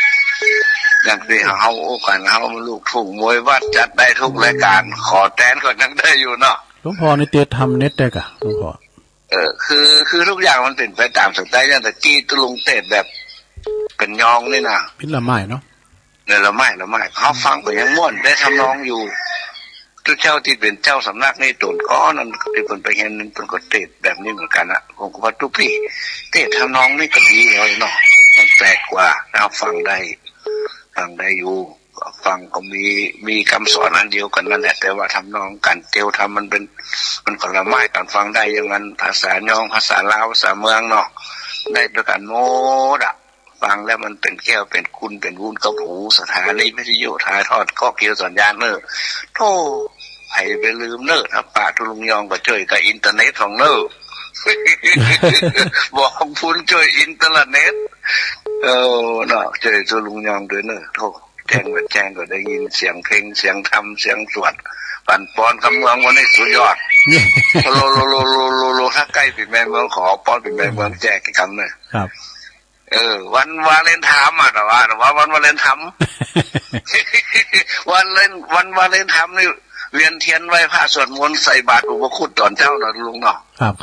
อย่างที่เขาโอ้กันเขาลูกถูกมวยวัดจัดได้ทุกรายการขอแตนก็นั่งได้อยู่เนาะหลวงพ่อในเตียทำเน็ตได้กะหลวงพ่อคือทุกอย่างมันเป็นไปตามสไตล์อย่างตะกี้ตุลุงเทศแบบเป็นยองนี่นะพิละไม้เนาะเนี่ยละไม้เขาฟังไปยังม่วนได้ทำนองอยู่ทุกเจ้าที่เป็นเจ้าสำนักในตนก้อนนั่นที่คนไปเห็นเป็นกฎเทศแบบนี้เหมือนกันนะผมก็ว่าทุกพี่เทศทำนองนี่ก็ดีเลยเนาะมันแปลกกว่าเราฟังได้อยู่ฟังก็มีคำสอนอันเดียวกันนั่นแหละแต่ว่าทำนองกันเตียวทำมันคนละไม้กันฟังได้อย่างนั้นภาษายองภาษาลาวภาษาเมืองเนาะได้ด้วยกันโมดอะฟังแล้วมันเป็นแก้วเป็นคุณเป็นวุ้นกับหูสถานีวิทยุถ่ายทอดก็เกี่ยวสัญญาณเนอโธ่ไอ้ไปลืมเนอถ้าป่าทุลุงยองก็ช่วยกับอินเทอร์เน็ตของเนอบอกพูนช่วยอินเทอร์เน็ตเนาะช่วยทุลุงยองด้วยเนอโธ่แจ้งก็ได้ยินเสียงเพลงเสียงธรรมเสียงสวดปั่นปอนคำเมืองวันนี้สุดยอดโลถ้าใกล้ปิดแม่เมืองขอปอนปิดแม่เมืองแจกกี่คำเนี่ยครับวันวาเลนไทน์แต่ว่าวันวาเลนไทน์วันวาเลนไทน์นี่เวียนเทียนไหว้พระสวดมนต์ใส่บาตรอุปคุตตอนเจ้าเนาะลุงเนาะครับ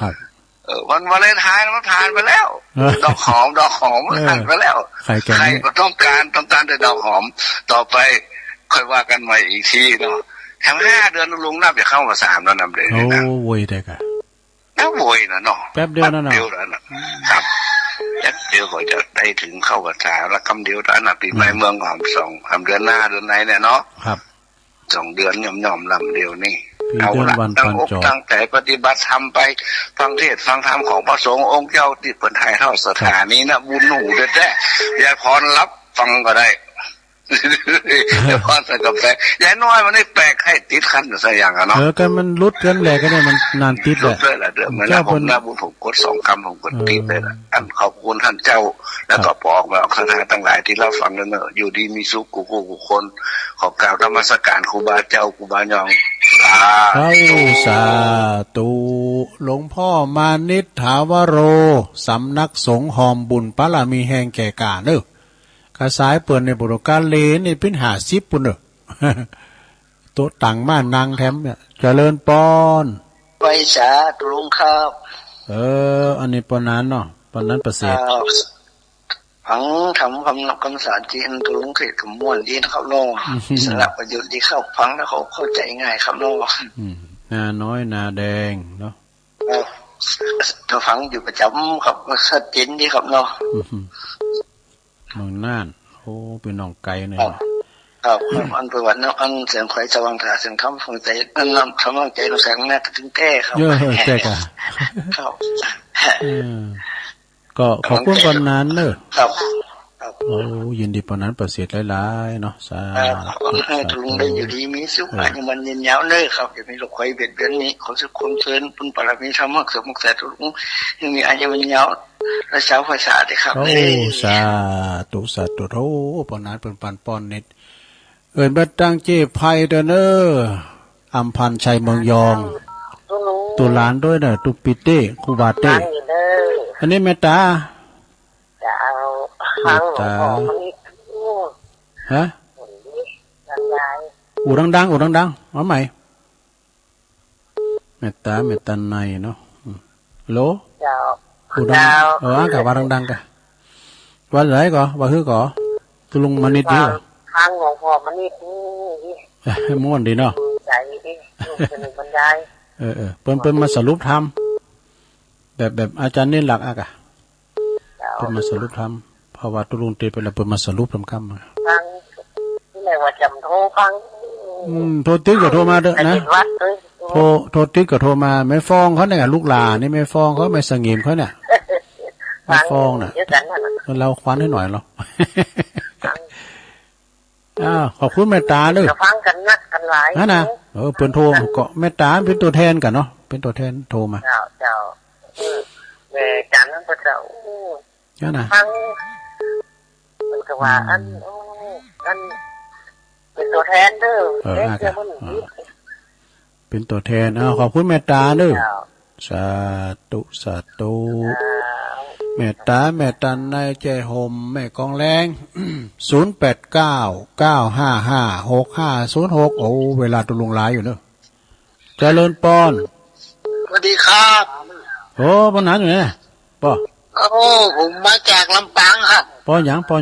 วันวาเลนไทน์มันทานไปแล้วดอกหอมทานไปแล้วใครก็ต้องการแต่ดอกหอมต่อไปค่อยว่ากันใหม่อีกทีเนาะทั้ง5 เดือนลุงนับจะเข้ามา3แล้วนำเลยโอ้โวยได้กะแล้วโวยนะเนาะแป๊บเดียวนั่นครับเดี๋ยวก็จะได้ถึงเข้าภาษาละคำเดียวแล้วนะปีใหม่เมืองหอม2 3 เดือนหน้าเดือนไหนเนี่ยเนาะครับ 2 เดือนย่อมๆลำเดียวนี่ ปี เอา เดือน ละ วัน ตั้ ปั ง น อก จอ ตั้งใจปฏิบัติธรรมไปฟังเทศน์ฟังธรรมของพระสงฆ์องค์เจ้าที่เปิดไทยเท่าสถานีนะบุญหนูเด้อแท้ยายพรรับฟังก็ได้ ยายพรใส่กาแฟยายน้อยมันได้แปลกให้ติดขันอยู่สักอย่างอะเนาะ กันมันรุดกันแหละก็เนี่ยมันนานติดแห ลุ ละ กเลยแหละเดือเหมือนนะผมนะบุญผมกด2 คำผมกดติดเลยนะอันขอบคุณท่านเจ้า แล้วก็บอกว่าคณะทั้งหลายที่เราฟังเนอะอยู่ดีมีสุขกูคนขอกล่าวนมัสการครูบาเจ้าครูบายองสาธุหลวงพ่อมานิษฐาวโรสำนักสงฆ์หอมบุญปารามีแห่งแก่กาเนอะกระสายเปิดในบุรการเลนี่เป็น50ปุ่นเนอะโตตังมานางแถมเนี่ยเจริญปอนไปสาธุลุงครับอันนี้ปอนนั้นเนาะปอนนั้นประเสริฐฟังทำคำสารจีนตุลุงเขตขมวนดีนะครับน้องสลับประยุทธ์ที่เข้าฟังแล้วเขาเข้าใจง่ายครับน้องนาน้อยนาแดงเนาะถ้าฟังอยู่ประจำครับชัดเจนดีครับน้องเมืองน่านโอ้เป็นน้องไก่เนี่ยครับอันประวัติน้องอันเสียงไข่สว่างตาเสียงทำฟังใจนั่นนำทำฟังใจเราแสงแม่ถึงแก้ครับเยอะแก้กันครับก็ขอบคุณปอนนั้นเนอะครับโอ้ยินดีปอนนั้นประเสริฐหลายๆเนาะสาธุให้ทุงได้อยู่ดีมีสุขอายุมันยืนยาวเลยครับอย่ามีโรคไข้เบียดเบียนนี้ขอสุขความเชิญปุณปรมีธรรมะเสริมมุกแสทุลุงยังมีอายุมันยาวและชาวภาษาได้ครับโอ้สาธุสาธุโอ้ปอนนั้นเป็นปันปอนนิดเอิญบัดตั้งเจ้ไพเดอเนออัมพันชัยเมืองยองตุลานด้วยเนอะตุปิเต้คูบาเต้อันนี้เมตตาตาฮะอูดังเอาใหม่เมตตาในเนาะโลอูดังกับว่าดังๆกันว่าไหนก่อว่าคือก่อตุลุงมานิดดีทางของพ่อมานิดนี่ม่วนดีเนาะใจดิเป็นบรรยายเปิ้นมาสรุปทำแบบอาจารย์นี่หลักอะเป็นมาสรุปทำเพราะว่าตุลุงตีไปแล้วเป็นมาสรุปทำคำมาฟังที่ไหนว่าจำโทรฟังโทรติ๊กก็โทรมาเด้อนะโทรติ๊กก็โทรมาไม่ฟ้องเขาเนี่ยลูกหลานนี่ไม่ฟ้องเขาไม่สงิมเขาเนี่ยไม่ฟ้องน่ะเราคว้านให้หน่อยเราขอบคุณเมตตาเลยฟังกันนักกันหลายนะเป็นโทรก็เมตตาเป็นตัวแทนกันเนาะเป็นตัวแทนโทรมาเจ้าจันทร์พระเจ้านะฟังมันก็ว่าอันเป็นตัวแทนเด้อเป็นตัวแทนขอบคุณเมตตาเด้อสาธุเมตตาในใจห่มแม่กองแรง0899556506โอ้เวลาตุลุงหลายอยู่เนอะเจริญปอนสวัสดีครับโอ้ปัญหาอยู่ไหนป่อผมมาจากลำปางครับป่อหยังป่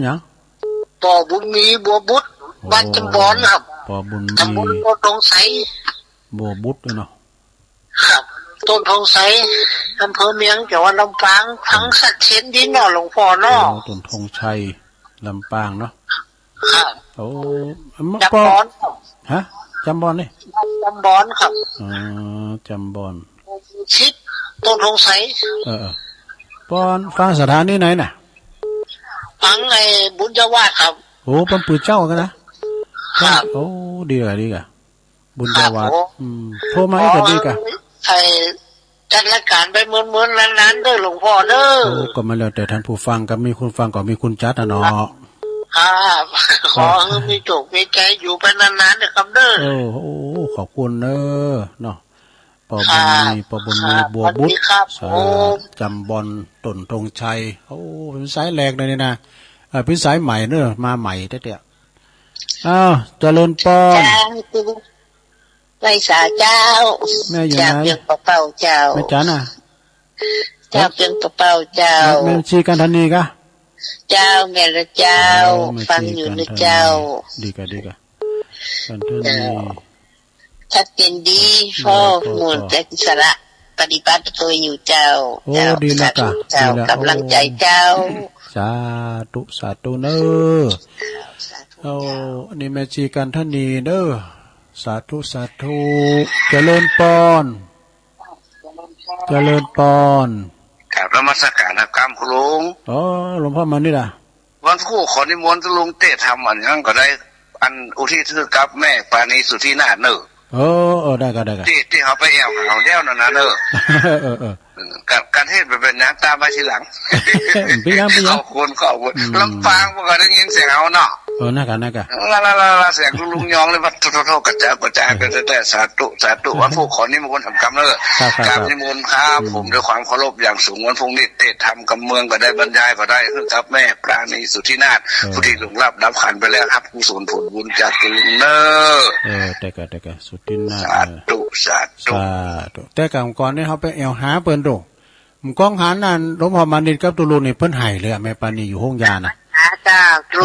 อบุญมีบัวบุตรบ้านจำบอนครับป่อบุญมีตำบลต้นทองใสบัวบุตรเนาะครับต้นทองใสอำเภอเมียงจังหวัดลำปางทั้งสัตว์เช่นดินเนาะหลวงพ่อเนาะต้นทองชัยลำปางเนาะครับโอ้จำบอนฮะจำบอนนี่จำบอนครับจำบอนชิดต้นทองใสปอนฟังสถานนี้ไหนน่ะฟังไอ้บุญยวาสครับโอ้ปันปืนเจ้ากันนะครับโอ้ดีกะบุญยวาสโทรมาอีกก็ดีกะไอ้จัดรายการไปเหมือนๆนั้นๆเด้อหลวงพ่อเด้อก็มาแล้วแต่ท่านผู้ฟังก็มีคุณฟังก็มีคุณจัดเนาะครับขอให้มีโชคมีใจอยู่ไปนานๆนะครับเด้อโอ้ขอบคุณเด้อเนาะปอบุญมีบัวบุตรจำบอลต้นธงชัยโอ้เป็นสายแรกเลยนะเป็นสายใหม่เนอะมาใหม่เตี้ยเจริญปอนไว้สาเจ้าแม่อยู่ไหนเพียงเป่าเจ้าแม่จ๋าน่ะเจ้าเพียงเป่าเจ้าแม่ชีกันทันนีกะเจ้าแม่ละเจ้าฟังอยู่นะเจ้าดีกะกันทันนีชัดเจนดีพ่อมูลแต่สระปฏิบัติตัวอยู่เจ้าดีนะกะเจ้ากำลังใจเจ้าสาธุเนอโอ้นี่แม่ชีกันทันนีเด้อ สาธุสาธุเจริญปอนเจริญปอนกราบนมัสการครับคุณลุงอ๋อหลวงพ่อมานี่ล่ะวันคู่ขอนิมนต์ลุงเตะทำอันนั้นก็ได้อันอุทิศกับแม่ปานีสุทธินาถเนอะได้ก็ได้ก็ที่เขาไปแอวเขาเดี่ยวนั่นนะเนอะการเทศเป็นน้ำตามมาทีหลังพี่ยังขอบคุณลำปางเมื่อก่อนได้ยินเสียงเอาเนาะน่ากันละเสียงลุงยองเลยว่าโทษกระจายกันแต่สาธุวันพวกขอนิมนต์ทำกรรมเนอะกรรมนิมนต์ครับผมด้วยความเคารพอย่างสูงวันพรุ่งนี้เตะทำกำเมืองก็ได้บรรยายก็ได้คือกับแม่ปราณีสุทธินาถผู้ที่หลงรับดับขันไปแล้วครับกุศลผลบุญจากลุงเนอะแต่ก็สุทธินาถสาธุแต่กรรมก่อนนี่เขาไปแอวหาเปิ้นโดผมกองหานั่นหลวงพ่อมานิดกับตุลุนี่เพิ่นให้เลยแม่ปานีอยู่ห้องยาน่ะเจ้าตรู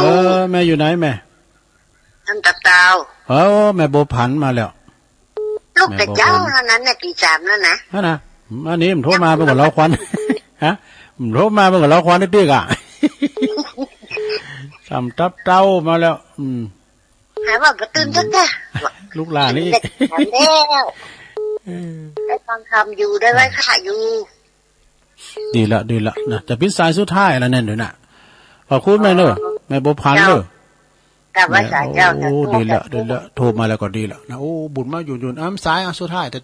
แม่อยู่ไหนแม่ท่านตะเตาแม่โบผันมาแล้วลูกแต่เจ้าเท่านั้นน่ะตี3แล้วนะนะอันนี้ผมโทรมาเพิ่นก็เราควันฮะผมโทรมาเพิ่นก็เราควันติ๊กอ่ะสำตับเต้ามาแล้วหาว่าบ่ตื่นจักแท้ลูกหลานนี่แล้วได้ฟังคำอยู่ได้ไว้ค่ะอยู่ดีละนะจะพิสายสุดท้ายแล้วนั่นเด้อน่ะขอบคุณแม่เด้อแม่บ่พันเด้อกับว่าสายเจ้าโอ้ดีละโทรมาแล้วก็ดีละนะโอ้บุญมาอยู่สายสุดท้ายแต่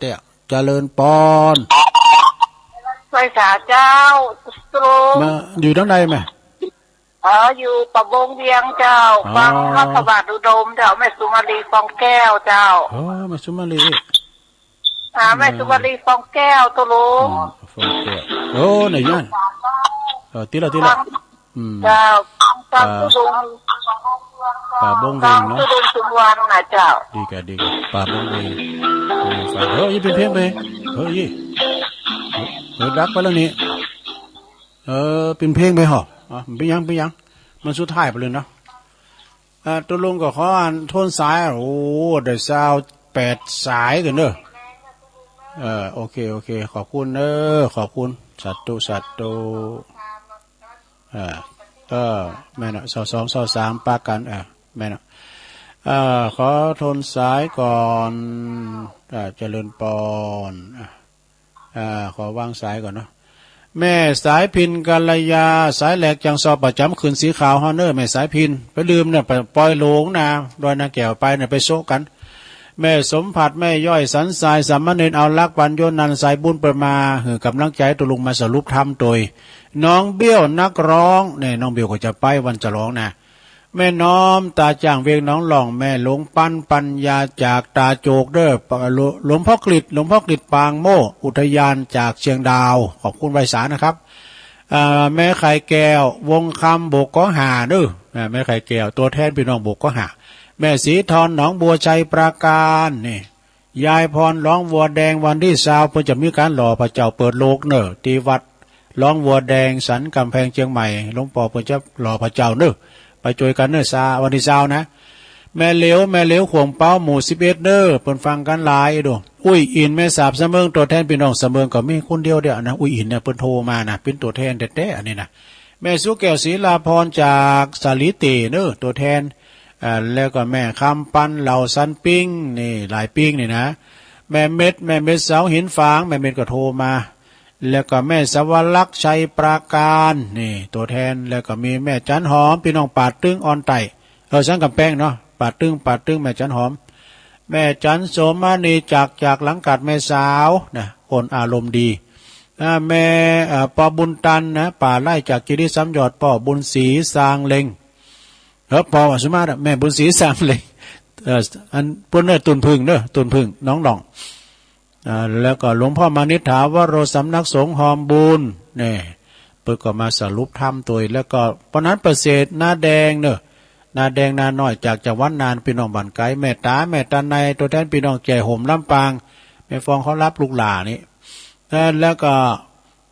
เจริญปอนไว้สาเจ้าตรงมาอยู่ทางใดแม่อยู่ปะบงเวียงเจ้าฟังพระสวัสดิ์อุดมเจ้าแม่สุมาลีฟองแก้วเจ้าแม่สุมาลีแม่สุมาลีฟองแก้วตัวลุงฟองแก้วไหนยันตีละเจ้าฟังตุลุงป่าบงเวงเนาะตุลุงสุวรรณนะเจ้าดีกันป่าบงเวงฟังยี่เป็นเพียงไปยี่รักไปแล้วนี่เป็นเพลงไปหรอไปยังมันสุดท้ายไปเลยเนาะตัวลุงก็ขอโทนสายโอ้ได้ซาว8สายกันเด้อโอเคขอบคุณขอบคุณสัตตุแม่น่ะ2 3ปากันแม่น่ะขอโทนสายก่อนเจริญปอนขอวางสายก่อนเนาะแม่สายพินกัลยาสายแหลกจังสอบประจำคืนสีขาวฮอนเนอร์แม่สายพินไปลืมเนี่ยไปปล่อยโหลงนาดอยนาแก้วไปเนี่ยไปโซกันแม่สมผัดแม่ย่อยสันสายสามเณรเอาลักปัญโยนันสายบุญประมาหือกำลังใจตัวลุงมาสรุปธรรมโดยน้องเบี้ยวนักร้องเนี่ยน้องเบี้ยวก็จะไปวันจะร้องนะแม่น้อมตาจ่างเวียงน้องหล่องแม่หลวงปัญญาจากตาโจกเด้อหลวงพ่อกฤษปางโมอุทยานจากเชียงดาวขอบคุณไวสานะครับแม่ไข่แก้ววงคำโบกก็หาเด้อแม่ไข่แก้วตัวแทนพี่น้องโบกก็หาแม่สีทอนหนองบัวชัยปราการนี่ยายพรร้องวัวแดงวันที่20เพิ่นจะมีการหล่อพระเจ้าเปิดโลกเนอะที่วัดร้องวัวแดงสันกำแพงเชียงใหม่หลวงปู่เพิ่นจะหล่อพระเจ้าเนอะไปจอยกันเนอะวันที่20นะแม่เหลวขวงเป้าหมู่11เด้อเพิ่นฟังกันหลายดูอุ้ยอินแม่สาบเสมิงตัวแทนพี่น้องเสมิงก็มีคนเดียวเด้อนะอุ้ยอินเนี่ยเพิ่นโทรมานะเป็นตัวแทนแท้ๆอันนี้นะแม่สุแก้วศรีลาพรจากสาลิติเนอะตัวแทนแล้วก็แม่คำปันเหล่าสันปิ้งนี่หลายปิ้งนี่นะแม่เม็ดเสาหินฝางแม่เม็ดก็โทรมาแล้วก็แม่สวรักษ์ชัยปราการนี่ตัวแทนแล้วก็มีแม่จันหอมพี่น้องปาดตึ้งออนไตสังกำแพงเนาะปาดตึ้งแม่จันหอมแม่จันโสมานีจากหลังกัดแม่สาวนะคนอารมณ์ดีแม่ปอบุญตันนะป่าไล่จากกิริสัมยอดปอบุญศรีสางเล็งพอสมาแม่บุญศรีสางเล็งอันปุ่นเนอตุนพึ่งน้องหล่องแล้วก็หลวงพ่อมานิษฐาวโรสำนักสงฆ์หอมบุญเนี่ยเปิดก็มาสรุปธรรมตัวแล้วก็ปนั้นประเสริฐหน้าแดงเนอะหน้าแดงหน้าน้อยจากจังหวัดนานพี่น้องบ้านไกลแม่ตาในตัวแทนพี่น้องแก่ห่มลำปางแม่ฟองเขารับลูกหลานนี่แล้วก็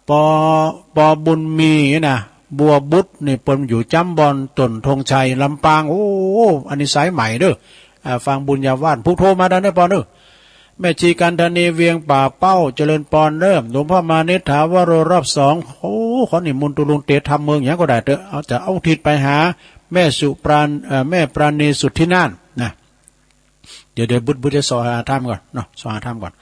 ปอบุญมีนะบัวบุตรนี่เปิ้นอยู่จำบอนต้นธงชัยลำปางโอ้อันนี้สายใหม่เด้อฟังบุญญาว่านผู้โทรมาได้ปอเด้อแม่ชีกันธนีเวียงป่าเป้าเจริญปอนเริ่มหลวงพ่อมานิษฐาวโรรอบ2ขอนิมนต์ตุลุงเตทำเมืองอย่างก็ได้เถอะเอาจะเอาทิศไปหาแม่สุปราณแม่ปราณีสุทธิน่านนะ เดี๋ยวบุดจะสอหาถ้ำก่อนเนาะสอหาถ้ำก่อน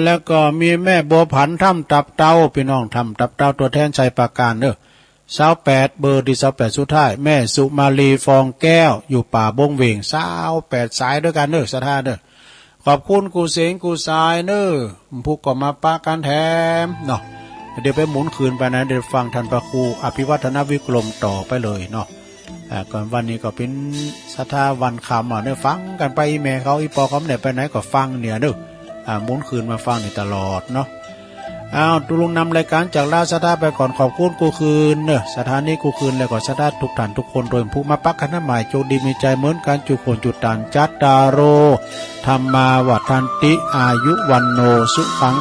แล้วก็มีแม่บัวผันถ้ำตับเต้าพี่น้องถ้ำตับเต้าตัวแทนชัยปราการเด้อ28เบอร์ที่28สุดท้ายแม่สุมาลีฟองแก้วอยู่ป่าบงเวง28สายด้วยกันเด้อสถานเด้อขอบคุณกูเสงกูสายเด้อผู้ก็มาปะกันแถมเนาะเดี๋ยวไปหมุนคืนไปนะเดี๋ยวฟังท่านพระครูอภิวัฒนวิกรมต่อไปเลยเนาะก่อนวันนี้ก็เป็นสถาวันคำเนี่ยฟังกันไปแม่เขาอีปอเขาเนี่ยไปไหนก็ฟังเนี่ยเด้อหมุนคืนมาฟังนี่ตลอดเนาะตุลุงนำรายการจากลาสถาไปก่อนขอบคุณกูคืนเนอะสถานีกูคืนแล้วก็สถาทุกท่านทุกคนโดยผู้มาปักกันหมายโจดีมีใจเหมือนกันจุคนจุดตันจัตตาโรธรรมาวัฏันติอายุวันโนสุขัง